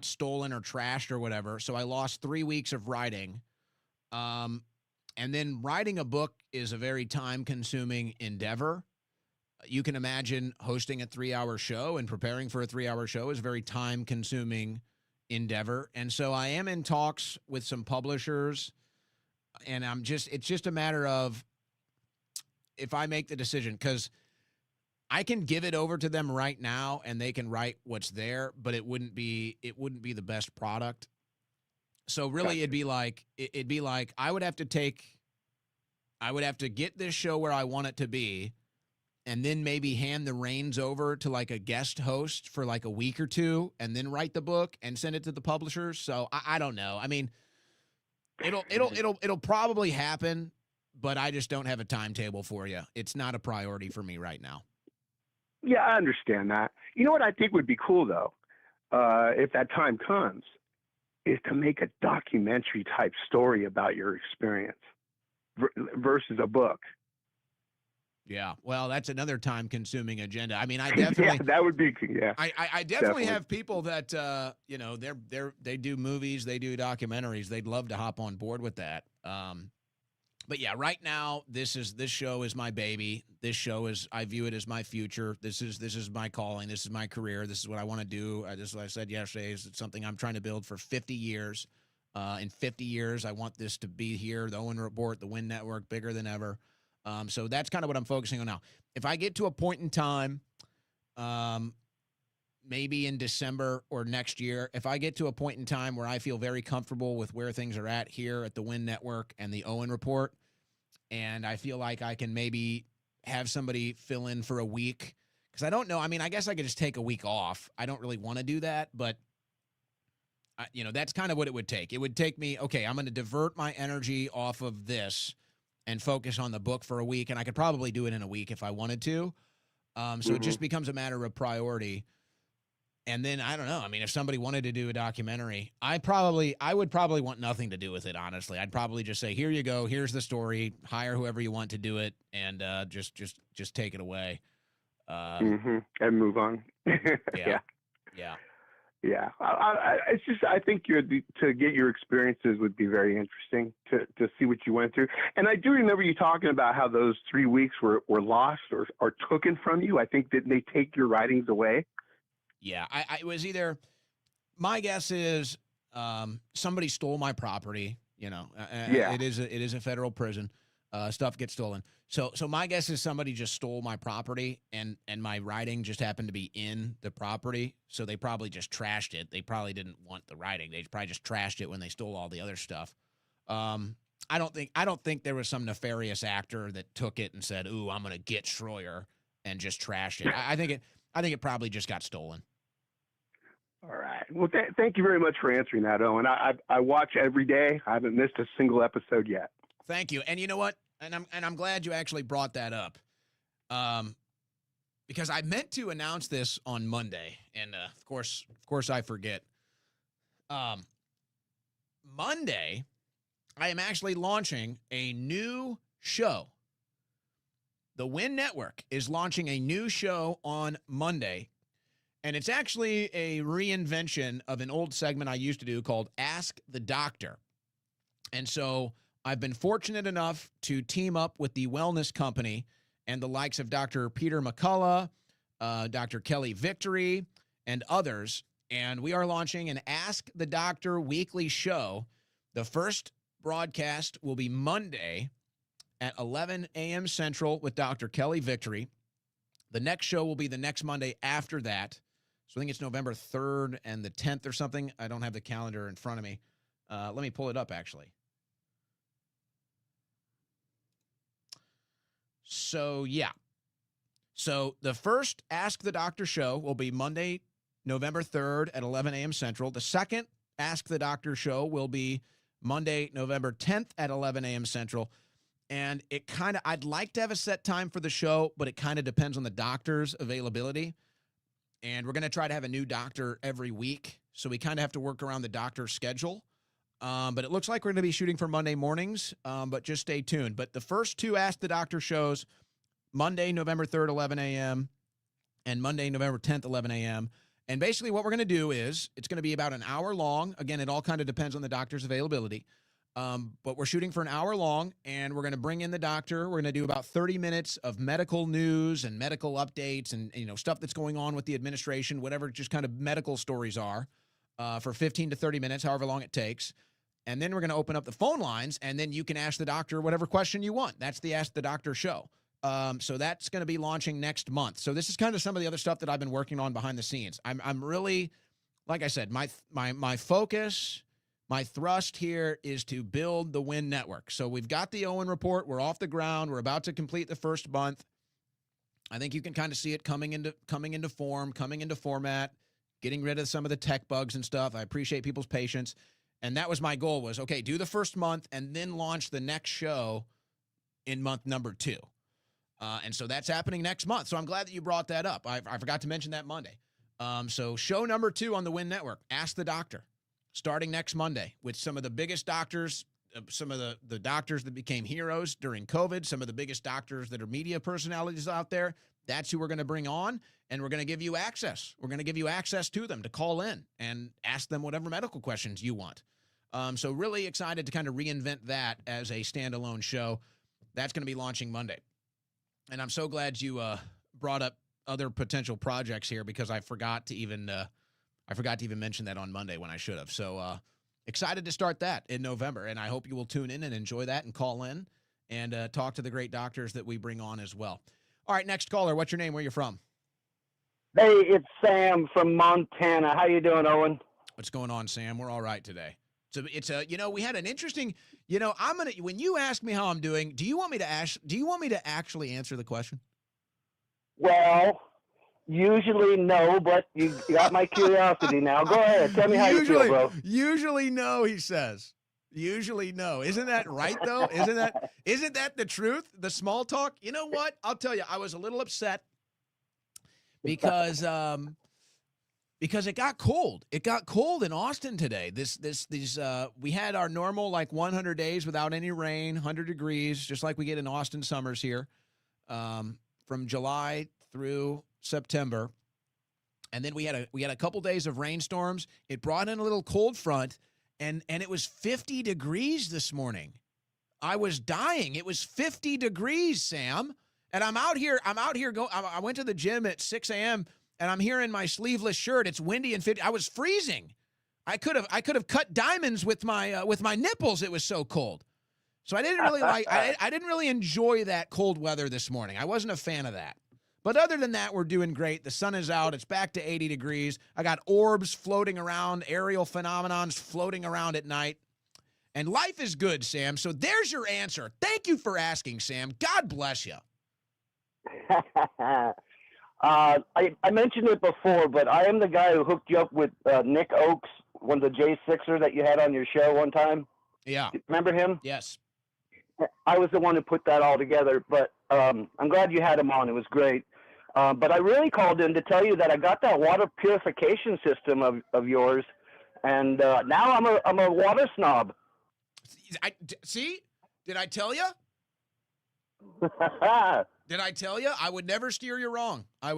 stolen or trashed or whatever, so I lost 3 weeks of writing. And then writing a book is a very time-consuming endeavor. You can imagine hosting a 3-hour show and preparing for a 3-hour show is a very time-consuming endeavor. And so I am in talks with some publishers, and it's just a matter of if I make the decision, because I can give it over to them right now and they can write what's there, but it wouldn't be the best product. So really Gotcha. it'd be like I would have to get this show where I want it to be and then maybe hand the reins over to like a guest host for like a week or two and then write the book and send it to the publishers. So I don't know. I mean, it'll probably happen, but I just don't have a timetable for you. It's not a priority for me right now. Yeah, I understand that. You know what I think would be cool though, if that time comes, is to make a documentary type story about your experience versus a book. Yeah, well, that's another time-consuming agenda. I mean, I definitely, yeah, that would be, yeah. I definitely have people that they do movies, they do documentaries. They'd love to hop on board with that. But yeah, right now this show is my baby. This show I view it as my future. This is my calling. This is my career. This is what I want to do. This is what I said yesterday. Is something I'm trying to build for 50 years. In 50 years, I want this to be here. The Owen Report, the Win Network, bigger than ever. So that's kind of what I'm focusing on now. If I get to a point in time, maybe in December or next year, if I get to a point in time where I feel very comfortable with where things are at here at the Win Network and the Owen Report, and I feel like I can maybe have somebody fill in for a week, because I don't know. I mean, I guess I could just take a week off. I don't really want to do that, but that's kind of what it would take. It would take me, okay, I'm going to divert my energy off of this and focus on the book for a week, and I could probably do it in a week if I wanted to. So it just becomes a matter of priority. And then I don't know. I mean, if somebody wanted to do a documentary, I would probably want nothing to do with it. Honestly, I'd probably just say, "Here you go. Here's the story. Hire whoever you want to do it, and just take it away." And move on. Yeah. Yeah. I think to get your experiences would be very interesting to see what you went through. And I do remember you talking about how those 3 weeks were lost or taken from you. I think that they take your writings away. Yeah, I was either, my guess is somebody stole my property. Yeah. It is a federal prison. Stuff gets stolen. So my guess is somebody just stole my property and my writing just happened to be in the property. So they probably just trashed it. They probably didn't want the writing. They probably just trashed it when they stole all the other stuff. I don't think there was some nefarious actor that took it and said, "Ooh, I'm going to get Schroyer," and just trashed it. I think it probably just got stolen. All right. Well, thank you very much for answering that, Owen. I watch every day. I haven't missed a single episode yet. Thank you. And you know what? And I'm glad you actually brought that up. Because I meant to announce this on Monday, and of course I forget. Monday, I am actually launching a new show. The Win Network is launching a new show on Monday, and it's actually a reinvention of an old segment I used to do called Ask the Doctor. And so I've been fortunate enough to team up with the Wellness Company and the likes of Dr. Peter McCullough, Dr. Kelly Victory, and others. And we are launching an Ask the Doctor weekly show. The first broadcast will be Monday at 11 a.m. Central with Dr. Kelly Victory. The next show will be the next Monday after that. So I think it's November 3rd and the 10th or something. I don't have the calendar in front of me. Let me pull it up, actually. So, yeah. So the first Ask the Doctor show will be Monday, November 3rd at 11 a.m. Central. The second Ask the Doctor show will be Monday, November 10th at 11 a.m. Central. And I'd like to have a set time for the show, but it kind of depends on the doctor's availability. And we're going to try to have a new doctor every week. So we kind of have to work around the doctor's schedule. But it looks like we're going to be shooting for Monday mornings, but just stay tuned. But the first two Ask the Doctor shows, Monday, November 3rd, 11 a.m., and Monday, November 10th, 11 a.m. And basically what we're going to do is it's going to be about an hour long. Again, it all kind of depends on the doctor's availability. But we're shooting for an hour long, and we're going to bring in the doctor. We're going to do about 30 minutes of medical news and medical updates and stuff that's going on with the administration, whatever just kind of medical stories are, for 15 to 30 minutes, however long it takes. And then we're going to open up the phone lines, and then you can ask the doctor whatever question you want. That's the Ask the Doctor show. So that's going to be launching next month. So this is kind of some of the other stuff that I've been working on behind the scenes. I'm really, like I said, my focus, my thrust here is to build the Win Network. So we've got the Owen Report. We're off the ground. We're about to complete the first month. I think you can kind of see it coming into form, coming into format, getting rid of some of the tech bugs and stuff. I appreciate people's patience. And that was my goal was, okay, do the first month and then launch the next show in month number 2. And so that's happening next month. So I'm glad that you brought that up. I forgot to mention that Monday. So show number 2 on the Win Network, Ask the Doctor, starting next Monday with some of the biggest doctors, some of the doctors that became heroes during COVID, some of the biggest doctors that are media personalities out there. That's who we're going to bring on, and we're going to give you access. We're going to give you access to them to call in and ask them whatever medical questions you want. So really excited to kind of reinvent that as a standalone show. That's going to be launching Monday. And I'm so glad you brought up other potential projects here because I forgot to even mention that on Monday when I should have. So excited to start that in November, and I hope you will tune in and enjoy that and call in and talk to the great doctors that we bring on as well. All right, next caller. What's your name? Where you from? Hey, it's Sam from Montana. How you doing, Owen? What's going on, Sam? We're all right today. So it's we had an interesting, when you ask me how I'm doing, do you want me to actually answer the question? Well, usually no, but you got my curiosity now. Go ahead. Tell me how you feel, bro. Usually no, he says. Usually no. Isn't that right though? Isn't that the truth? The small talk? You know what? I'll tell you, I was a little upset because it got cold. It got cold in Austin today. We had our normal 100 days without any rain, 100 degrees, just like we get in Austin summers here, from July through September. And then we had a couple days of rainstorms. It brought in a little cold front, and it was 50 degrees this morning. I was dying. It was 50 degrees, Sam. And I'm out here I went to the gym at 6 a.m. and I'm here in my sleeveless shirt. It's windy and 50. I was freezing. I could have cut diamonds with my nipples. It was so cold. So I didn't really I didn't really enjoy that cold weather this morning. I wasn't a fan of that. But other than that, we're doing great. The sun is out. It's back to 80 degrees. I got orbs floating around, aerial phenomenons floating around at night. And life is good, Sam. So there's your answer. Thank you for asking, Sam. God bless you. I mentioned it before, but I am the guy who hooked you up with Nick Oakes, one of the J6er that you had on your show one time. Yeah. Remember him? Yes. I was the one who put that all together, but I'm glad you had him on. It was great. But I really called in to tell you that I got that water purification system of yours, and now I'm a water snob. See? Did I tell you? Did I tell you? I would never steer you wrong. I'm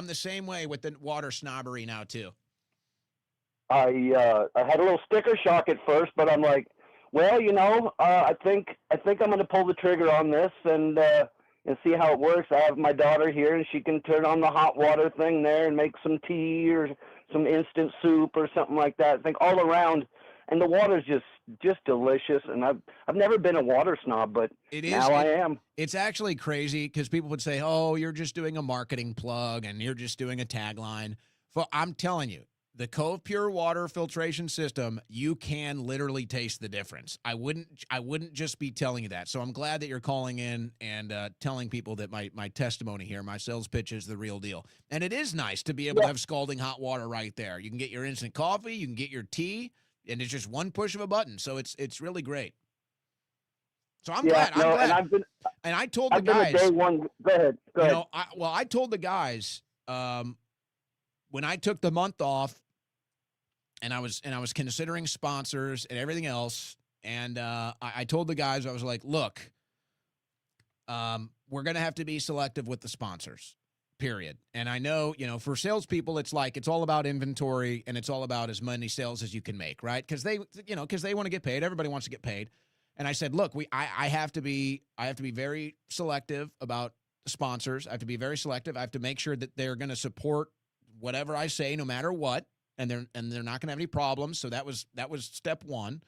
the same way with the water snobbery now too. I had a little sticker shock at first, but I'm like, well, I think I'm going to pull the trigger on this and see how it works. I have my daughter here, and she can turn on the hot water thing there and make some tea or some instant soup or something like that. I think all around, and the water's just delicious. And I've never been a water snob, but now I am. It's actually crazy because people would say, "Oh, you're just doing a marketing plug and you're just doing a tagline." Well, I'm telling you, the Cove Pure water filtration system, you can literally taste the difference. I wouldn't just be telling you that. So I'm glad that you're calling in and telling people that my testimony here, my sales pitch is the real deal. And it is nice to be able to have scalding hot water right there. You can get your instant coffee, you can get your tea, and it's just one push of a button. So it's really great. So I'm glad. And I told the guys. Day one. Go ahead. I told the guys when I took the month off, and I was considering sponsors and everything else, and I told the guys, I was like, look, we're gonna have to be selective with the sponsors. Period. And I know, for salespeople, it's all about inventory and it's all about as many sales as you can make, right? Because they want to get paid. Everybody wants to get paid. And I said, look, I have to be very selective about sponsors. I have to be very selective. I have to make sure that they're going to support whatever I say, no matter what, and they're not going to have any problems. So that was step one.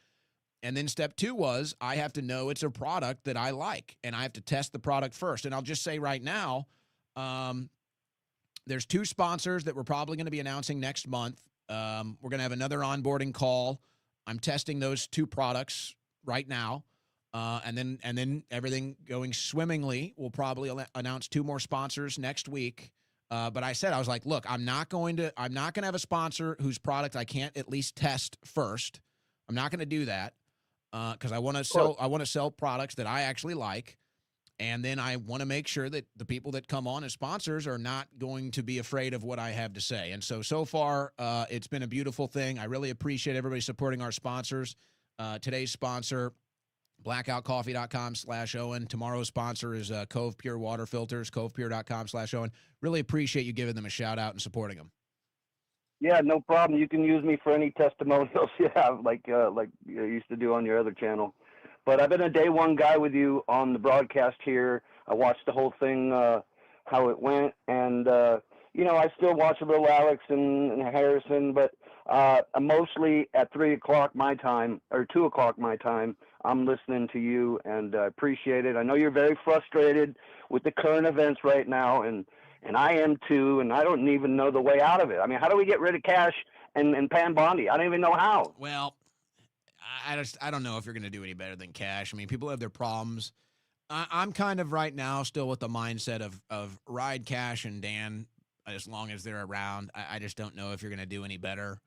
And then step 2 was I have to know it's a product that I like, and I have to test the product first. And I'll just say right now, there's 2 sponsors that we're probably going to be announcing next month. We're going to have another onboarding call. I'm testing those 2 products right now. And then everything going swimmingly, we'll probably announce 2 more sponsors next week. But I was like, look, I'm not going to have a sponsor whose product I can't at least test first. I'm not going to do that because I want to sell products that I actually like. And then I want to make sure that the people that come on as sponsors are not going to be afraid of what I have to say. And so far, it's been a beautiful thing. I really appreciate everybody supporting our sponsors. Today's sponsor, blackoutcoffee.com/Owen. Tomorrow's sponsor is Cove Pure Water Filters, covepure.com/Owen. Really appreciate you giving them a shout out and supporting them. Yeah, no problem. You can use me for any testimonials you have, like you used to do on your other channel. But I've been a day one guy with you on the broadcast here. I watched the whole thing, how it went, and I still watch a little Alex and Harrison, but mostly at 3 o'clock my time or 2 o'clock my time, I'm listening to you, and I appreciate it. I know you're very frustrated with the current events right now, and I am too, and I don't even know the way out of it. I mean, how do we get rid of Cash and Pam Bondi? I don't even know how. Well, I don't know if you're going to do any better than Cash. I mean, people have their problems. I'm kind of right now still with the mindset of ride Cash and Dan as long as they're around. I just don't know if you're going to do any better.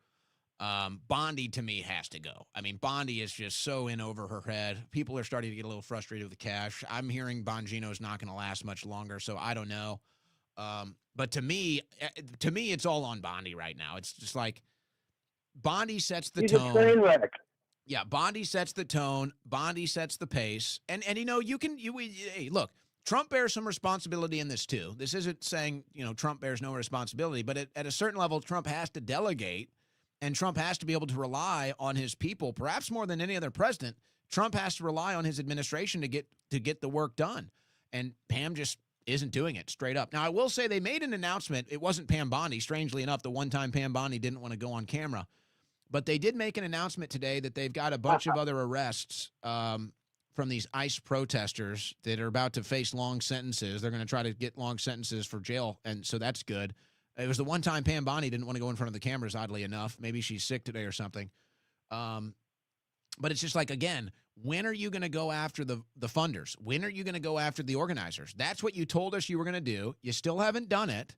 Bondi to me has to go. I mean, Bondi is just so in over her head. People are starting to get a little frustrated with the Cash. I'm hearing Bongino's not going to last much longer, so I don't know. But to me, it's all on Bondi right now. It's just like Bondi sets the tone. He's a train wreck. Yeah, Bondi sets the tone. Bondi sets the pace. And hey, look, Trump bears some responsibility in this too. This isn't saying, Trump bears no responsibility, but at a certain level, Trump has to delegate, and Trump has to be able to rely on his people, perhaps more than any other president. Trump has to rely on his administration to get the work done. And Pam just isn't doing it straight up. Now, I will say they made an announcement. It wasn't Pam Bondi. Strangely enough, the one time Pam Bondi didn't want to go on camera. But they did make an announcement today that they've got a bunch of other arrests from these ICE protesters that are about to face long sentences. They're going to try to get long sentences for jail, and so that's good. It was the one time Pam Bondi didn't want to go in front of the cameras, oddly enough. Maybe she's sick today or something. But it's just like, again, when are you going to go after the funders? When are you going to go after the organizers? That's what you told us you were going to do. You still haven't done it.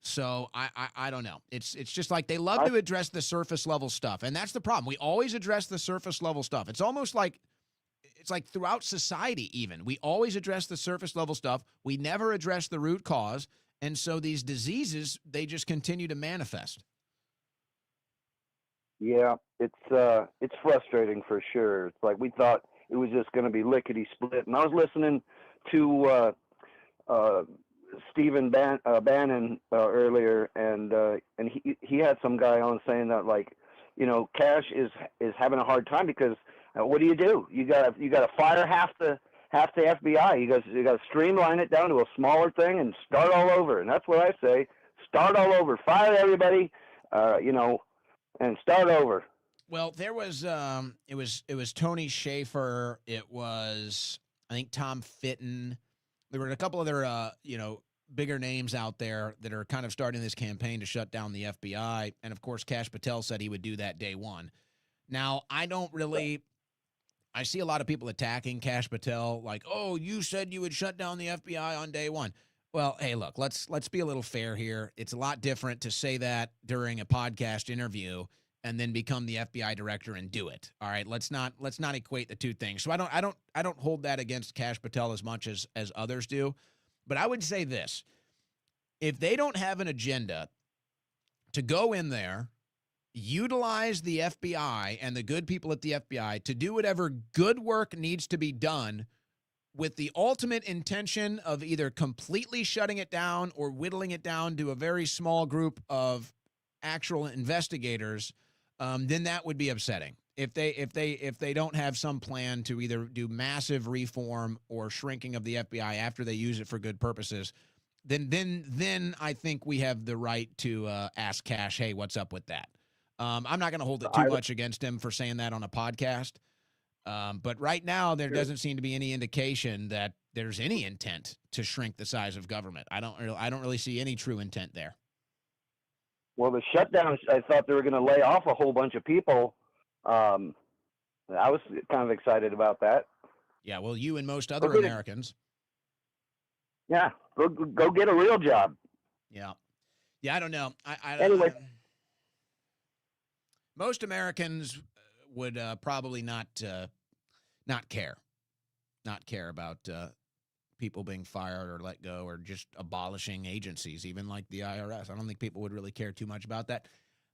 So I don't know. It's just like they love to address the surface level stuff. And that's the problem. We always address the surface level stuff. It's almost like throughout society even. We always address the surface level stuff. We never address the root cause. And so these diseases, they just continue to manifest. Yeah, it's frustrating for sure. It's like we thought it was just going to be lickety split. And I was listening to Stephen Bannon earlier, and he had some guy on saying that, like, Cash is having a hard time because what do? You got to fire half the FBI. You got to streamline it down to a smaller thing and start all over. And that's what I say: start all over, fire everybody, and start over. Well, there was it was Tony Schaefer. It was, I think, Tom Fitton. There were a couple other bigger names out there that are kind of starting this campaign to shut down the FBI. And of course, Kash Patel said he would do that day one. Now, I see a lot of people attacking Kash Patel, like, oh, you said you would shut down the FBI on day one. Well, hey, look, let's be a little fair here. It's a lot different to say that during a podcast interview and then become the FBI director and do it. All right, let's not equate the two things. So I don't hold that against Kash Patel as much as others do. But I would say this: if they don't have an agenda to go in there, utilize the FBI and the good people at the FBI to do whatever good work needs to be done with the ultimate intention of either completely shutting it down or whittling it down to a very small group of actual investigators, then that would be upsetting. If they don't have some plan to either do massive reform or shrinking of the FBI after they use it for good purposes, then I think we have the right to ask Cash, hey, what's up with that? I'm not going to hold it too much against him for saying that on a podcast. But right now, there doesn't seem to be any indication that there's any intent to shrink the size of government. I don't really see any true intent there. Well, the shutdown, I thought they were going to lay off a whole bunch of people. I was kind of excited about that. Yeah, well, you and most other Okay. Americans. Yeah, go get a real job. Yeah, I don't know. Anyway. Most Americans would probably not care about people being fired or let go or just abolishing agencies, even like the IRS. I don't think people would really care too much about that.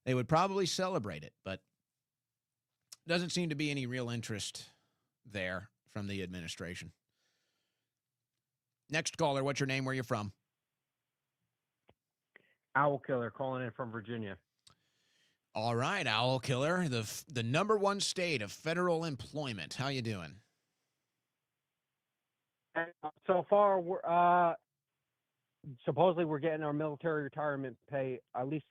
They would probably celebrate it, but doesn't seem to be any real interest there from the administration. Next caller, what's your name? Where you from? Owl Killer calling in from Virginia. All right, Owl Killer, the number one state of federal employment. How you doing? So far, we're supposedly we're getting our military retirement pay, at least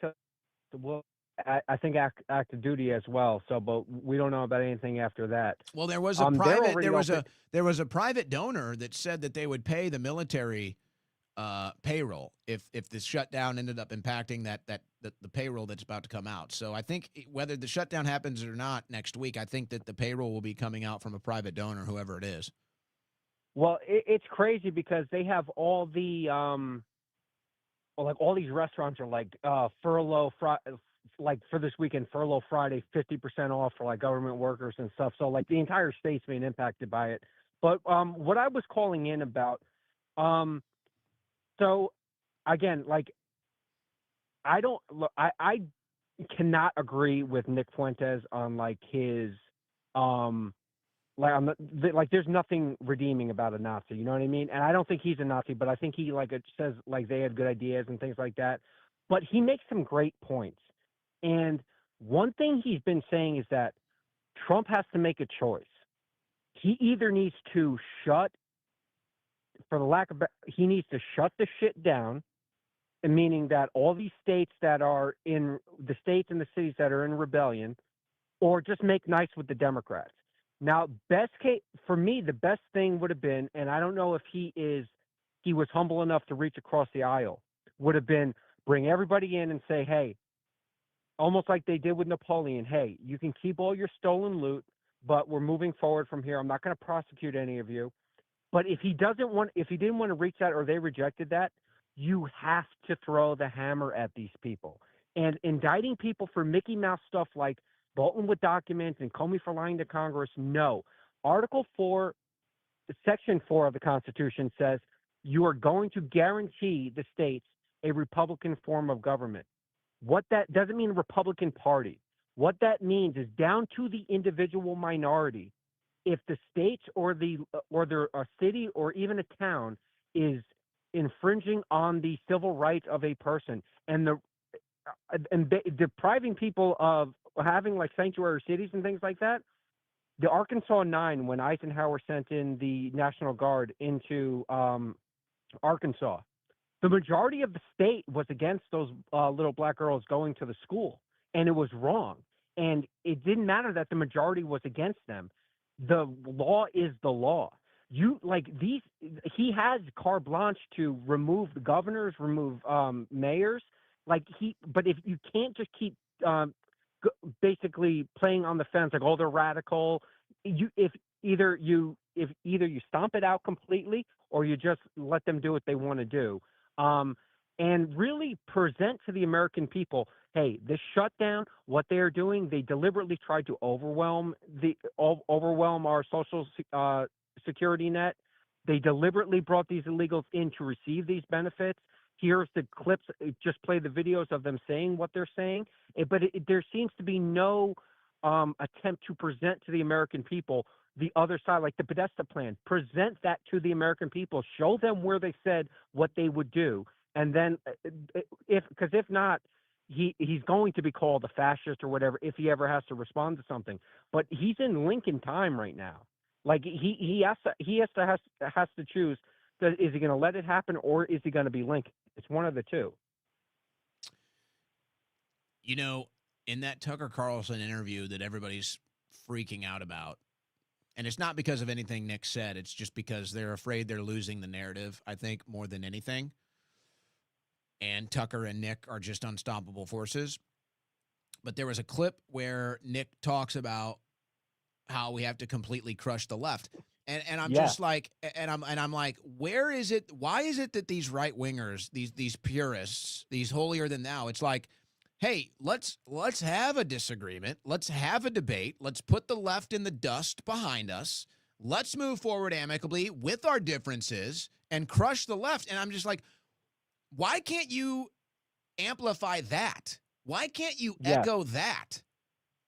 I think active duty as well. So, but we don't know about anything after that. Well, there was a private donor that said that they would pay the military payroll if the shutdown ended up impacting the payroll that's about to come out. So I think whether the shutdown happens or not next week, I think that the payroll will be coming out from a private donor, whoever it is. Well, it's crazy because they have all the all these restaurants are like furlough like for this weekend, furlough Friday, 50% off for like government workers and stuff. So like the entire state's being impacted by it. But what I was calling in about, so again, like I cannot agree with Nick Fuentes on like his there's nothing redeeming about a Nazi, you know what I mean? And I don't think he's a Nazi, but I think he it says like they had good ideas and things like that. But he makes some great points. And one thing he's been saying is that Trump has to make a choice. He either needs to he needs to shut the shit down, meaning that all these states that are in the states and the cities that are in rebellion, or just make nice with the Democrats. Now, best case for me, the best thing would have been, and I don't know if he was humble enough to reach across the aisle, would have been bring everybody in and say, hey, almost like they did with Napoleon, hey, you can keep all your stolen loot, but we're moving forward from here. I'm not going to prosecute any of you. But if he didn't want to reach that or they rejected that, you have to throw the hammer at these people. And indicting people for Mickey Mouse stuff like Bolton with documents and Comey for lying to Congress, no. Article 4, Section 4 of the Constitution says you are going to guarantee the states a Republican form of government. What that doesn't mean Republican Party. What that means is down to the individual minority. If the states or a city or even a town is infringing on the civil rights of a person and depriving people of having like sanctuary cities and things like that, the Arkansas 9, when Eisenhower sent in the National Guard into Arkansas, the majority of the state was against those little black girls going to the school, and it was wrong. And it didn't matter that the majority was against them. The law is the law. He has carte blanche to remove the governors, remove mayors. But if you can't just keep basically playing on the fence, like, oh, they're radical. If either you stomp it out completely or you just let them do what they want to do. And really present to the American people, hey, this shutdown, what they are doing, they deliberately tried to overwhelm our social security net. They deliberately brought these illegals in to receive these benefits. Here's the clips, just play the videos of them saying what they're saying. But there seems to be no attempt to present to the American people the other side, like the Podesta plan. Present that to the American people. Show them where they said what they would do. And then if not, he's going to be called a fascist or whatever if he ever has to respond to something. But he's in Lincoln time right now. Like he has to choose. Is he going to let it happen or is he going to be Lincoln? It's one of the two. You know, in that Tucker Carlson interview that everybody's freaking out about, And it's not because of anything Nick said. It's just because they're afraid they're losing the narrative, I think, more than anything. And Tucker and Nick are just unstoppable forces. But there was a clip where Nick talks about how we have to completely crush the left. And I'm just like, and I'm like, where is it? Why is it that these right wingers, these purists, these holier than thou, it's like, hey, let's have a disagreement. Let's have a debate. Let's put the left in the dust behind us. Let's move forward amicably with our differences and crush the left. And I'm just like, why can't you amplify that? Why can't you echo that?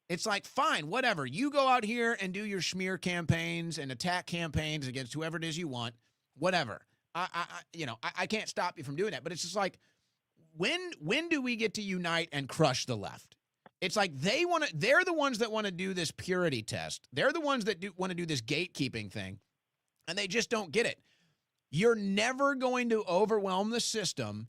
It's like, fine, whatever. You go out here and do your smear campaigns and attack campaigns against whoever it is you want, whatever. I can't stop you from doing that. But it's just like, when do we get to unite and crush the left? It's like they're the ones that want to do this purity test. They're the ones that want to do this gatekeeping thing, and they just don't get it. You're never going to overwhelm the system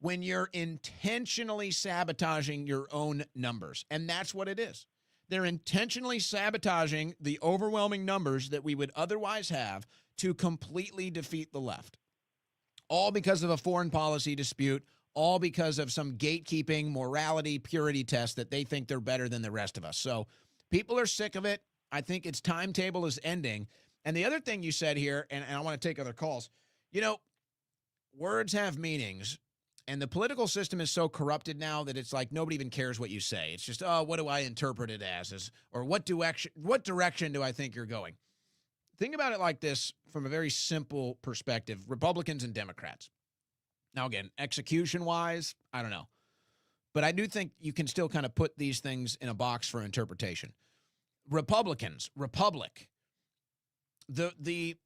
when you're intentionally sabotaging your own numbers. And that's what it is. They're intentionally sabotaging the overwhelming numbers that we would otherwise have to completely defeat the left. All because of a foreign policy dispute, all because of some gatekeeping, morality, purity test that they think they're better than the rest of us. So people are sick of it. I think its timetable is ending. And the other thing you said here, and I want to take other calls, words have meanings. And the political system is so corrupted now that it's like nobody even cares what you say. It's just, what do I interpret it as? Or what direction do I think you're going? Think about it like this from a very simple perspective, Republicans and Democrats. Now, again, execution-wise, I don't know. But I do think you can still kind of put these things in a box for interpretation. Republicans, republic, the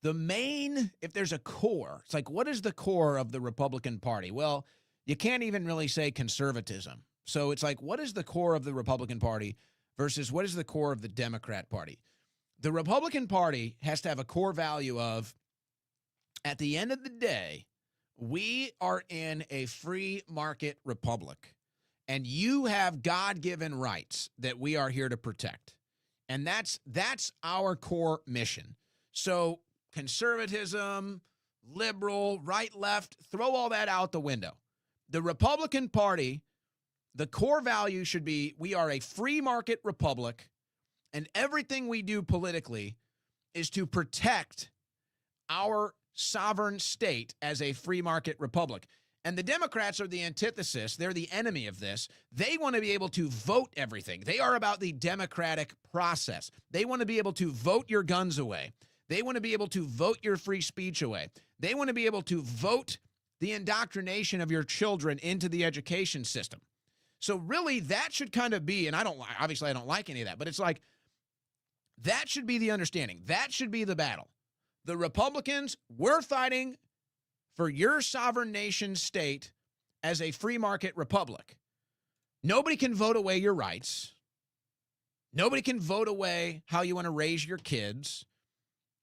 main, if there's a core, it's like, what is the core of the Republican Party? Well, you can't even really say conservatism. So it's like, what is the core of the Republican Party versus what is the core of the Democrat Party? The Republican Party has to have a core value of, at the end of the day, we are in a free market republic, and you have God-given rights that we are here to protect. And that's our core mission. So conservatism, liberal, right, left, throw all that out the window. The Republican Party, the core value should be we are a free market republic, and everything we do politically is to protect our sovereign state as a free market republic. And the Democrats are the antithesis. They're the enemy of this. They want to be able to vote everything. They are about the democratic process. They want to be able to vote your guns away. They want to be able to vote your free speech away. They want to be able to vote the indoctrination of your children into the education system. So really, that should kind of be, and I don't like any of that, but it's like, that should be the understanding. That should be the battle. The Republicans, we're fighting for your sovereign nation state as a free market republic. Nobody can vote away your rights. Nobody can vote away how you want to raise your kids.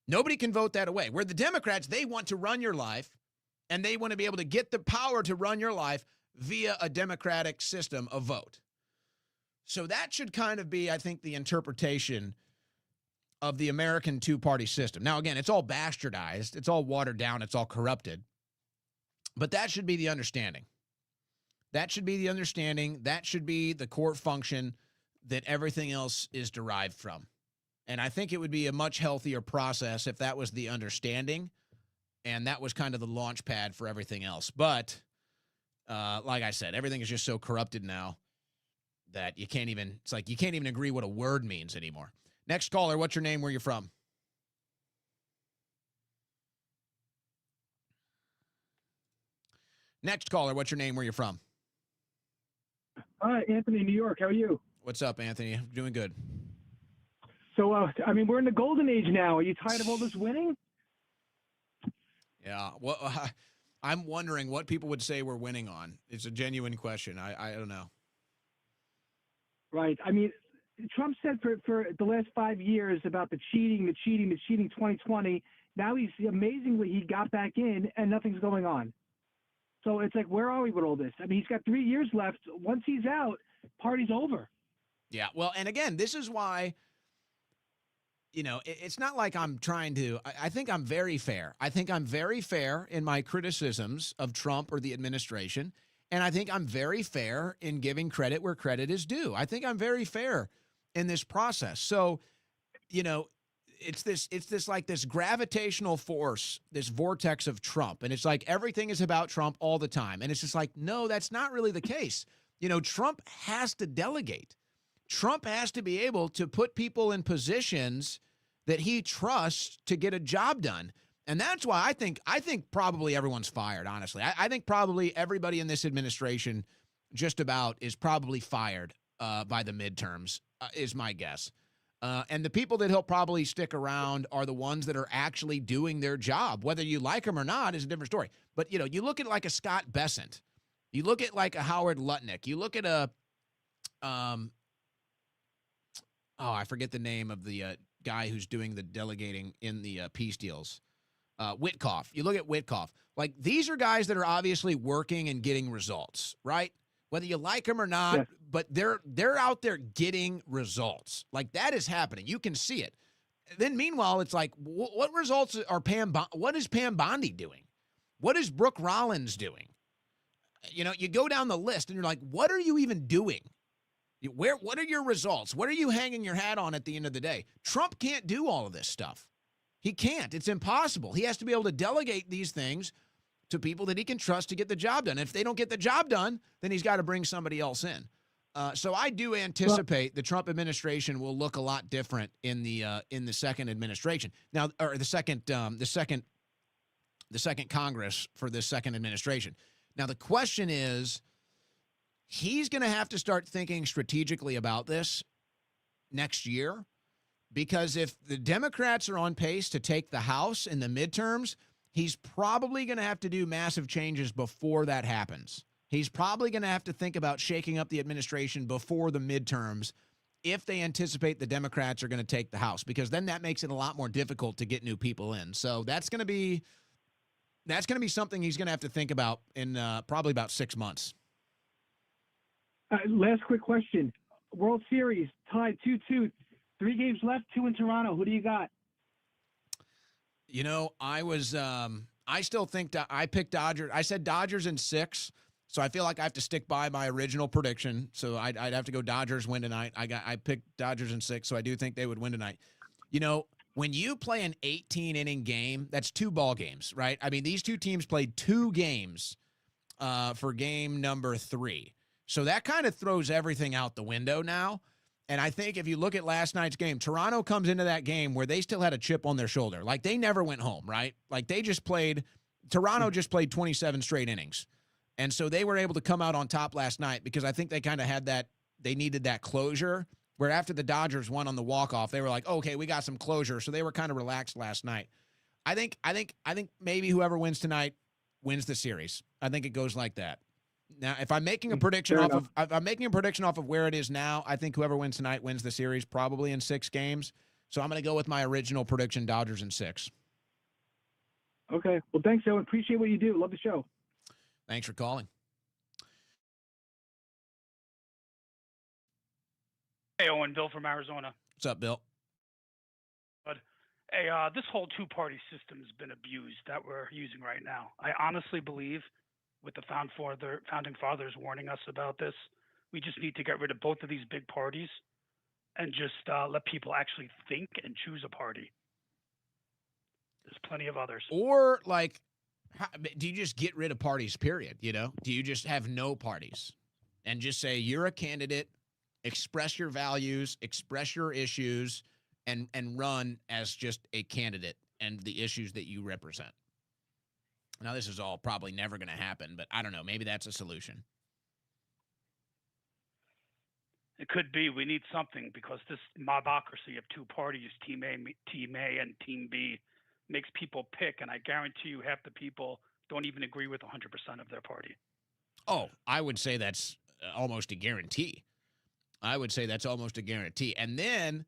Nobody can vote that away. Where the Democrats, they want to run your life, and they want to be able to get the power to run your life via a democratic system of vote. So that should kind of be, I think, the interpretation of the American two-party system. Now, again, it's all bastardized. It's all watered down. It's all corrupted. But that should be the understanding. That should be the understanding. That should be the core function that everything else is derived from. And I think it would be a much healthier process if that was the understanding and that was kind of the launch pad for everything else. But like I said, everything is just so corrupted now that you can't even agree what a word means anymore. Next caller, what's your name? Where you from? Next caller, what's your name? Where you from? Hi, Anthony, New York. How are you? What's up, Anthony? Doing good. So, we're in the golden age now. Are you tired of all this winning? Yeah. Well, I'm wondering what people would say we're winning on. It's a genuine question. I don't know. Right. I mean, Trump said for the last 5 years about the cheating 2020. Now amazingly, he got back in and nothing's going on. So it's like, where are we with all this? I mean, he's got 3 years left. Once he's out, party's over. Yeah. Well, and again, this is why it's not like I'm trying to. I think I'm very fair. I think I'm very fair in my criticisms of Trump or the administration. And I think I'm very fair in giving credit where credit is due. I think I'm very fair in this process. So, it's this like this gravitational force, this vortex of Trump. And it's like everything is about Trump all the time. And it's just like, no, that's not really the case. Trump has to delegate. Trump has to be able to put people in positions that he trusts to get a job done. And that's why I think probably everyone's fired, honestly. I think probably everybody in this administration just about is probably fired by the midterms, is my guess. And the people that he'll probably stick around are the ones that are actually doing their job. Whether you like them or not is a different story. But, you look at like a Scott Bessent. You look at like a Howard Lutnick. You look at a I forget the name of the guy who's doing the delegating in the peace deals. Witkoff. You look at Witkoff. Like, these are guys that are obviously working and getting results, right? Whether you like them or not, Yeah. but they're out there getting results. Like, that is happening. You can see it. Then meanwhile, it's like, what results are what is Pam Bondi doing? What is Brooke Rollins doing? You go down the list and you're like, what are you even doing? What are your results? What are you hanging your hat on at the end of the day? Trump can't do all of this stuff. He can't. It's impossible. He has to be able to delegate these things to people that he can trust to get the job done. If they don't get the job done, then he's got to bring somebody else in. So I do anticipate the Trump administration will look a lot different in the second administration now, or the second Congress for this second administration. Now the question is, he's going to have to start thinking strategically about this next year. Because if the Democrats are on pace to take the House in the midterms, he's probably going to have to do massive changes before that happens. He's probably going to have to think about shaking up the administration before the midterms if they anticipate the Democrats are going to take the House, because then that makes it a lot more difficult to get new people in. So that's going to be something he's going to have to think about in probably about 6 months. Last quick question. World Series tied 2-2. 3 games left, 2 in Toronto. Who do you got? I still think I picked Dodgers. I said Dodgers in 6, so I feel like I have to stick by my original prediction. So I'd have to go Dodgers win tonight. I picked Dodgers in 6, so I do think they would win tonight. When you play an 18-inning game, that's 2 ball games, right? I mean, these two teams played 2 games for game number 3. So that kind of throws everything out the window now. And I think if you look at last night's game, Toronto comes into that game where they still had a chip on their shoulder. Like, they never went home, right? Like, Toronto just played 27 straight innings. And so they were able to come out on top last night because I think they kind of had they needed that closure, where after the Dodgers won on the walk-off, they were like, okay, we got some closure. So they were kind of relaxed last night. I think maybe whoever wins tonight wins the series. I think it goes like that. Now, if I'm making a prediction off of where it is now, I think whoever wins tonight wins the series, probably in 6 games. So I'm going to go with my original prediction, Dodgers in 6. Okay. Well, thanks, Owen. Appreciate what you do. Love the show. Thanks for calling. Hey, Owen, Bill from Arizona. What's up, Bill? Hey, this whole 2-party system has been abused that we're using right now. I honestly believe, with the founding fathers warning us about this, we just need to get rid of both of these big parties and just let people actually think and choose a party. There's plenty of others. Or, like, do you just get rid of parties, period? Do you just have no parties and just say you're a candidate, express your values, express your issues, and run as just a candidate and the issues that you represent? Now, this is all probably never going to happen, but I don't know. Maybe that's a solution. It could be. We need something, because this mobocracy of 2 parties, Team A and Team B, makes people pick, and I guarantee you half the people don't even agree with 100% of their party. Oh, I would say that's almost a guarantee. And then,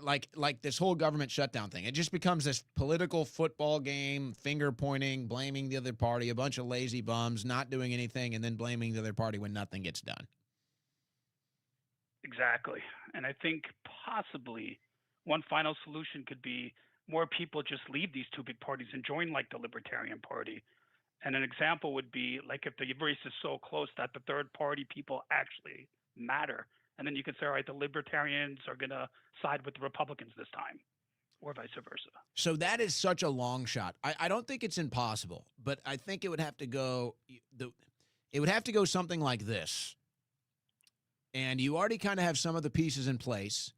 like this whole government shutdown thing, it just becomes this political football game, finger pointing, blaming the other party, a bunch of lazy bums not doing anything, and then blaming the other party when nothing gets done. Exactly. And I think possibly one final solution could be more people just leave these two big parties and join like the Libertarian Party. And an example would be like if the race is so close that the third party people actually matter. And then you could say, all right, the Libertarians are going to side with the Republicans this time, or vice versa. So that is such a long shot. I don't think it's impossible, but I think it would have to go something like this. And you already kind of have some of the pieces in place.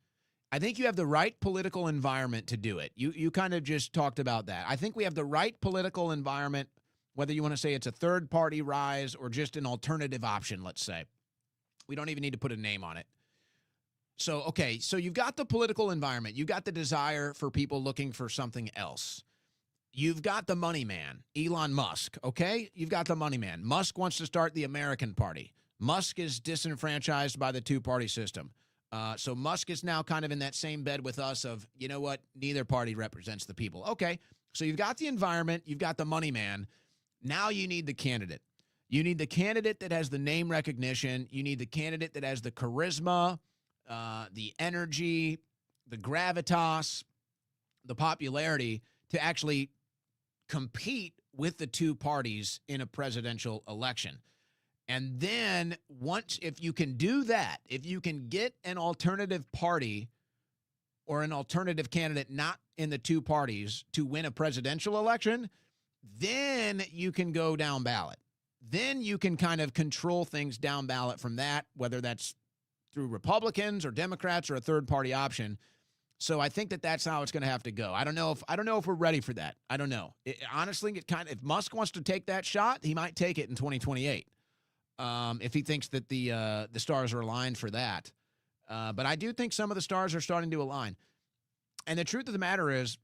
I think you have the right political environment to do it. You kind of just talked about that. I think we have the right political environment, whether you want to say it's a third party rise or just an alternative option, let's say. We don't even need to put a name on it. So, okay, so you've got the political environment. You've got the desire for people looking for something else. You've got the money man, Elon Musk, okay? You've got the money man. Musk wants to start the American Party. Musk is disenfranchised by the two-party system. So Musk is now kind of in that same bed with us of, you know what, neither party represents the people. Okay, so you've got the environment, you've got the money man. Now you need the candidate. You need the candidate that has the name recognition. You need the candidate that has the charisma, the energy, the gravitas, the popularity to actually compete with the two parties in a presidential election. And then if you can do that, if you can get an alternative party or an alternative candidate not in the two parties to win a presidential election, then you can go down ballot. Then you can kind of control things down ballot from that, whether that's through Republicans or Democrats or a third party option. So I think that's how it's going to have to go. I don't know if we're ready for that. I don't know. Honestly, if Musk wants to take that shot, he might take it in 2028. If he thinks that the stars are aligned for that. But I do think some of the stars are starting to align. And the truth of the matter is,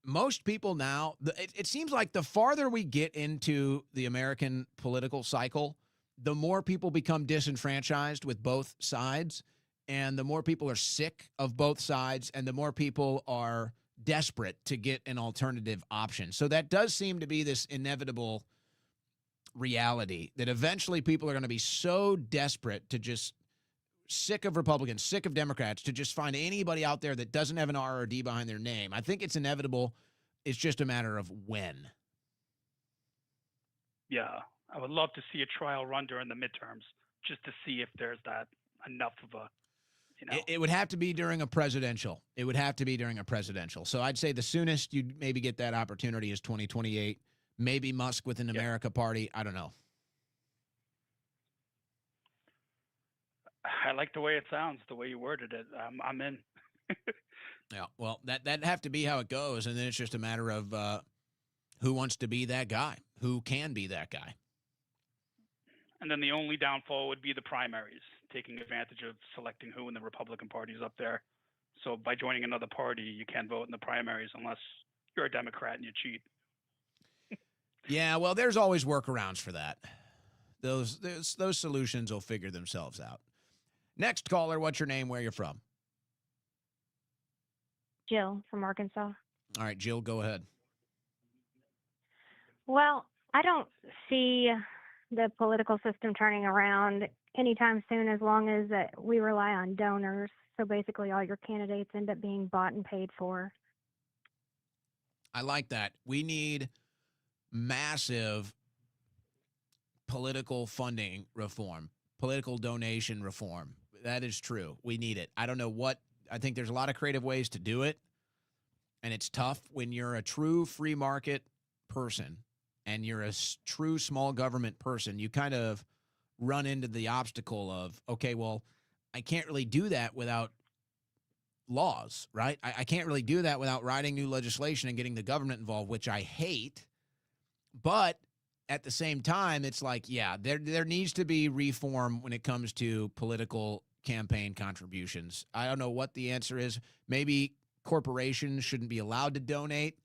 most people now, it seems like the farther we get into the American political cycle, the more people become disenfranchised with both sides, and the more people are sick of both sides, and the more people are desperate to get an alternative option. So that does seem to be this inevitable reality that eventually people are going to be so desperate to just sick of Republicans, sick of Democrats, to just find anybody out there that doesn't have an R or D behind their name. I think it's inevitable. It's just a matter of when. Yeah, I would love to see a trial run during the midterms just to see if there's that enough of a, It would have to be during a presidential. It would have to be during a presidential. So I'd say the soonest you'd maybe get that opportunity is 2028. Maybe Musk with an America Party. I don't know. I like the way it sounds, the way you worded it. I'm in. Yeah, well, that'd have to be how it goes, and then it's just a matter of who wants to be that guy, who can be that guy. And then the only downfall would be the primaries, taking advantage of selecting who in the Republican Party is up there. So by joining another party, you can't vote in the primaries unless you're a Democrat and you cheat. Yeah, well, there's always workarounds for that. Those solutions will figure themselves out. Next caller, what's your name? Where you're from? Jill from Arkansas. All right, Jill, go ahead. Well, I don't see the political system turning around anytime soon as long as we rely on donors. So basically all your candidates end up being bought and paid for. I like that. We need massive political funding reform, political donation reform. That is true. We need it. I don't know I think there's a lot of creative ways to do it, and it's tough when you're a true free market person and you're a true small government person. You kind of run into the obstacle of, okay, well, I can't really do that without laws, right? I can't really do that without writing new legislation and getting the government involved, which I hate. But at the same time, it's like, yeah, there needs to be reform when it comes to political campaign contributions. I don't know what the answer is. Maybe corporations shouldn't be allowed to donate.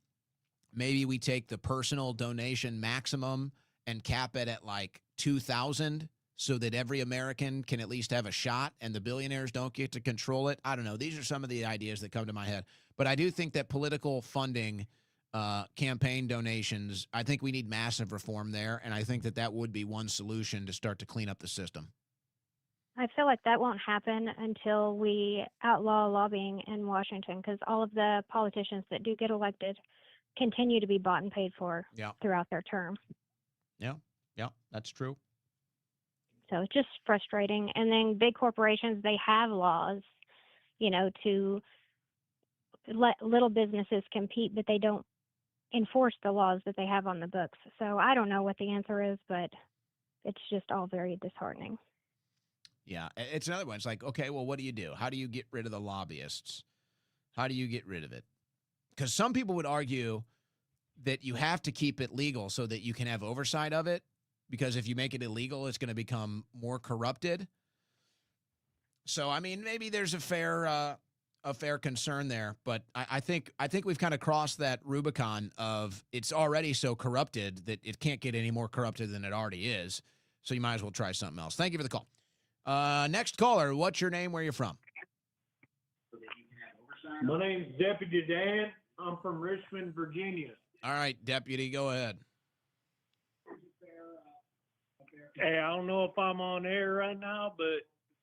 Maybe we take the personal donation maximum and cap it at like $2,000 so that every American can at least have a shot and the billionaires don't get to control it. I don't know. These are some of the ideas that come to my head. But I do think that political funding, campaign donations, I think we need massive reform there. And I think that would be one solution to start to clean up the system. I feel like that won't happen until we outlaw lobbying in Washington, because all of the politicians that do get elected continue to be bought and paid for Yeah. throughout their term. Yeah. Yeah. That's true. So it's just frustrating. And then big corporations, they have laws, to let little businesses compete, but they don't enforce the laws that they have on the books. So I don't know what the answer is, but it's just all very disheartening. Yeah. It's another one. It's like, okay, well, what do you do? How do you get rid of the lobbyists? How do you get rid of it? Because some people would argue that you have to keep it legal so that you can have oversight of it. Because if you make it illegal, it's going to become more corrupted. So, I mean, maybe there's a fair concern there, but I think we've kind of crossed that Rubicon of it's already so corrupted that it can't get any more corrupted than it already is. So you might as well try something else. Thank you for the call. Next caller, what's your name? Where are you from? My name's Deputy Dan. I'm from Richmond, Virginia. All right, Deputy, go ahead. Hey, I don't know if I'm on air right now, but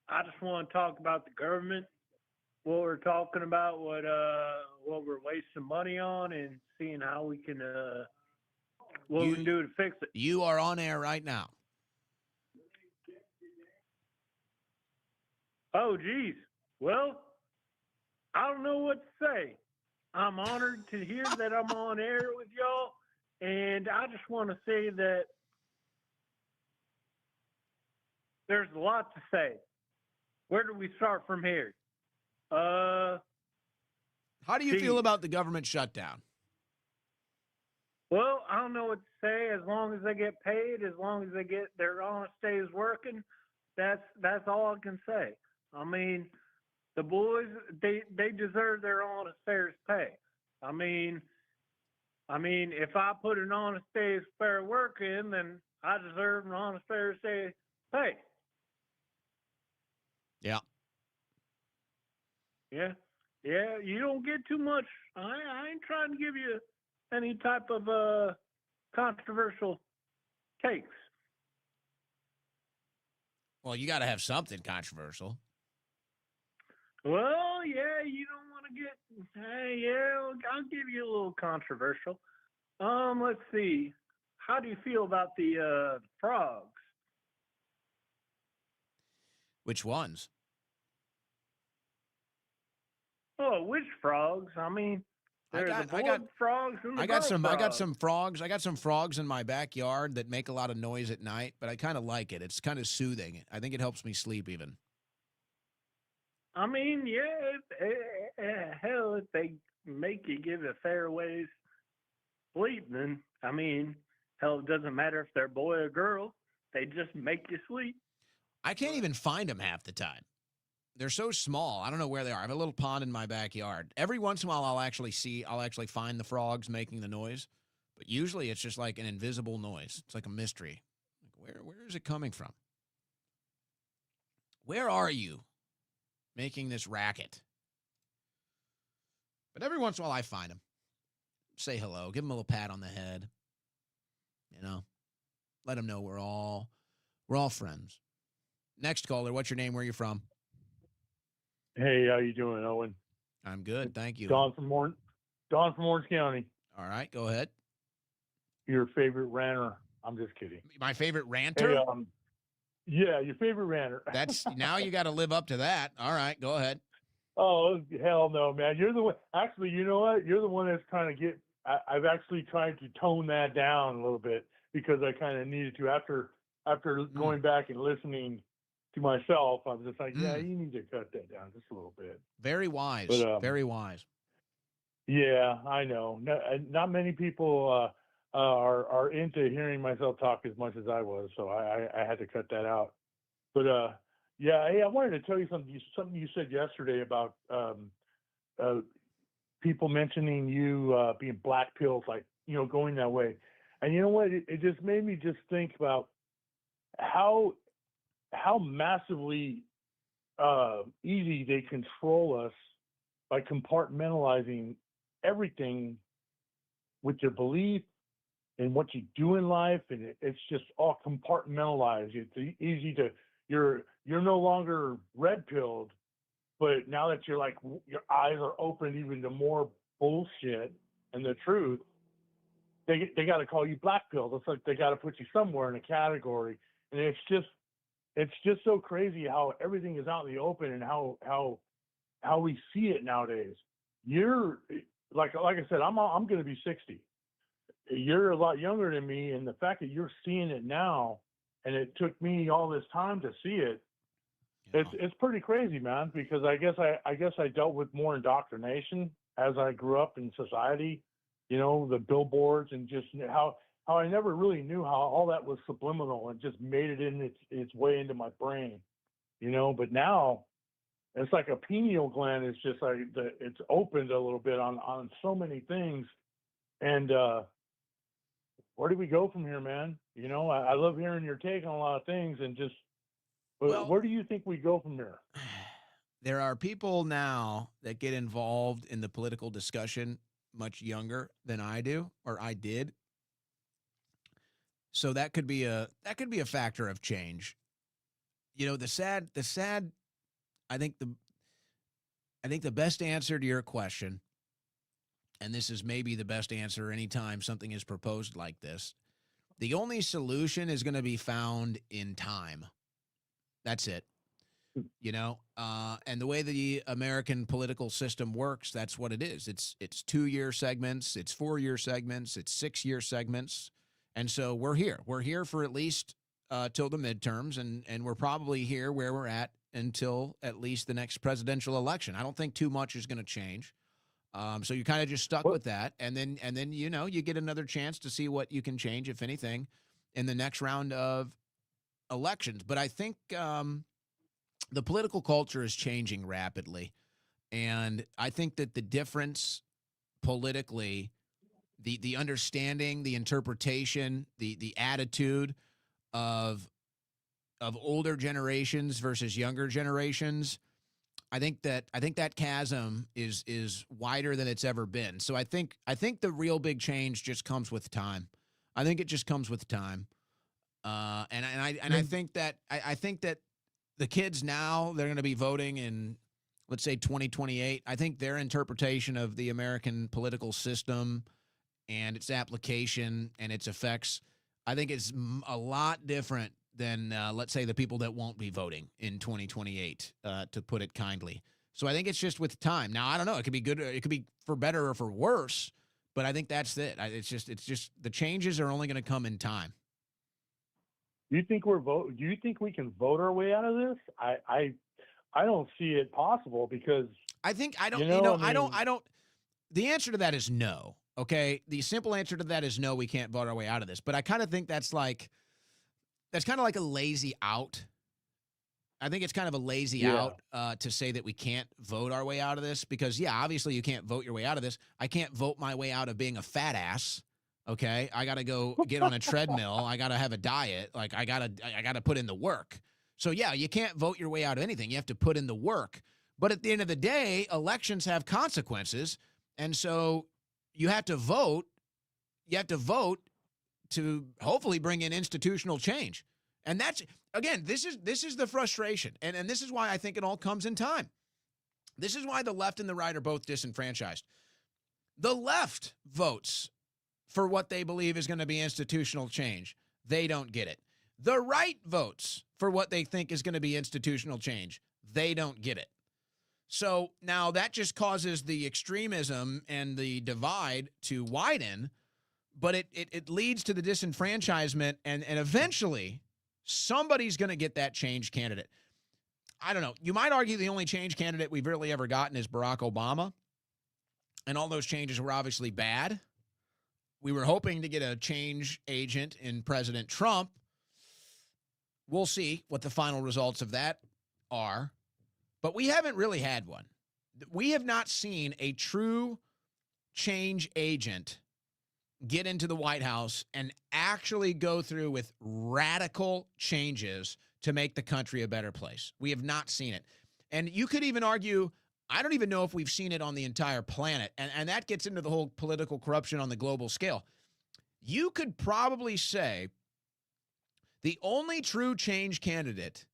I just want to talk about the government. What we're talking about, what we're wasting money on, and seeing how we can what we can do to fix it. You are on air right now. Oh, geez. Well, I don't know what to say. I'm honored to hear that I'm on air with y'all, and I just want to say that there's a lot to say. Where do we start from here? How do you feel about the government shutdown? Well, I don't know what to say. As long as they get paid, as long as they get their honest days working, that's all I can say. I mean, the boys, they deserve their honest fair pay. I mean, if I put an honest day's fair work in, then I deserve an honest fair day pay. Yeah. Yeah. Yeah, you don't get too much. I ain't trying to give you any type of controversial takes. Well, you got to have something controversial. Well, yeah, you don't want to get. Hey, yeah, I'll give you a little controversial. Let's see. How do you feel about the frogs? Which ones? Oh, which frogs? I mean, there's the boy frogs and the I got girl some. frogs. I got some frogs. I got some frogs in my backyard that make a lot of noise at night, but I kind of like it. It's kind of soothing. I think it helps me sleep even. I mean, yeah, hell, if they make you give a fair ways sleep, then, I mean, hell, it doesn't matter if they're boy or girl. They just make you sleep. I can't even find them half the time. They're so small. I don't know where they are. I have a little pond in my backyard. Every once in a while, I'll actually find the frogs making the noise, but usually it's just like an invisible noise. It's like a mystery. Like, where is it coming from? Where are you making this racket? But every once in a while, I find them. Say hello. Give them a little pat on the head. You know, let them know we're all friends. Next caller, what's your name? Where are you from? Hey, how you doing, Owen? I'm good, thank you. Don from Orange County. All right, go ahead. Your favorite ranter? I'm just kidding. My favorite ranter? Hey, yeah, your favorite ranter. That's now you got to live up to that. All right, go ahead. Oh hell no, man! You're the one. Actually, you know what? You're the one that's trying to get. I've actually tried to tone that down a little bit because I kind of needed to after going back and listening to myself. I was just like, yeah, you need to cut that down just a little bit. Very wise. But, very wise. Yeah, I know. Not many people are into hearing myself talk as much as I was, so I had to cut that out. But yeah, hey, I wanted to tell you something. Something you said yesterday about people mentioning you being black pilled, like going that way. And you know what? It just made me just think about how massively easy they control us by compartmentalizing everything with your belief and what you do in life, and it's just all compartmentalized. It's easy to you're no longer red pilled, but now that you're like your eyes are open even to more bullshit and the truth, they got to call you black pilled. It's like they got to put you somewhere in a category, and it's just so crazy how everything is out in the open and how we see it nowadays. You're like I said, I'm going to be 60. You're a lot younger than me, and the fact that you're seeing it now, and it took me all this time to see it, it's pretty crazy, man. Because I guess I dealt with more indoctrination as I grew up in society, you know, the billboards and just how I never really knew how all that was subliminal and just made it in its way into my brain, you know. But now it's like a pineal gland is just like it's opened a little bit on so many things. And where do we go from here, man? You know, I love hearing your take on a lot of things, and just where do you think we go from here? There are people now that get involved in the political discussion much younger than I do, or I did. So that could be a factor of change. You know, the sad I think the best answer to your question, and this is maybe the best answer anytime something is proposed like this, the only solution is going to be found in time. That's it. You know, and the way the American political system works, that's what it is. It's 2-year segments, it's 4-year segments, it's 6-year segments. And so we're here. We're here for at least till the midterms, and we're probably here where we're at until at least the next presidential election. I don't think too much is going to change. So you're kind of just stuck with that, and then you know, you get another chance to see what you can change, if anything, in the next round of elections. But I think the political culture is changing rapidly, and I think that the difference politically, the understanding, the interpretation, the attitude of older generations versus younger generations, I think that chasm is wider than it's ever been. So I think the real big change just comes with time. I think it just comes with time. And I think that the kids now, they're going to be voting in, let's say, 2028. I think their interpretation of the American political system and its application and its effects, I think it's a lot different than, let's say, the people that won't be voting in 2028, to put it kindly. So I think it's just with time. Now, I don't know. It could be good. It could be for better or for worse, but I think that's it. It's just the changes are only going to come in time. Do you think do you think we can vote our way out of this? I don't see it possible, because I don't. The answer to that is no. Okay, the simple answer to that is no. We can't vote our way out of this. But I kind of think that's kind of like a lazy out. I think it's kind of a lazy out to say that we can't vote our way out of this, because obviously you can't vote your way out of this. I can't vote my way out of being a fat ass. Okay, I got to go get on a treadmill. I got to have a diet. Like I got to put in the work. So you can't vote your way out of anything. You have to put in the work. But at the end of the day, elections have consequences. And so you have to vote. You have to vote to hopefully bring in institutional change. And that's, again, this is the frustration. And this is why I think it all comes in time. This is why the left and the right are both disenfranchised. The left votes for what they believe is going to be institutional change. They don't get it. The right votes for what they think is going to be institutional change. They don't get it. So now that just causes the extremism and the divide to widen, but it leads to the disenfranchisement, and eventually somebody's going to get that change candidate. I don't know. You might argue the only change candidate we've really ever gotten is Barack Obama, and all those changes were obviously bad. We were hoping to get a change agent in President Trump. We'll see what the final results of that are. But we haven't really had one. We have not seen a true change agent get into the White House and actually go through with radical changes to make the country a better place. We have not seen it. And you could even argue, I don't even know if we've seen it on the entire planet. And that gets into the whole political corruption on the global scale. You could probably say the only true change candidate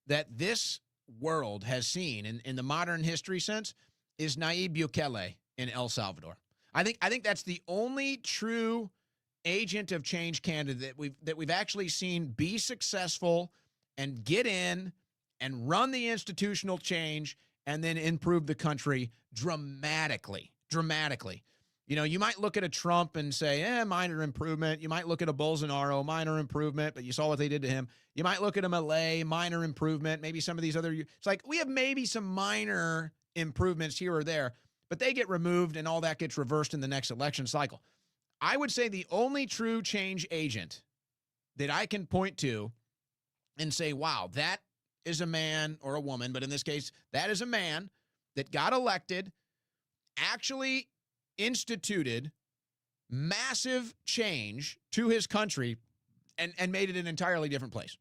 that this world has seen in the modern history sense is Nayib Bukele in El Salvador. I think that's the only true agent of change candidate that we've actually seen be successful and get in and run the institutional change and then improve the country dramatically. You know, you might look at a Trump and say, minor improvement. You might look at a Bolsonaro, minor improvement, but you saw what they did to him. You might look at a Milei, minor improvement. Maybe some of these other, it's like we have maybe some minor improvements here or there, but they get removed and all that gets reversed in the next election cycle. I would say the only true change agent that I can point to and say, wow, that is a man or a woman, but in this case, that is a man that got elected, actually instituted massive change to his country and made it an entirely different place.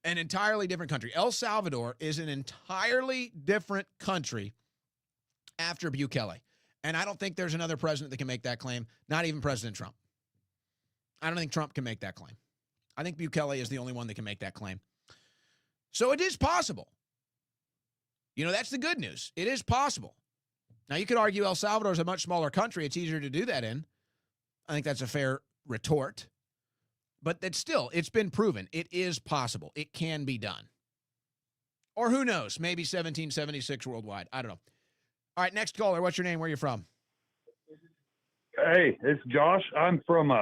An entirely different country. El Salvador is an entirely different country after Bukele. And I don't think there's another president that can make that claim, not even President Trump. I don't think Trump can make that claim. I think Bukele is the only one that can make that claim. So it is possible. You know, that's the good news. It is possible. Now, you could argue El Salvador is a much smaller country. It's easier to do that in. I think that's a fair retort. But it's been proven. It is possible. It can be done. Or who knows? Maybe 1776 worldwide. I don't know. All right, next caller. What's your name? Where are you from? Hey, it's Josh. I'm from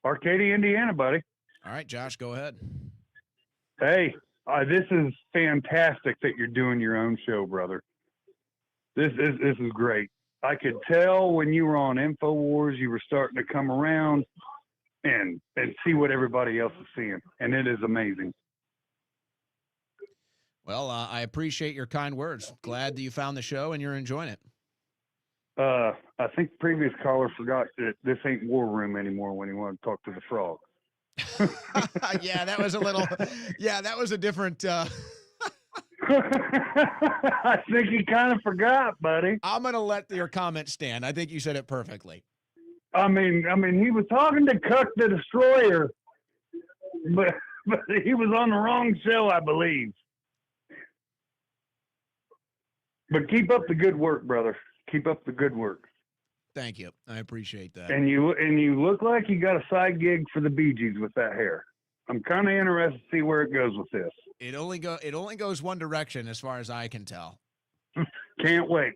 Arcadia, Indiana, buddy. All right, Josh, go ahead. Hey, this is fantastic that you're doing your own show, brother. This is great. I could tell when you were on InfoWars, you were starting to come around and see what everybody else is seeing, and it is amazing. Well, I appreciate your kind words. Glad that you found the show and you're enjoying it. I think the previous caller forgot that this ain't War Room anymore when he wanted to talk to the frog. Yeah, that was a little. Yeah, that was a different. I think he kind of forgot, buddy. I'm gonna let your comment stand. I think you said it perfectly. I mean, he was talking to Cuck the Destroyer, but he was on the wrong show, I believe. But keep up the good work, brother. Keep up the good work. Thank you. I appreciate that. And you look like you got a side gig for the Bee Gees with that hair. I'm kind of interested to see where it goes with this. It only goes one direction as far as I can tell. Can't wait.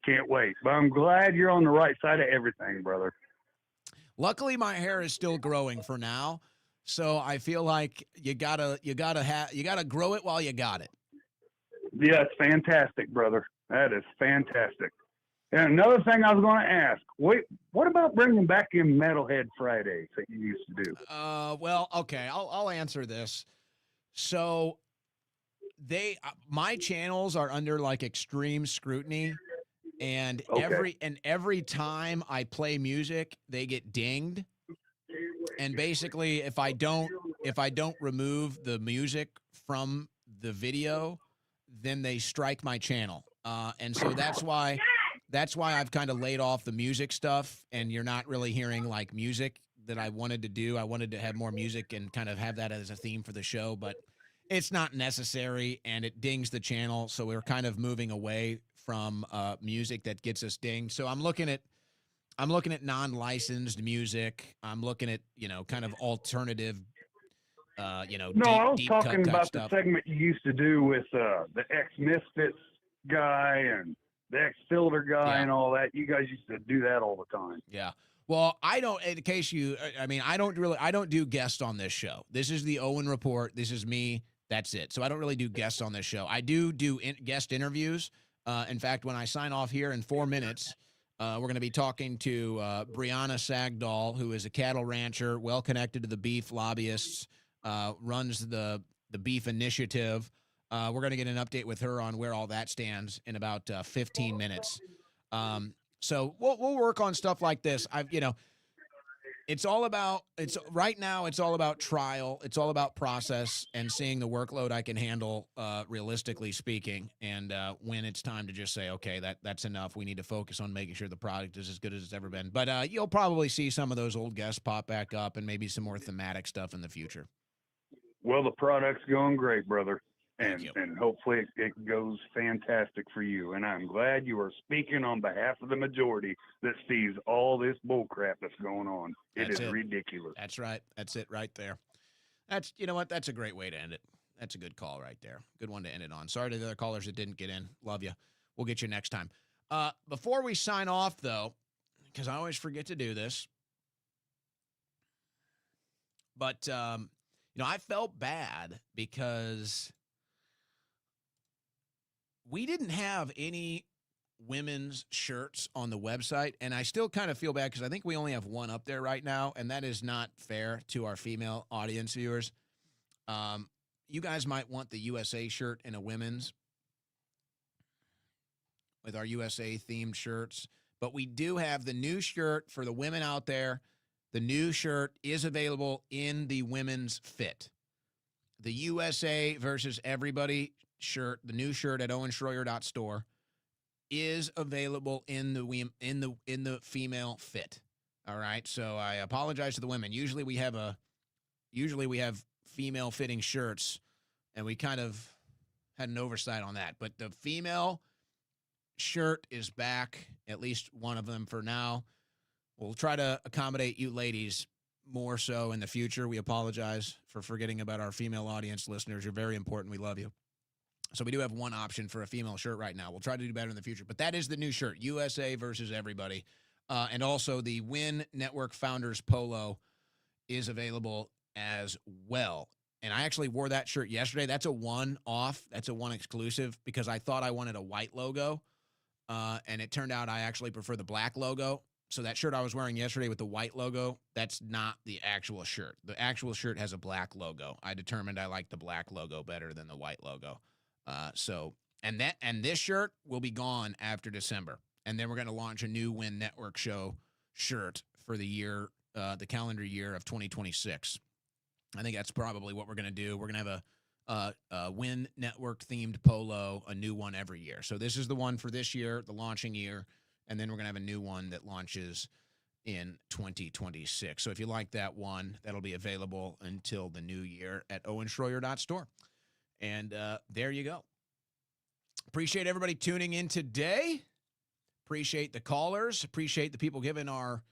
But I'm glad you're on the right side of everything, brother. Luckily, my hair is still growing for now, so I feel like you gotta grow it while you got it. Yeah, it's fantastic, brother. That is fantastic. And another thing I was going to ask, what about bringing back in Metalhead Fridays that you used to do? Well, okay, I'll answer this. So my channels are under like extreme scrutiny, and every time I play music, they get dinged. And basically, if I don't remove the music from the video, then they strike my channel. And so that's why I've kind of laid off the music stuff, and you're not really hearing like music that I wanted to do. I wanted to have more music and kind of have that as a theme for the show, but it's not necessary, and it dings the channel. So we're kind of moving away from music that gets us dinged. So I'm looking at non-licensed music. I'm looking at, kind of alternative, No, I was talking about the segment you used to do with the ex-Misfits guy and the ex-Filter guy and all that. You guys used to do that all the time. Yeah. Well, I don't do guests on this show. This is the Owen Report. This is me. That's it. So I don't really do guests on this show. I do guest interviews. In fact, when I sign off here in 4 minutes, we're going to be talking to Brianna Sagdahl, who is a cattle rancher, well connected to the beef lobbyists, runs the Beef Initiative. We're going to get an update with her on where all that stands in about 15 minutes. So we'll work on stuff like this. Right now it's all about trial. It's all about process and seeing the workload I can handle, realistically speaking. And when it's time to just say, okay, that's enough. We need to focus on making sure the product is as good as it's ever been. But you'll probably see some of those old guests pop back up and maybe some more thematic stuff in the future. Well, the product's going great, brother. And hopefully it goes fantastic for you. And I'm glad you are speaking on behalf of the majority that sees all this bullcrap that's going on. It is ridiculous. That's right. That's it right there. You know what? That's a great way to end it. That's a good call right there. Good one to end it on. Sorry to the other callers that didn't get in. Love you. We'll get you next time. Before we sign off, though, because I always forget to do this, but, I felt bad because we didn't have any women's shirts on the website, and I still kind of feel bad because I think we only have one up there right now, and that is not fair to our female audience viewers. You guys might want the USA shirt and a women's with our USA-themed shirts, but we do have the new shirt for the women out there. The new shirt is available in the women's fit. The USA versus everybody shirt, the new shirt at owenschroyer.store is available in the female fit. All right. So I apologize to the women. Usually we have female fitting shirts, and we kind of had an oversight on that. But the female shirt is back, at least one of them for now. We'll try to accommodate you ladies more so in the future. We apologize for forgetting about our female audience listeners. You're very important. We love you. So we do have one option for a female shirt right now. We'll try to do better in the future. But that is the new shirt, USA versus everybody. And also the Win Network Founders Polo is available as well. And I actually wore that shirt yesterday. That's a one-off. That's a one exclusive because I thought I wanted a white logo. And it turned out I actually prefer the black logo. So that shirt I was wearing yesterday with the white logo, that's not the actual shirt. The actual shirt has a black logo. I determined I like the black logo better than the white logo. And this shirt will be gone after December. And then we're going to launch a new Win Network Show shirt for the year, the calendar year of 2026. I think that's probably what we're going to do. We're going to have a Win Network themed polo, a new one every year. So this is the one for this year, the launching year. And then we're going to have a new one that launches in 2026. So if you like that one, that'll be available until the new year at owenschroyer.store. And there you go. Appreciate everybody tuning in today. Appreciate the callers. Appreciate the people giving our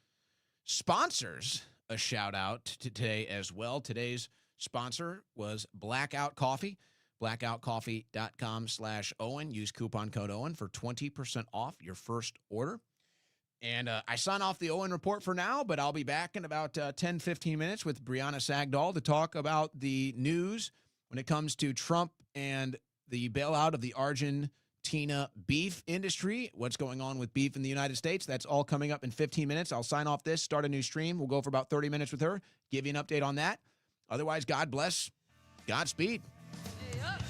sponsors a shout out today as well. Today's sponsor was Blackout Coffee. blackoutcoffee.com/Owen. Use coupon code Owen for 20% off your first order. And I sign off the Owen Report for now, but I'll be back in about 10, 15 minutes with Brianna Sagdahl to talk about the news when it comes to Trump and the bailout of the Argentina beef industry. What's going on with beef in the United States? That's all coming up in 15 minutes. I'll sign off this, start a new stream. We'll go for about 30 minutes with her, give you an update on that. Otherwise, God bless. Godspeed. Hey, up.